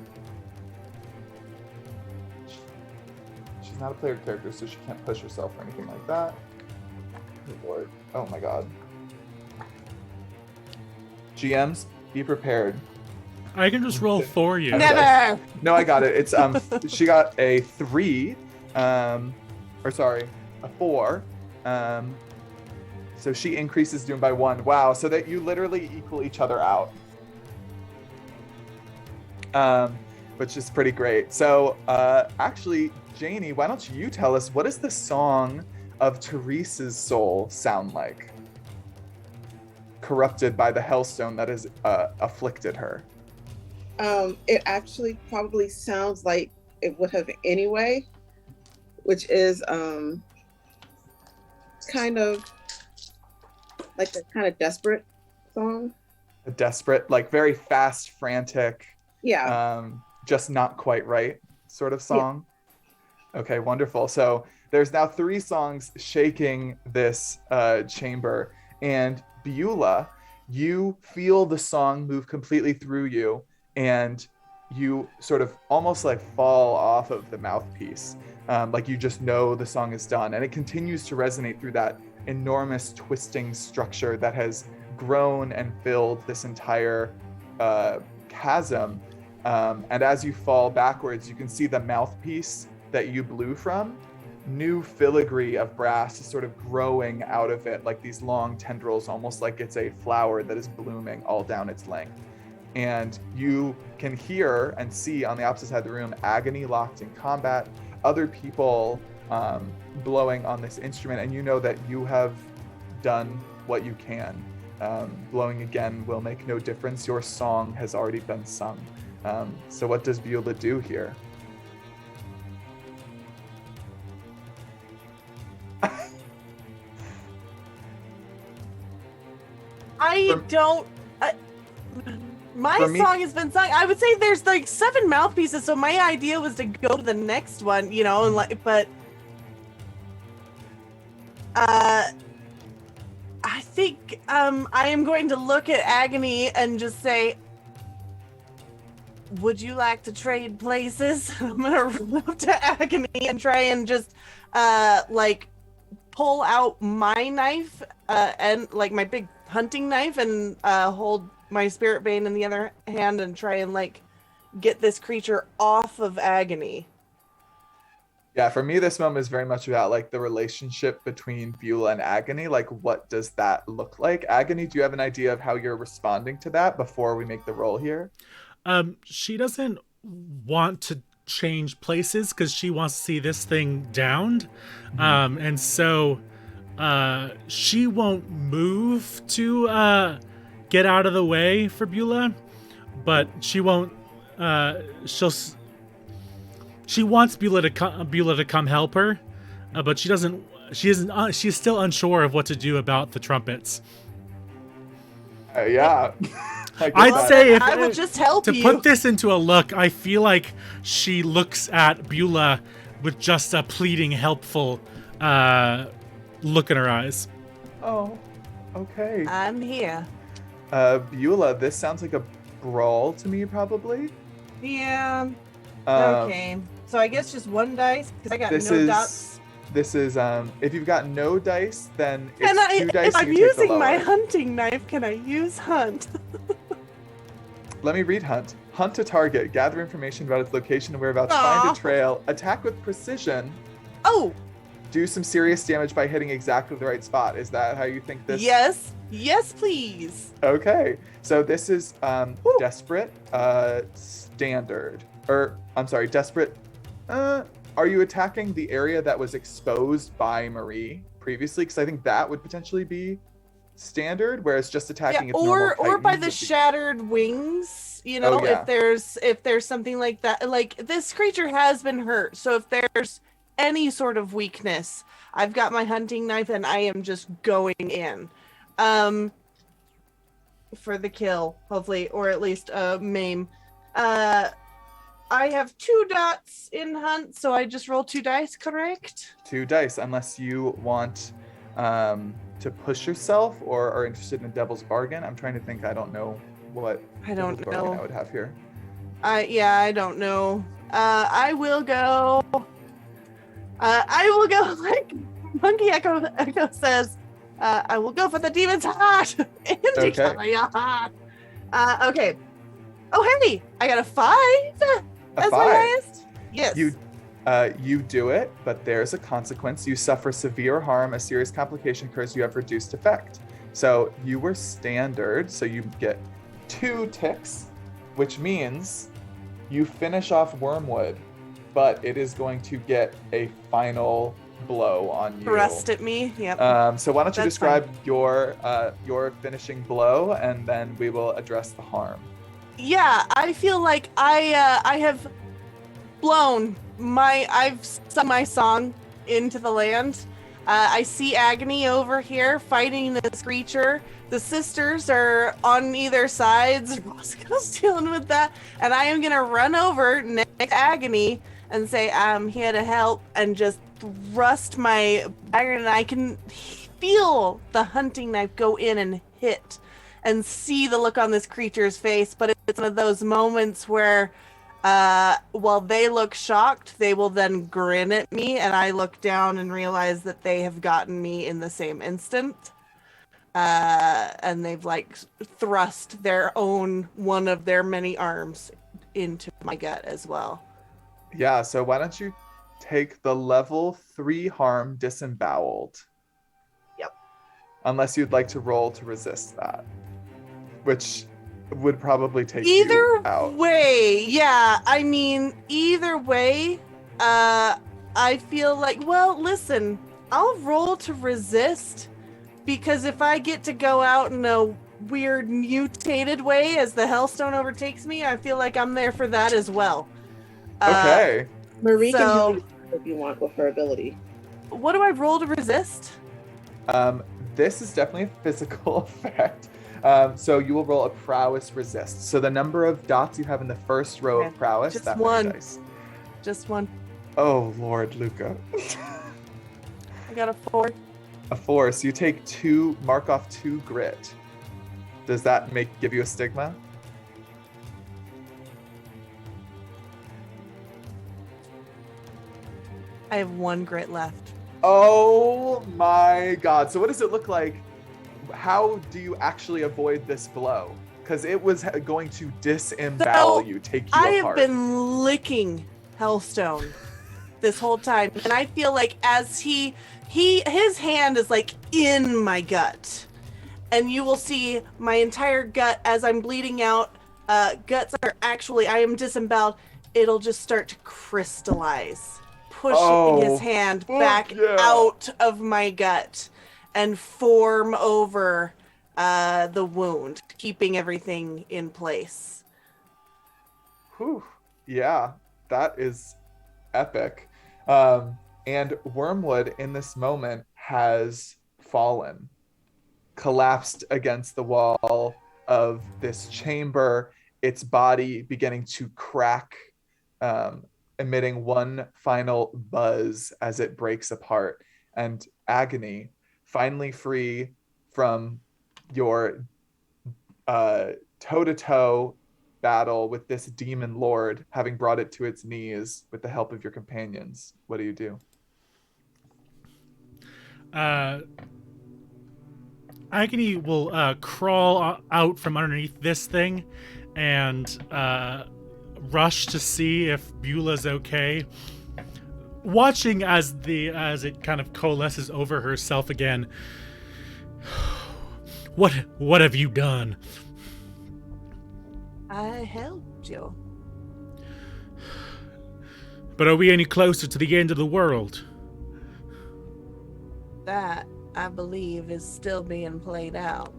She's not a player character, so she can't push herself or anything like that. Good lord. Oh my god. GMs, be prepared. I can just roll for you. Never! No, I got it. It's she got a 3, or sorry, a 4. So she increases doom by 1. Wow, so that you literally equal each other out. Which is pretty great. So actually, Janie, why don't you tell us, what does the song of Therese's soul sound like? Corrupted by the hellstone that has afflicted her. It actually probably sounds like it would have anyway, which is kind of like a kind of desperate song. A desperate, like very fast, frantic. Yeah. just not quite right sort of song? Yeah. Okay, wonderful. So there's now 3 songs shaking this chamber, and Beulah, you feel the song move completely through you, and you sort of almost like fall off of the mouthpiece. Like you just know the song is done, and it continues to resonate through that enormous twisting structure that has grown and filled this entire chasm. And as you fall backwards, you can see the mouthpiece that you blew from. New filigree of brass is sort of growing out of it, like these long tendrils, almost like it's a flower that is blooming all down its length. And you can hear and see on the opposite side of the room Agony locked in combat, other people blowing on this instrument, and you know that you have done what you can. Blowing again will make no difference. Your song has already been sung. So what does Beulah do here? My song has been sung. I would say there's like 7 mouthpieces, so my idea was to go to the next one, you know, and like, but I think I am going to look at Agony and just say, would you like to trade places? I'm gonna run up to Agony and try and just like pull out my knife and like my big hunting knife and hold my spirit bane in the other hand and try and like get this creature off of Agony. Yeah, for me, this moment is very much about like the relationship between Beulah and Agony. Like, what does that look like? Agony, do you have an idea of how you're responding to that before we make the roll here? She doesn't want to change places because she wants to see this thing downed. And so she won't move to get out of the way for Beulah, but she won't she wants Beulah to come help her, but she's still unsure of what to do about the trumpets. Yeah. I'd say if I will just help to you. put this into a look, I feel like she looks at Beulah with just a pleading, helpful look in her eyes. Oh, okay. I'm here. Beulah, this sounds like a brawl to me, probably. Yeah. Okay. So I guess just 1 dice because I got no dots. This is if you've got no dice, then it's 2 dice. If I'm using my hunting knife, can I use hunt? Let me read hunt. Hunt a target, gather information about its location and whereabouts, find a trail, attack with precision. Oh! Do some serious damage by hitting exactly the right spot. Is that how you think this? Yes. Yes, please. Okay. So this is desperate, standard. Or, I'm sorry, desperate. Are you attacking the area that was exposed by Marie previously? Because I think that would potentially be standard, whereas just attacking its normal or by the be... shattered wings, you know, if there's something like that. Like, this creature has been hurt, so if there's any sort of weakness, I've got my hunting knife and I am just going in for the kill, hopefully, or at least maim. I have 2 dots in hunt, so I just roll 2 dice, correct? 2 dice, unless you want to push yourself or are interested in a devil's bargain. I'm trying to think. I don't know what I don't know. I would have here. I don't know. I will go like Monkey Echo says. I will go for the demon's heart. Okay. Okay. Oh, hey, I got a 5. That's my highest. Yes. You do it, but there's a consequence. You suffer severe harm. A serious complication occurs. You have reduced effect. So you were standard, so you get 2 ticks, which means you finish off Wormwood, but it is going to get a final blow on you. Thrust at me. Yep. So why don't you describe your finishing blow, and then we will address the harm. Yeah, I feel like I have blown I've sung my song into the land. I see Agony over here fighting this creature. The sisters are on either sides. Roscoe's dealing with that. And I am going to run over next to Agony and say, I'm here to help, and just thrust my dagger, and I can feel the hunting knife go in and hit and see the look on this creature's face. But it's one of those moments where while they look shocked, they will then grin at me, and I look down and realize that they have gotten me in the same instant. And they've like thrust one of their many arms into my gut as well. Yeah, so why don't you take the level 3 harm disemboweled? Yep. Unless you'd like to roll to resist that, which would probably take Either you out. way, yeah. I mean, either way, I feel like, well, listen, I'll roll to resist, because if I get to go out in a weird mutated way as the Hellstone overtakes me, I feel like I'm there for that as well. Okay. Marie So- can do it if you want with her ability. What do I roll to resist? This is definitely a physical effect. So you will roll a prowess resist. So the number of dots you have in the first row of Okay, prowess, just that many one. dice. Just one. Oh, Lord, Luca. I got a 4. A 4. So you take 2, mark off 2 grit. Does that give you a stigma? I have 1 grit left. Oh my God. So what does it look like? How do you actually avoid this blow? Because it was going to disembowel you, take you I apart. have been licking Hellstone this whole time, and I feel like as his hand is like in my gut, and you will see my entire gut as I'm bleeding out. Guts are actually, I am disemboweled. It'll just start to crystallize, pushing his hand back out of my gut and form over the wound, keeping everything in place. Whew. Yeah, that is epic. And Wormwood in this moment has fallen, collapsed against the wall of this chamber, its body beginning to crack, emitting one final buzz as it breaks apart. And Agony, finally free from your toe-to-toe battle with this demon lord, having brought it to its knees with the help of your companions. What do you do? Agony will crawl out from underneath this thing and rush to see if Beulah's okay. Watching as it kind of coalesces over herself again. What have you done? I helped you. But are we any closer to the end of the world? That, I believe, is still being played out.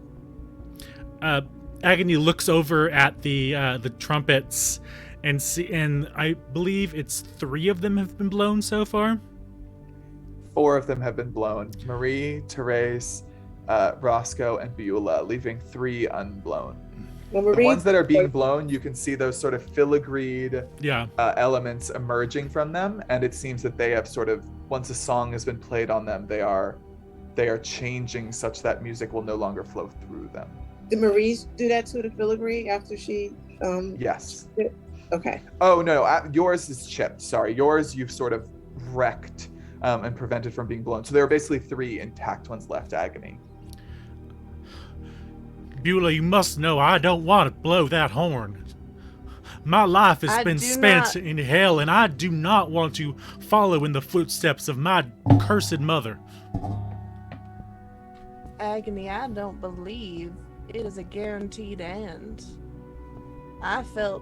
Agony looks over at the trumpets and I believe it's 3 of them have been blown so far. 4 of them have been blown. Marie, Therese, Roscoe, and Beulah, leaving 3 unblown. Well, The Marie, ones that are being blown, you can see those sort of filigreed elements emerging from them, and it seems that they have sort of, once a song has been played on them, they are changing such that music will no longer flow through them. did Marie do that to the filigree after she? Yes. Okay. Oh no, yours is chipped. Sorry, yours you've sort of wrecked and prevented from being blown. So there are basically 3 intact ones left. Agony. Beulah, you must know I don't want to blow that horn. My life has been spent in hell, and I do not want to follow in the footsteps of my cursed mother. Agony, I don't believe it is a guaranteed end. I felt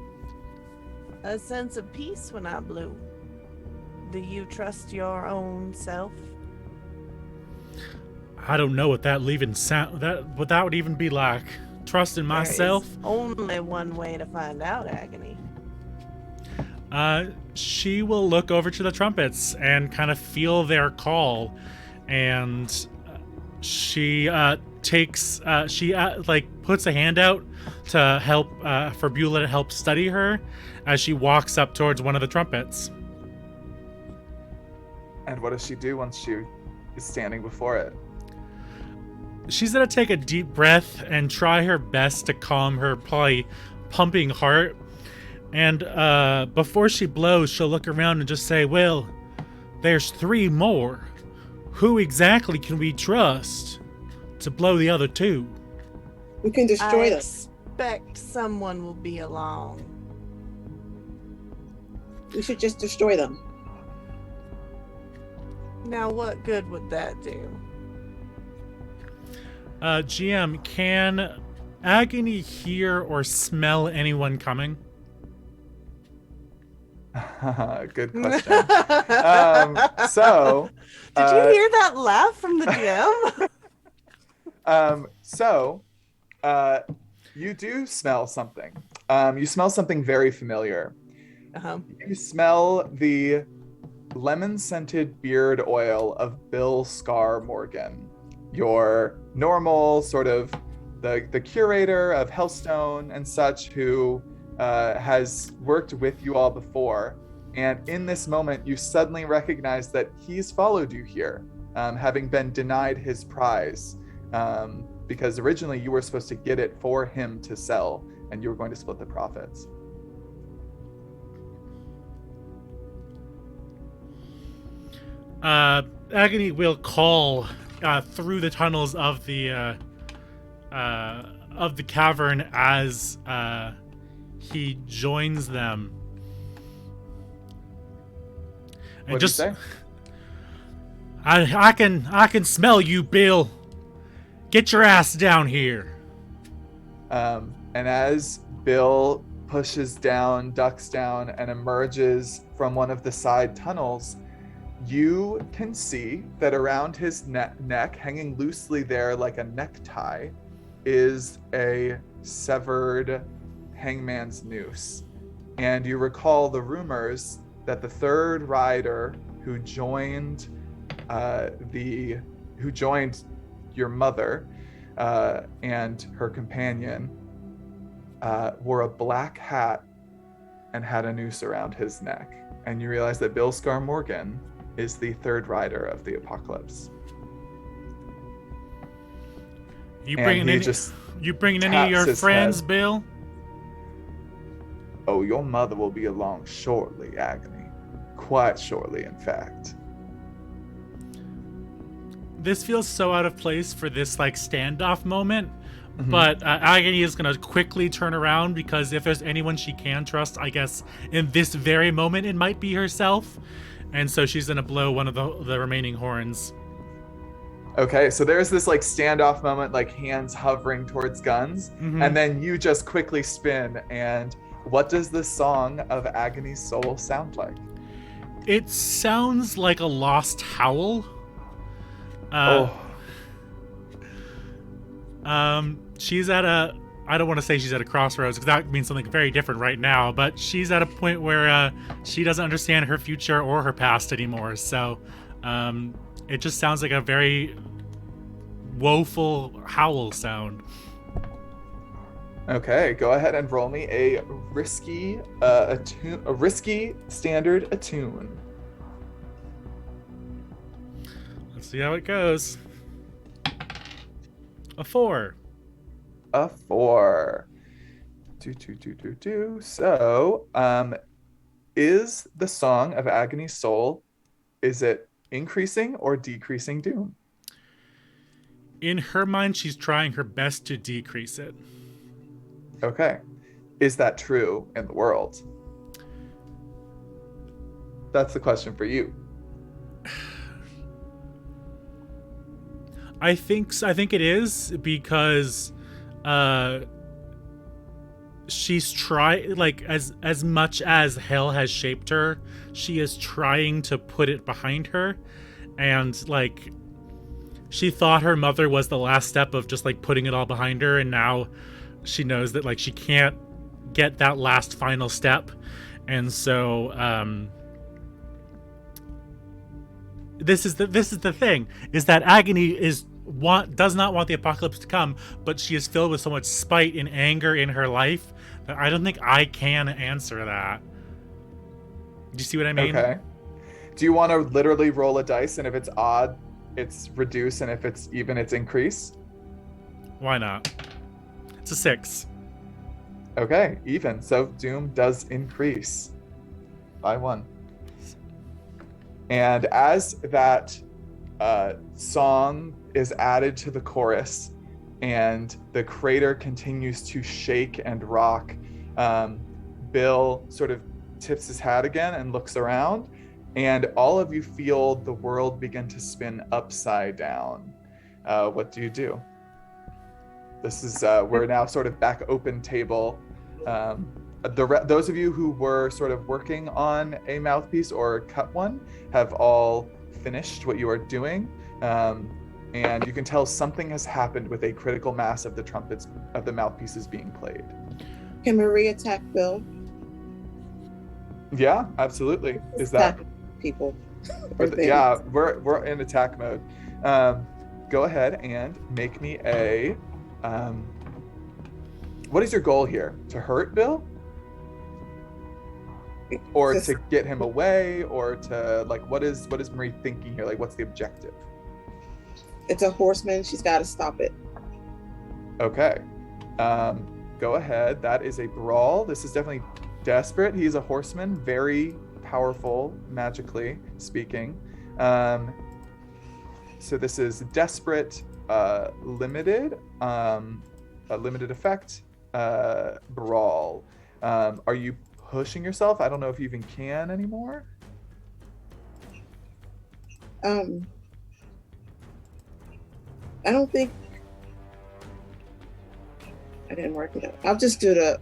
a sense of peace when I blew. Do you trust your own self? I don't know what that would even be like. Trusting myself. There is only one way to find out, Agony. She will look over to the trumpets and kind of feel their call, and she puts a hand out to help for Beulah to help steady her as she walks up towards one of the trumpets. And what does she do once she is standing before it? She's gonna take a deep breath and try her best to calm her probably pumping heart. And before she blows, she'll look around and just say, well, there's 3 more. Who exactly can we trust to blow the other 2? We can destroy I them. expect someone will be along. We should just destroy them. Now, what good would that do? GM, can Agony hear or smell anyone coming? Good question. So, did you hear that laugh from the DM? You do smell something. You smell something very familiar. Uh-huh. You smell the lemon-scented beard oil of Bill Scar Morgan, your normal sort of the curator of Hellstone and such, who has worked with you all before. And in this moment, you suddenly recognize that he's followed you here, having been denied his prize, because originally you were supposed to get it for him to sell, and you were going to split the profits. Agony will call through the tunnels of the cavern as he joins them. And What just do you say? I can smell you, Bill. Get your ass down here. And as Bill pushes down, ducks down, and emerges from one of the side tunnels, you can see that around his neck, hanging loosely there like a necktie, is a severed hangman's noose. And you recall the rumors that the third rider who joined your mother and her companion wore a black hat and had a noose around his neck. And you realize that Bill Scar Morgan is the third rider of the apocalypse. You And bringing he any? just You bringing any of taps your his friends, head. Bill? Oh, your mother will be along shortly, Agony. Quite shortly, in fact. This feels so out of place for this like standoff moment. Mhm. But Agony is gonna quickly turn around, because if there's anyone she can trust, I guess in this very moment it might be herself. And so she's gonna blow one of the remaining horns. Okay, so there's this like standoff moment, like hands hovering towards guns, Mhm. and then you just quickly spin. And what does the song of Agony's soul sound like? It sounds like a lost howl. She's at a, I don't want to say she's at a crossroads, because that means something very different right now, but she's at a point where she doesn't understand her future or her past anymore. So it just sounds like a very woeful howl sound. Okay, go ahead and roll me a risky standard attune. Let's see how it goes. A 4. A 4. So, is the song of Agony's soul, is it increasing or decreasing doom? In her mind, she's trying her best to decrease it. Okay. Is that true in the world? That's the question for you. I think it is, because she's as much as hell has shaped her, she is trying to put it behind her, and like she thought her mother was the last step of just like putting it all behind her, and now she knows that like she can't get that last final step, and so this is the thing, is that Agony does not want the apocalypse to come, but she is filled with so much spite and anger in her life that I don't think I can answer that. Do you see what I mean? Okay. Do you want to literally roll a dice, and if it's odd, it's reduce, and if it's even, it's increase? Why not? It's a 6. Okay, even. So Doom does increase by 1. And as that song is added to the chorus and the crater continues to shake and rock, Bill sort of tips his hat again and looks around, and all of you feel the world begin to spin upside down. What do you do? This is we're now sort of back open table. Those of you who were sort of working on a mouthpiece or cut one have all finished what you are doing, and you can tell something has happened with a critical mass of the trumpets of the mouthpieces being played. Can Marie attack Bill? Yeah, absolutely. Is that people? yeah, we're in attack mode. Go ahead and make me a. What is your goal here? To hurt Bill? Or to get him away? Or to, like, what is Marie thinking here? Like, what's the objective? It's a horseman. She's got to stop it. Okay. Go ahead. That is a brawl. This is definitely desperate. He's a horseman. Very powerful, magically speaking. So this is desperate, limited, a limited effect, brawl. Are you pushing yourself? I don't know if you even can anymore. I don't think I didn't work it out. I'll just do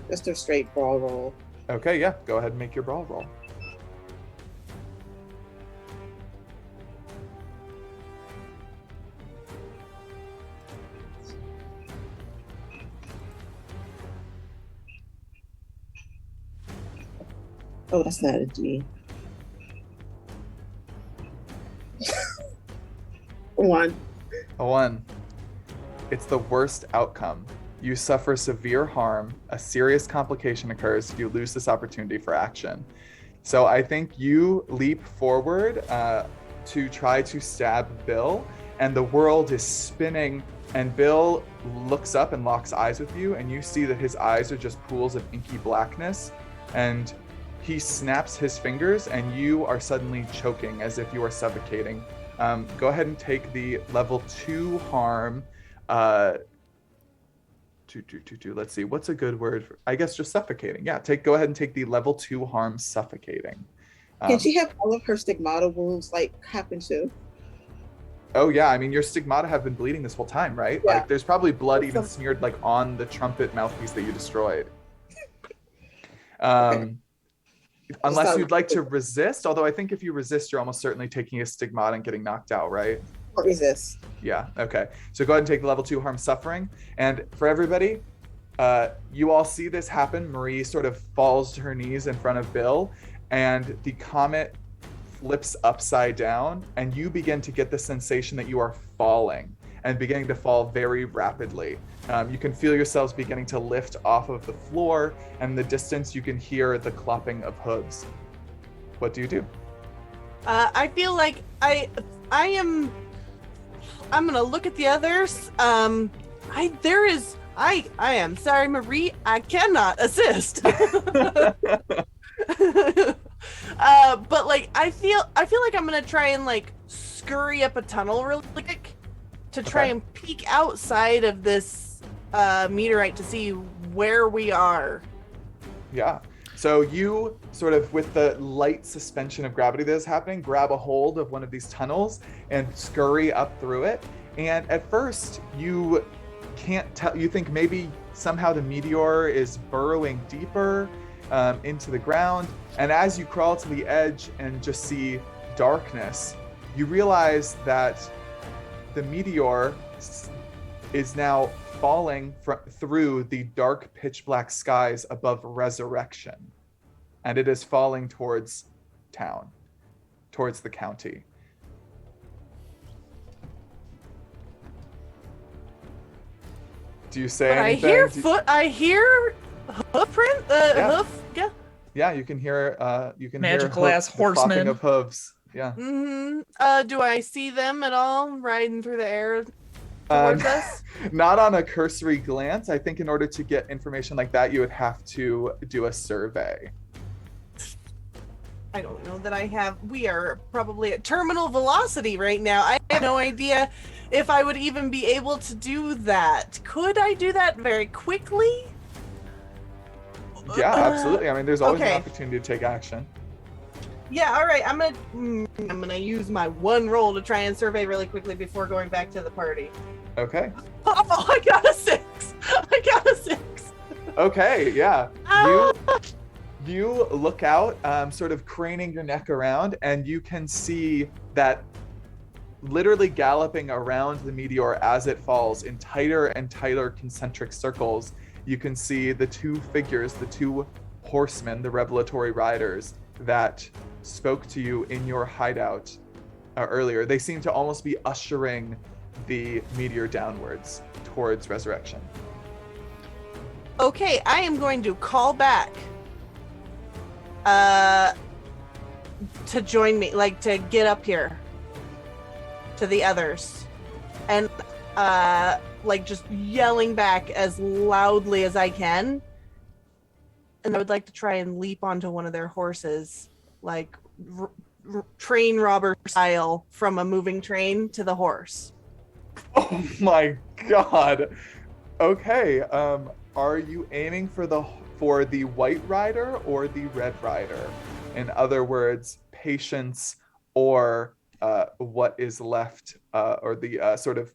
just a straight brawl roll. Okay, yeah. Go ahead and make your brawl roll. Oh, that's not a D. 1. A 1. It's the worst outcome. You suffer severe harm, a serious complication occurs, you lose this opportunity for action. So I think you leap forward to try to stab Bill, and the world is spinning, and Bill looks up and locks eyes with you, and you see that his eyes are just pools of inky blackness, and he snaps his fingers, and you are suddenly choking as if you are suffocating. Go ahead and take the level 2 harm. Let's see, what's a good word for, I guess just suffocating. Yeah, go ahead and take the level 2 harm suffocating. Can she have all of her stigmata wounds like happen to? Oh yeah, I mean your stigmata have been bleeding this whole time, right? Yeah. Like there's probably blood even smeared like on the trumpet mouthpiece that you destroyed. Okay. Unless you'd like to resist, although I think if you resist, you're almost certainly taking a stigmata and getting knocked out, right? Or resist. Yeah, okay. So go ahead and take the level 2 harm suffering. And for everybody, you all see this happen. Marie sort of falls to her knees in front of Bill, and the comet flips upside down, and you begin to get the sensation that you are falling and beginning to fall very rapidly. You can feel yourselves beginning to lift off of the floor, and in the distance you can hear the clopping of hooves. What do you do? I feel like I'm gonna look at the others. I am sorry, Marie. I cannot assist. But like I feel like I'm gonna try and like scurry up a tunnel really quick to try and peek outside of this meteorite to see where we are. Yeah. So you sort of, with the light suspension of gravity that is happening, grab a hold of one of these tunnels and scurry up through it. And at first you can't tell, you think maybe somehow the meteor is burrowing deeper into the ground. And as you crawl to the edge and just see darkness, you realize that the meteor is now falling through the dark pitch black skies above Resurrection, and it is falling towards town, towards the county. Do you say But anything? I hear hoof print. Yeah. Hoof. Yeah. Yeah, you can hear. Magical hear ass the clopping horsemen. of hooves. Yeah. Mm-hmm. Do I see them at all riding through the air Um, towards us? Not on a cursory glance. I think in order to get information like that, you would have to do a survey. I don't know that I have. We are probably at terminal velocity right now. I have no idea if I would even be able to do that. Could I do that very quickly? Yeah, absolutely. I mean, there's always okay. an opportunity to take action. Yeah, all right. I'm gonna use my one roll to try and survey really quickly before going back to the party. Okay. Oh, I got a 6. I got a 6. Okay. Yeah. Ah! You look out, sort of craning your neck around, and you can see that literally galloping around the meteor as it falls in tighter and tighter concentric circles. You can see the two figures, the two horsemen, the revelatory riders that spoke to you in your hideout earlier. They seem to almost be ushering the meteor downwards towards resurrection. Okay, I am going to call back to join me, like to get up here to the others, and like just yelling back as loudly as I can. And I would like to try and leap onto one of their horses, like train robber style, from a moving train to the horse. Oh my god. Okay, are you aiming for the white rider or the red rider? In other words, Patience or what is left, or the sort of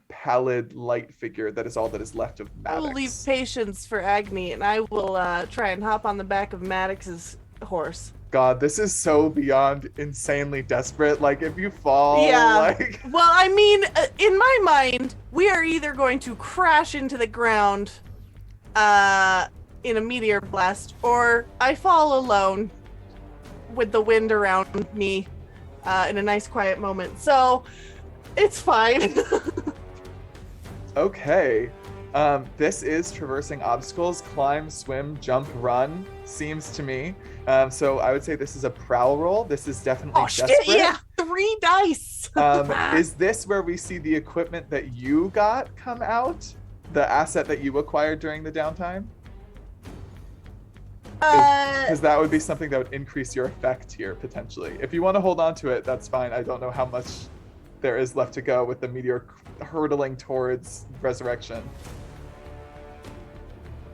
pallid light figure that is all that is left of Maddox. I will leave Patience for Agni, and I will try and hop on the back of Maddox's horse. God, this is so beyond insanely desperate. Like, if you fall, Yeah. like... Well, I mean, in my mind, we are either going to crash into the ground in a meteor blast, or I fall alone with the wind around me in a nice quiet moment. So, it's fine. Okay. This is traversing obstacles, climb, swim, jump, run, seems to me. So I would say this is a prowl roll. This is definitely desperate. Shit, yeah, 3 dice. Is this where we see the equipment that you got come out? The asset that you acquired during the downtime? Because that would be something that would increase your effect here, potentially. If you want to hold on to it, that's fine. I don't know how much there is left to go with the meteor hurtling towards resurrection.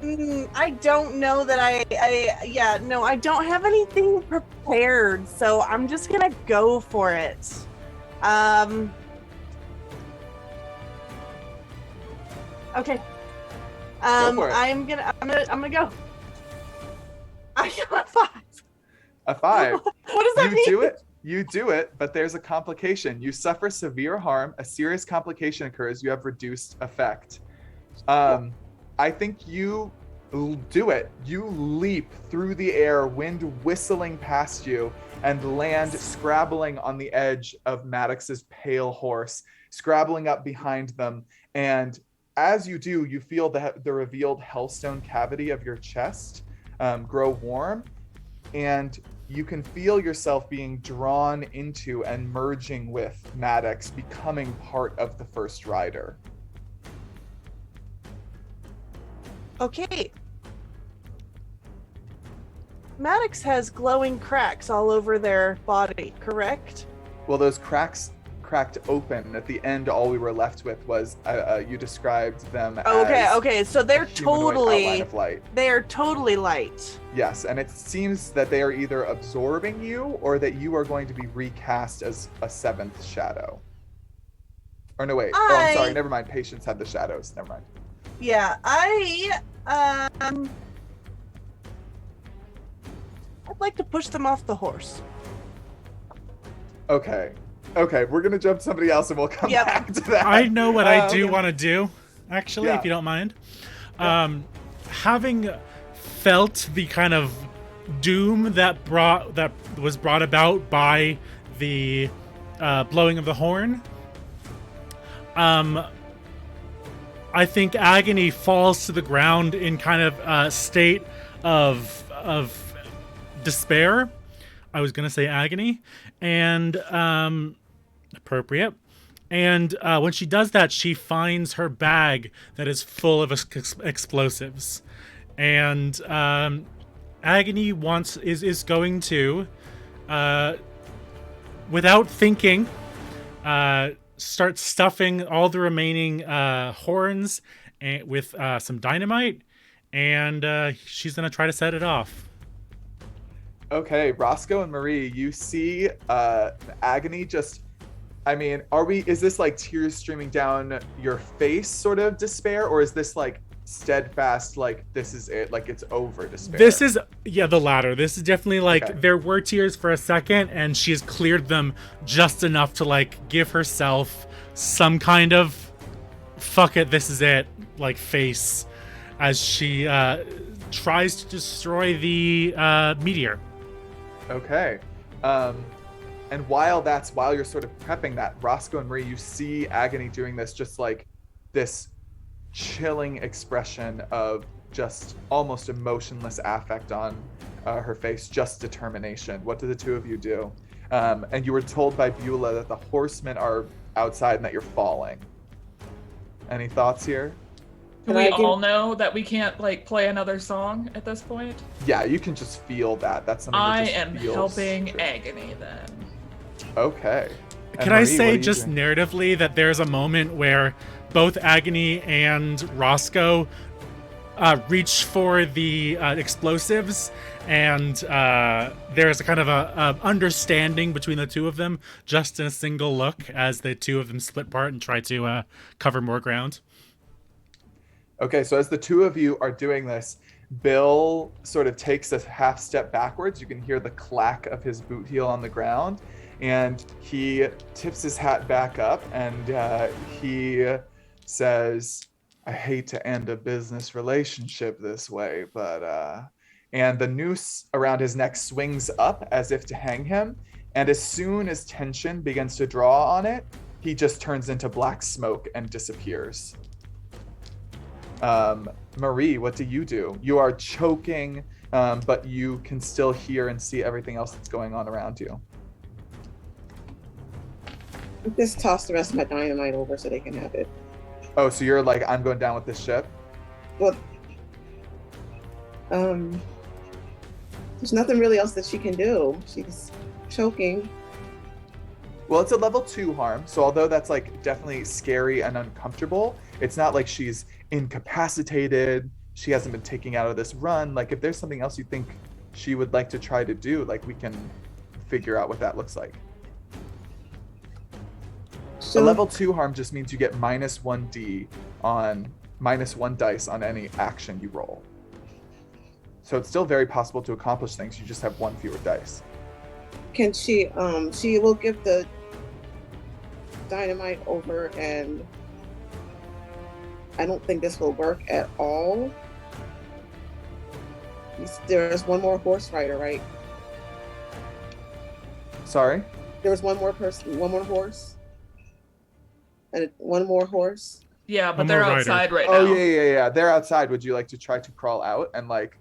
I don't know that I don't have anything prepared, so I'm just gonna go for it. Okay. Go for it. I'm gonna go. I got a 5. A 5. What does that mean? You do it, but there's a complication. You suffer severe harm. A serious complication occurs. You have reduced effect. I think you do it. You leap through the air, wind whistling past you, and land scrabbling on the edge of Maddox's pale horse, scrabbling up behind them. And as you do, you feel the revealed hellstone cavity of your chest grow warm, and you can feel yourself being drawn into and merging with Maddox, becoming part of the first rider. Okay. Maddox has glowing cracks all over their body, correct? Well, those cracks cracked open. At the end, all we were left with was you described them as Okay, so they're a humanoid outline of light. totally light. Yes, and it seems that they are either absorbing you or that you are going to be recast as a 7th shadow. Or no, wait. Oh, I'm sorry. Never mind. Patience had the shadows. Never mind. Yeah, I'd like to push them off the horse. Okay, we're gonna jump somebody else and we'll come back to that. I know what I do want to do, actually, if you don't mind. Having felt the kind of doom that was brought about by the blowing of the horn, I think Agony falls to the ground in kind of a state of despair. I was gonna say agony, and appropriate. And when she does that, she finds her bag that is full of explosives, and Agony is going to, without thinking, start stuffing all the remaining horns with some dynamite, and she's gonna try to set it off. Okay, Roscoe and Marie, you see Agony just, I mean, is this like tears streaming down your face sort of despair, or is this like steadfast, like this is it, like it's over despair? This is, the latter. This is definitely like, Okay. there were tears for a second, and she's cleared them just enough to like give herself some kind of fuck it, this is it, like face, as she tries to destroy the meteor. Okay. And while you're sort of prepping that, Roscoe and Marie, you see Agony doing this, just like this chilling expression of just almost emotionless affect on her face, just determination. What do the two of you do? And you were told by Beulah that the horsemen are outside and that you're falling. Any thoughts here? Do we all know that we can't like play another song at this point? Yeah, you can just feel that. That's something that I just am feels helping true. Agony then. Okay. And Can I Marie, say what are you just doing? narratively that there's a moment where both Agony and Roscoe reach for the explosives, and there's a kind of a understanding between the two of them just in a single look as the two of them split apart and try to cover more ground. Okay, so as the two of you are doing this, Bill sort of takes a half step backwards. You can hear the clack of his boot heel on the ground, and he tips his hat back up, and he says, I hate to end a business relationship this way, but and the noose around his neck swings up as if to hang him, and as soon as tension begins to draw on it, he just turns into black smoke and disappears. Marie, what do? You are choking, but you can still hear and see everything else that's going on around you. Just toss the rest of my dynamite over so they can have it. Oh, so you're like, I'm going down with this ship? Well, there's nothing really else that she can do. She's choking. Well, it's a level 2 harm, so although that's like definitely scary and uncomfortable, it's not like she's incapacitated, she hasn't been taken out of this run. Like, if there's something else you think she would like to try to do, like, we can figure out what that looks like. So A level 2 harm just means you get -1 dice on any action you roll. So it's still very possible to accomplish things, you just have 1 fewer dice. can she will give the dynamite over, and I don't think this will work at all. There's one more horse rider, right? Sorry? There was one more person, one more horse, and one more horse. Yeah, but One they're more rider. outside right Oh, now. yeah. They're outside. Would you like to try to crawl out and, like,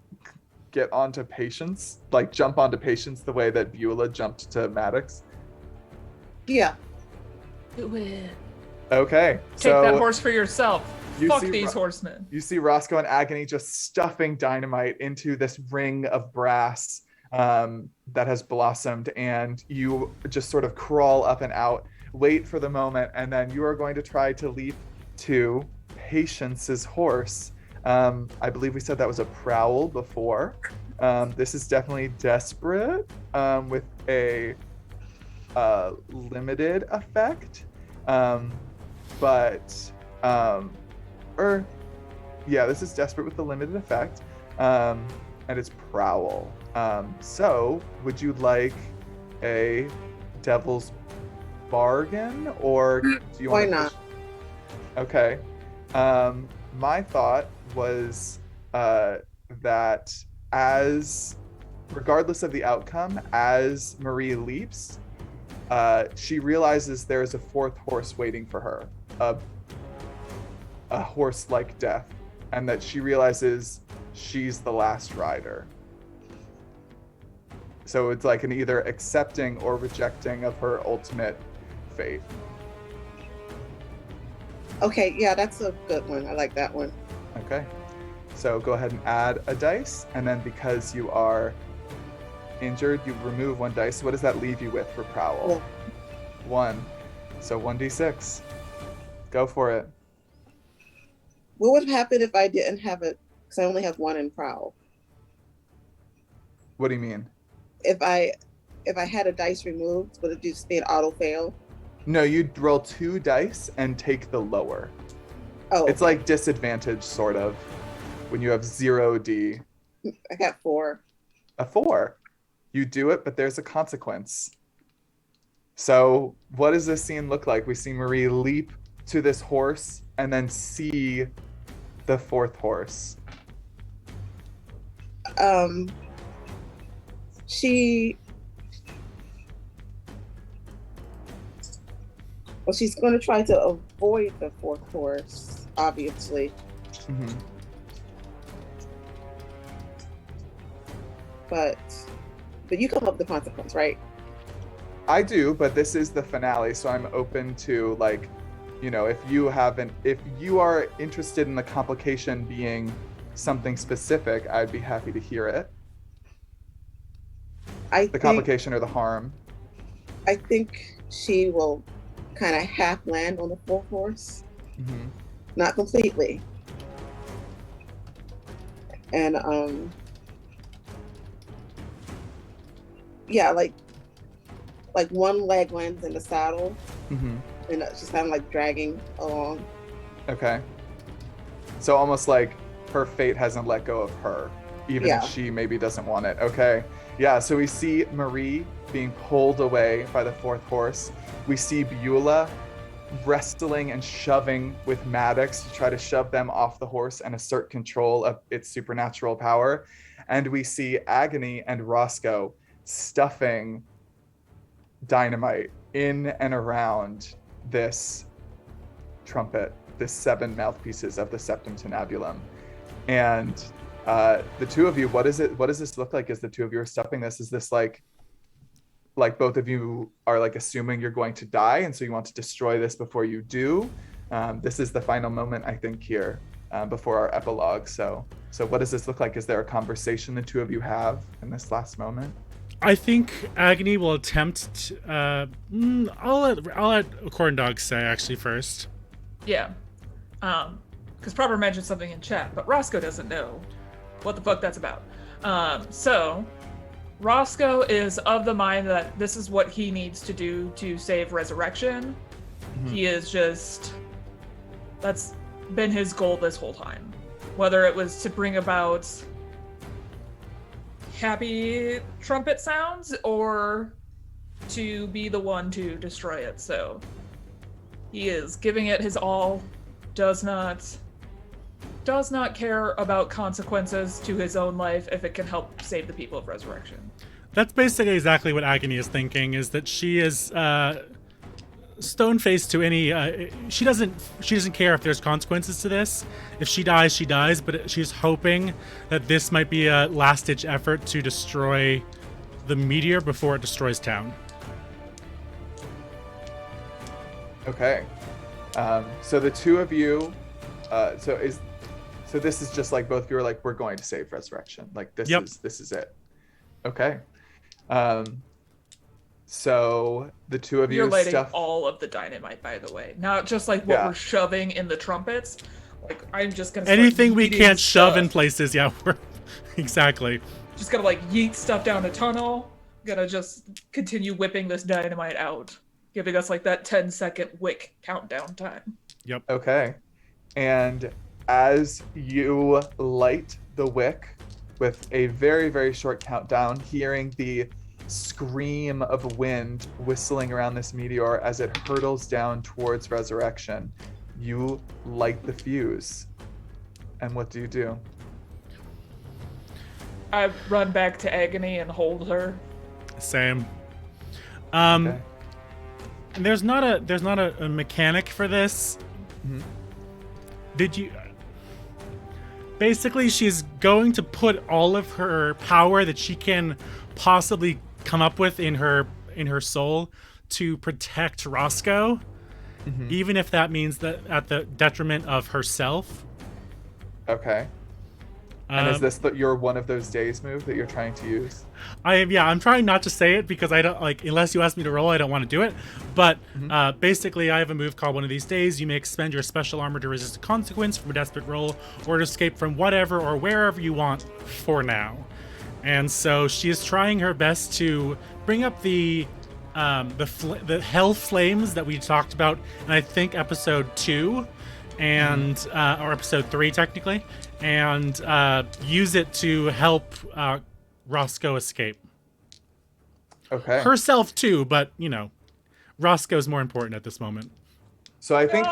get onto Patience? Like, jump onto Patience the way that Beulah jumped to Maddox? Yeah. Do it. Okay. Take that horse for yourself. you Fuck see these horsemen. You see Roscoe and Agony just stuffing dynamite into this ring of brass that has blossomed, and you just sort of crawl up and out, wait for the moment, and then you are going to try to leap to Patience's horse. I believe we said that was a prowl before. This is definitely desperate with a limited effect. This is desperate with the limited effect. And it's prowl. So would you like a devil's bargain, or do you Why want to not? Okay. My thought was that regardless of the outcome, as Marie leaps, she realizes there is a 4th horse waiting for her. a horse-like death, and that she realizes she's the last rider. So it's like an either accepting or rejecting of her ultimate fate. Okay, yeah, that's a good one. I like that one. Okay. So go ahead and add a dice, and then because you are injured, you remove 1 dice. What does that leave you with for Prowl? 1. So 1d6. Go for it. What would happen if I didn't have it? Because I only have 1 in Prowl. What do you mean? If I had a dice removed, would it just be an auto fail? No, you'd roll 2 dice and take the lower. Oh, It's like disadvantage, sort of, when you have 0d. I got 4. A 4. You do it, but there's a consequence. So what does this scene look like? We see Marie leap to this horse and then see the 4th horse. She's going to try to avoid the 4th horse, obviously. Mm-hmm. But you come up with the consequence, right? I do, but this is the finale, so I'm open to, like, you know, if you are interested in the complication being something specific, I'd be happy to hear it. The complication or the harm. I think she will kind of half land on the 4th horse. Mm-hmm. Not completely. And yeah, like 1 leg lands in the saddle, Mm-hmm. and she's kind of like dragging along. Okay. So almost like her fate hasn't let go of her, even if she maybe doesn't want it. Okay. Yeah, so we see Marie being pulled away by the 4th horse. We see Beulah wrestling and shoving with Maddox to try to shove them off the horse and assert control of its supernatural power. And we see Agony and Roscoe stuffing dynamite in and around this trumpet, this 7 mouthpieces of the Septum Tinnabulum. And the 2 of you, what does this look like as the 2 of you are stuffing this? Is this like both of you are like assuming you're going to die, and so you want to destroy this before you do? This is the final moment, I think, here before our epilogue. So what does this look like? Is there a conversation the 2 of you have in this last moment? I think Agony will attempt. I'll let Corn Dog say actually first. Yeah. Because Proper mentioned something in chat, but Roscoe doesn't know what the fuck that's about. So Roscoe is of the mind that this is what he needs to do to save Resurrection. Mm-hmm. He is just... That's been his goal this whole time. Whether it was to bring about happy trumpet sounds or to be the one to destroy it. So he is giving it his all, does not care about consequences to his own life if it can help save the people of Resurrection. That's basically exactly what Agony is thinking, is that she is stone-faced to any... she doesn't care if there's consequences to this. If she dies, she dies, but she's hoping that this might be a last-ditch effort to destroy the meteor before it destroys town. Okay. So the 2 of you... So this is just like both of you are like, we're going to save Resurrection. Like this is it. Okay. So the 2 of you You're lighting all of the dynamite, by the way. Not just like what we're shoving in the trumpets. Like I'm just gonna anything we can't shove in places. Yeah, we're exactly. Just gonna like yeet stuff down a tunnel. Gonna just continue whipping this dynamite out, giving us like that 10-second wick countdown time. Yep. Okay. And as you light the wick with a very, very short countdown, hearing the scream of wind whistling around this meteor as it hurtles down towards Resurrection, you light the fuse. And what do you do? I run back to Agony and hold her. Same. Okay. And there's not a mechanic for this. Mm-hmm. Did you? Basically, she's going to put all of her power that she can possibly come up with in her soul to protect Roscoe, even if that means that at the detriment of herself. Okay. And is this your one of those days move that you're trying to use? I'm trying not to say it because I don't like, unless you ask me to roll, I don't want to do it. But basically, I have a move called One of These Days. You may expend your special armor to resist a consequence from a desperate roll, or to escape from whatever or wherever you want for now. And so she is trying her best to bring up the hell flames that we talked about in, I think, episode 2, and or episode 3 technically, and use it to help Roscoe escape. Okay. Herself too, but Roscoe's more important at this moment. So I think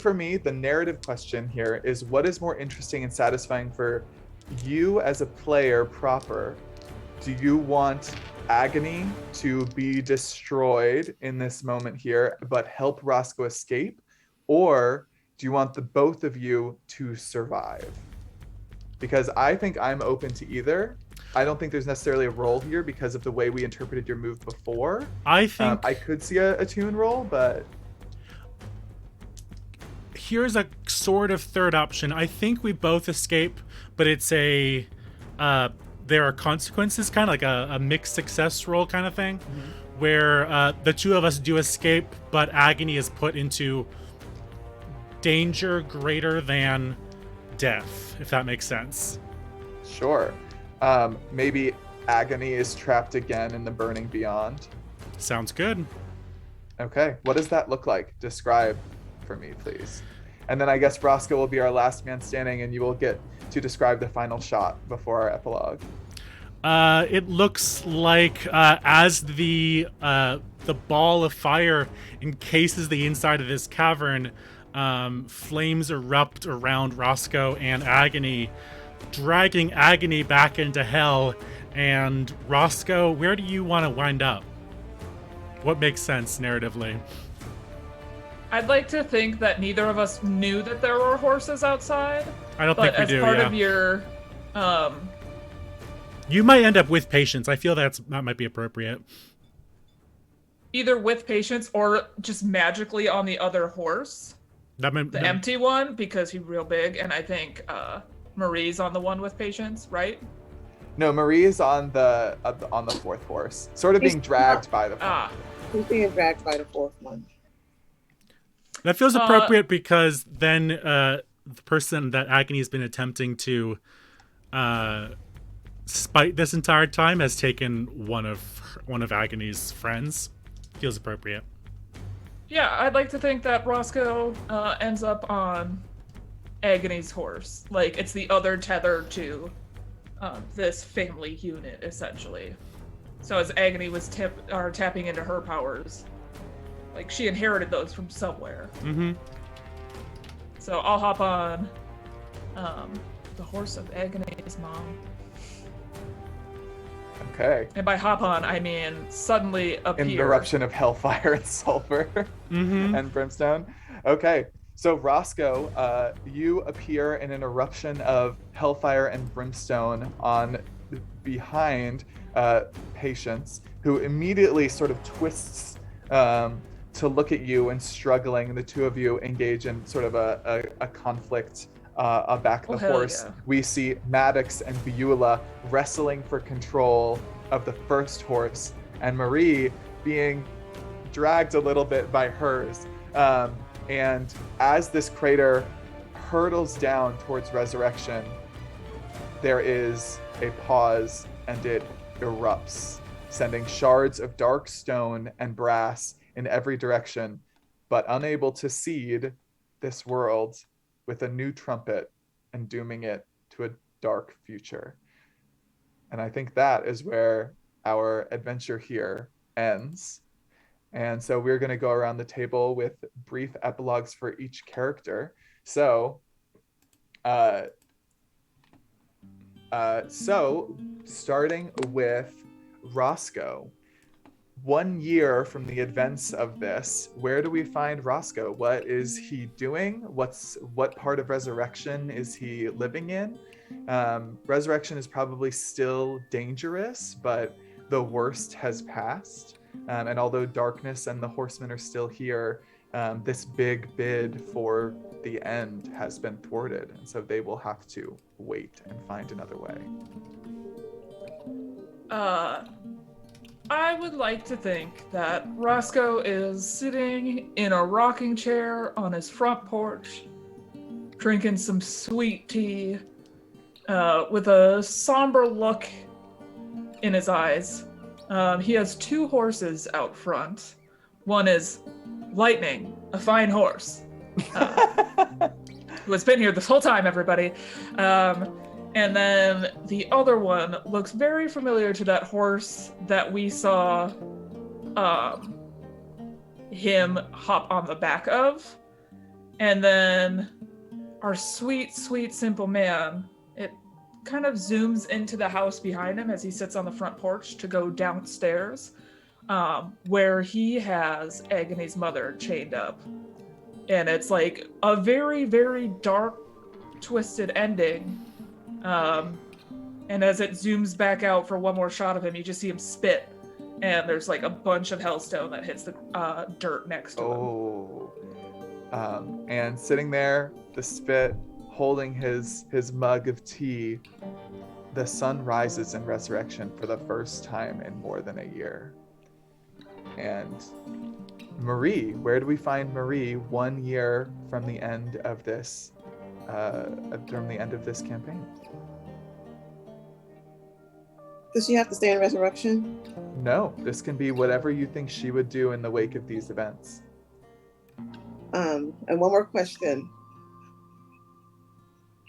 for me, the narrative question here is, what is more interesting and satisfying for you as a player proper? Do you want Agony to be destroyed in this moment here, but help Roscoe escape? Or do you want the both of you to survive? Because I think I'm open to either. I don't think there's necessarily a role here because of the way we interpreted your move before. I think I could see a tune roll, but here's a sort of third option. I think we both escape, but it's a there are consequences, kind of like a mixed success roll kind of thing, where the two of us do escape, but Agony is put into danger greater than death, if that makes sense. Sure. Maybe Agony is trapped again in the burning beyond. Sounds good. Okay. What does that look like? Describe for me, please. And then I guess Roscoe will be our last man standing, and you will get to describe the final shot before our epilogue. It looks like as the ball of fire encases the inside of this cavern, flames erupt around Roscoe and Agony, dragging Agony back into hell. And Roscoe, where do you want to wind up? What makes sense narratively? I'd like to think that neither of us knew that there were horses outside. I don't think we do. But as part of your, you might end up with Patience. I feel that might be appropriate. Either with Patience or just magically on the other horse. Empty one, because he's real big, and I think Marie's on the one with Patience, right? No, Marie is on the fourth horse, sort of being dragged by the fourth. He's being dragged by the fourth one. That feels appropriate because then the person that Agony has been attempting to spite this entire time has taken one of Agony's friends. Feels appropriate. Yeah, I'd like to think that Roscoe ends up on Agony's horse. Like, it's the other tether to this family unit, essentially. So as Agony was tapping into her powers, like, she inherited those from somewhere. Mm-hmm. So I'll hop on the horse of Agony's mom. Okay. And by hop on, I mean suddenly appear. In the eruption of hellfire and sulfur and brimstone. Okay. So Roscoe, you appear in an eruption of hellfire and brimstone behind Patience, who immediately sort of twists to look at you and struggling, and the two of you engage in sort of a conflict back the horse. Yeah. We see Maddox and Beulah wrestling for control of the first horse, and Marie being dragged a little bit by hers. And as this crater hurtles down towards resurrection, there is a pause, and it erupts, sending shards of dark stone and brass in every direction, but unable to seed this world with a new trumpet and dooming it to a dark future. And I think that is where our adventure here ends. And so we're going to go around the table with brief epilogues for each character. So starting with Roscoe, 1 year from the events of this, where do we find Roscoe? What is he doing? What part of Resurrection is he living in? Resurrection is probably still dangerous, but the worst has passed. And although darkness and the horsemen are still here, this big bid for the end has been thwarted, and so they will have to wait and find another way. I would like to think that Roscoe is sitting in a rocking chair on his front porch, drinking some sweet tea, with a somber look in his eyes. He has 2 horses out front. One is Lightning, a fine horse, who has been here this whole time, everybody. And then the other one looks very familiar to that horse that we saw him hop on the back of. And then our sweet, sweet, simple man, it kind of zooms into the house behind him as he sits on the front porch to go downstairs, where he has Agony's mother chained up. And it's like a very, very dark, twisted ending. And as it zooms back out for one more shot of him, you just see him spit, and there's like a bunch of hellstone that hits the dirt next to him. And sitting there, the spit, holding his mug of tea, the sun rises in Resurrection for the first time in more than a year. And Marie, where do we find Marie 1 year from the end of this campaign? Does she have to stay in Resurrection? No, this can be whatever you think she would do in the wake of these events. And one more question.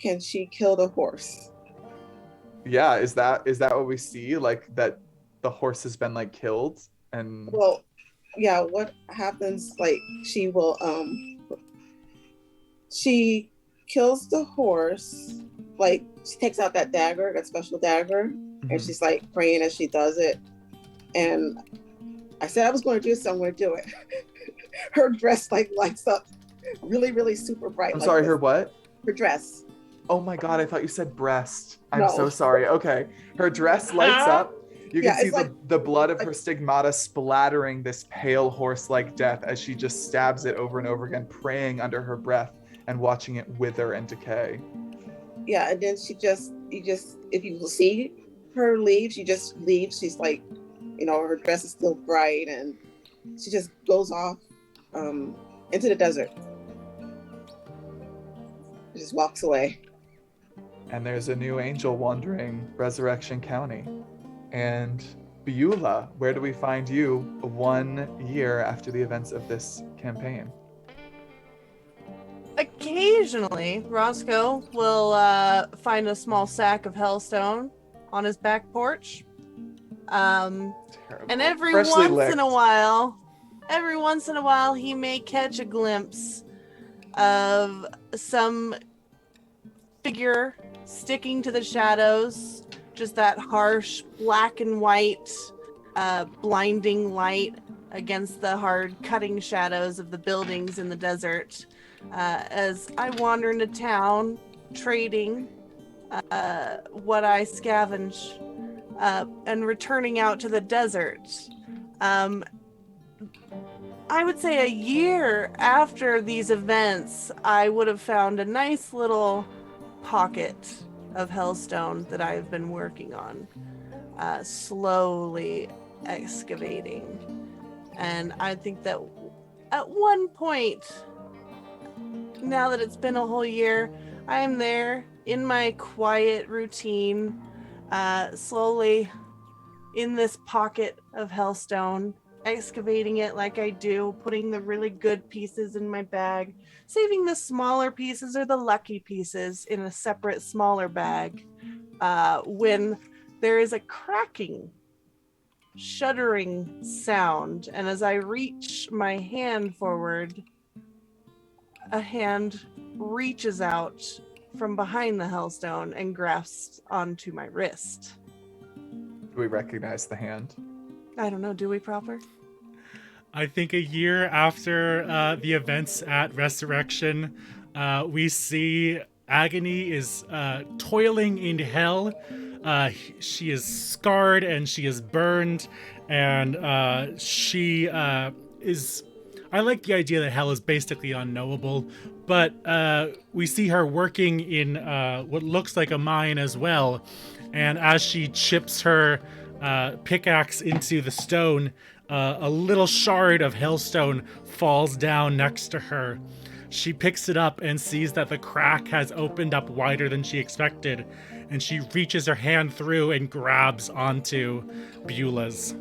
Can she kill the horse? Yeah, is that what we see? Like that the horse has been like killed and Well, yeah, what happens, like she will she kills the horse, like she takes out that dagger, that special dagger, and she's like praying as she does it. And I said I was going to do it, so I'm going to do it. Her dress like lights up really, really super bright. I'm like sorry, this. her what? Her dress. Oh my god, I thought you said breast. I'm No. so sorry. Okay. Her dress lights up. You can Yeah, see it's like- the blood of her stigmata splattering this pale horse-like death as she just stabs it over and over again, praying under her breath and watching it wither and decay. Yeah, and then if you will see her leave, she just leaves. She's like, her dress is still bright, and she just goes off into the desert. She just walks away. And there's a new angel wandering Resurrection County. And Beulah, where do we find you 1 year after the events of this campaign? Occasionally, Roscoe will find a small sack of hellstone on his back porch. Terrible. And every Freshly once in a licked. while, he may catch a glimpse of some figure sticking to the shadows, just that harsh black and white blinding light against the hard cutting shadows of the buildings in the desert. As I wander into town, trading what I scavenge and returning out to the desert. I would say a year after these events, I would have found a nice little pocket of hellstone that I've been working on, slowly excavating. And I think that at one point, now that it's been a whole year, I am there in my quiet routine, slowly in this pocket of hellstone, excavating it like I do, putting the really good pieces in my bag, saving the smaller pieces or the lucky pieces in a separate smaller bag, when there is a cracking, shuddering sound, and as I reach my hand forward, a hand reaches out from behind the hellstone and grasps onto my wrist. Do we recognize the hand? I don't know. Do we proper? I think a year after the events at Resurrection, we see Agony is toiling in hell. She is scarred and she is burned, and she is. I like the idea that hell is basically unknowable, but we see her working in what looks like a mine as well, and as she chips her pickaxe into the stone, a little shard of hellstone falls down next to her. She picks it up and sees that the crack has opened up wider than she expected, and she reaches her hand through and grabs onto Beulah's.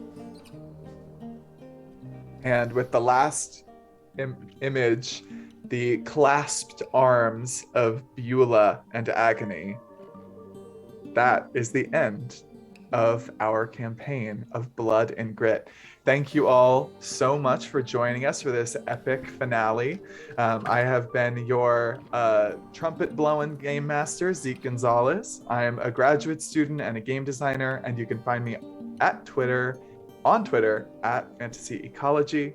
And with the last image, the clasped arms of Beulah and Agony, that is the end of our campaign of Blood and Grit. Thank you all so much for joining us for this epic finale. I have been your trumpet-blowing game master, Zeke Gonzalez. I am a graduate student and a game designer, and you can find me on Twitter at Fantasy Ecology.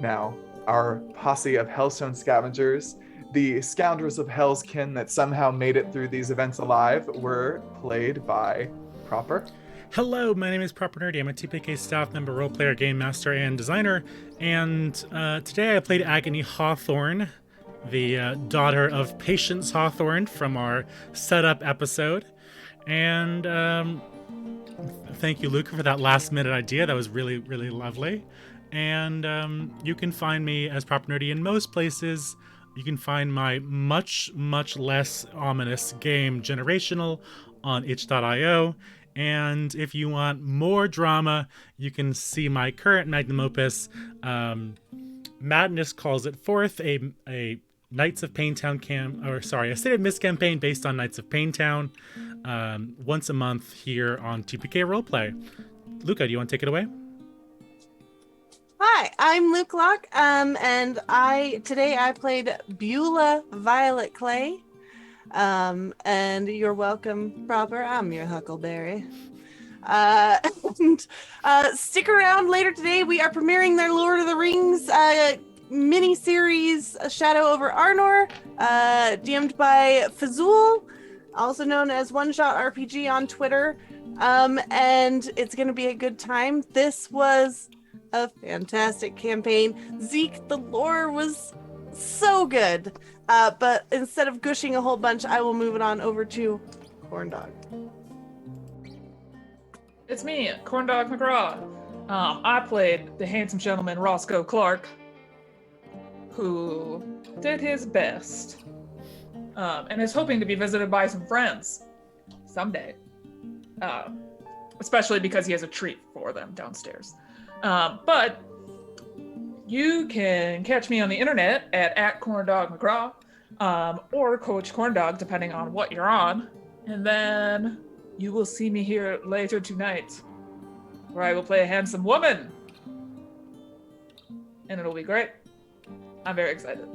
Now, our posse of Hellstone scavengers, the scoundrels of Hell's Kin that somehow made it through these events alive, were played by Proper. Hello, my name is Proper Nerdy. I'm a TPK staff member, role player, game master, and designer. And today I played Agony Hawthorne, the daughter of Patience Hawthorne from our setup episode. And thank you, Luca, for that last minute idea. That was really, really lovely. And you can find me as Proper Nerdy in most places. You can find my much, much less ominous game, Generational, on itch.io. And if you want more drama, you can see my current magnum opus. Madness Calls It Forth, a Knights of Paintown a State of Mist campaign based on Knights of Paintown, once a month here on TPK Roleplay. Luca, do you want to take it away? Hi, I'm Luke Locke, and today I played Beulah Violet Clay. And you're welcome, Proper. I'm your Huckleberry. And stick around later today. We are premiering their Lord of the Rings mini-series, Shadow over Arnor, DM'd by Fazul, also known as One Shot RPG on Twitter. And it's going to be a good time. This was a fantastic campaign. Zeke, the lore was so good. But instead of gushing a whole bunch, I will move it on over to Corndog. It's me, Corndog McGraw. I played the handsome gentleman Roscoe Clark, who did his best, and is hoping to be visited by some friends someday. Especially because he has a treat for them downstairs. But you can catch me on the internet at Corndog McGraw, or Coach Corndog, depending on what you're on. And then you will see me here later tonight, where I will play a handsome woman. And it'll be great. I'm very excited.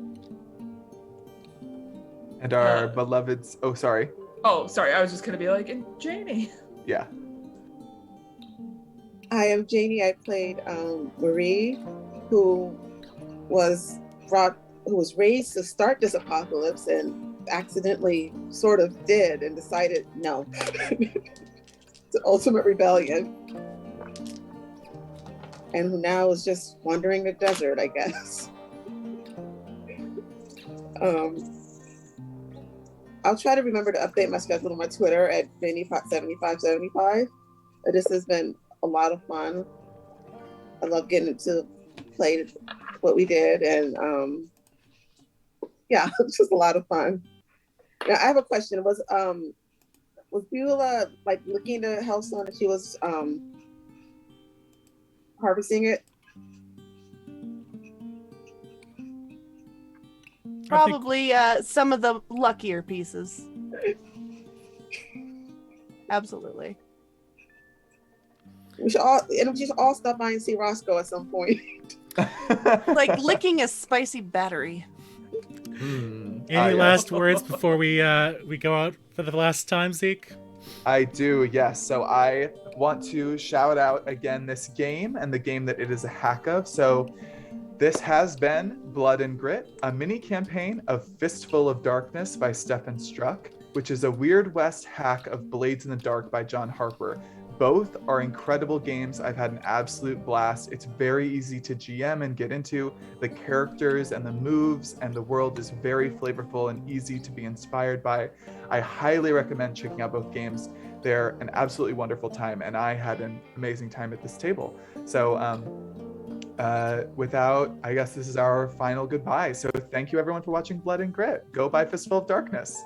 And our beloved... Oh, sorry. Oh, sorry. I was just going to be like, and Janie. Yeah. I am Janie. I played Marie, who was raised to start this apocalypse and accidentally sort of did and decided no. It's the ultimate rebellion. And who now is just wandering the desert, I guess. I'll try to remember to update my schedule on my Twitter at Vinny7575. This has been a lot of fun. I love getting to play what we did, and yeah, it's just a lot of fun. Now, I have a question. Was Beulah like looking to Hellstone and she was harvesting it? Probably some of the luckier pieces. Absolutely. We should all stop by and see Roscoe at some point. Like licking a spicy battery. Any last words before we go out for the last time, Zeke? I do, yes. So I want to shout out again this game and the game that it is a hack of. So this has been Blood and Grit, a mini campaign of Fistful of Darkness by Stefan Struck, which is a Weird West hack of Blades in the Dark by John Harper. Both are incredible games. I've had an absolute blast. It's very easy to GM and get into. The characters and the moves and the world is very flavorful and easy to be inspired by. I highly recommend checking out both games. They're an absolutely wonderful time, and I had an amazing time at this table. So, I guess this is our final goodbye. So thank you everyone for watching Blood and Grit. Go buy Fistful of Darkness.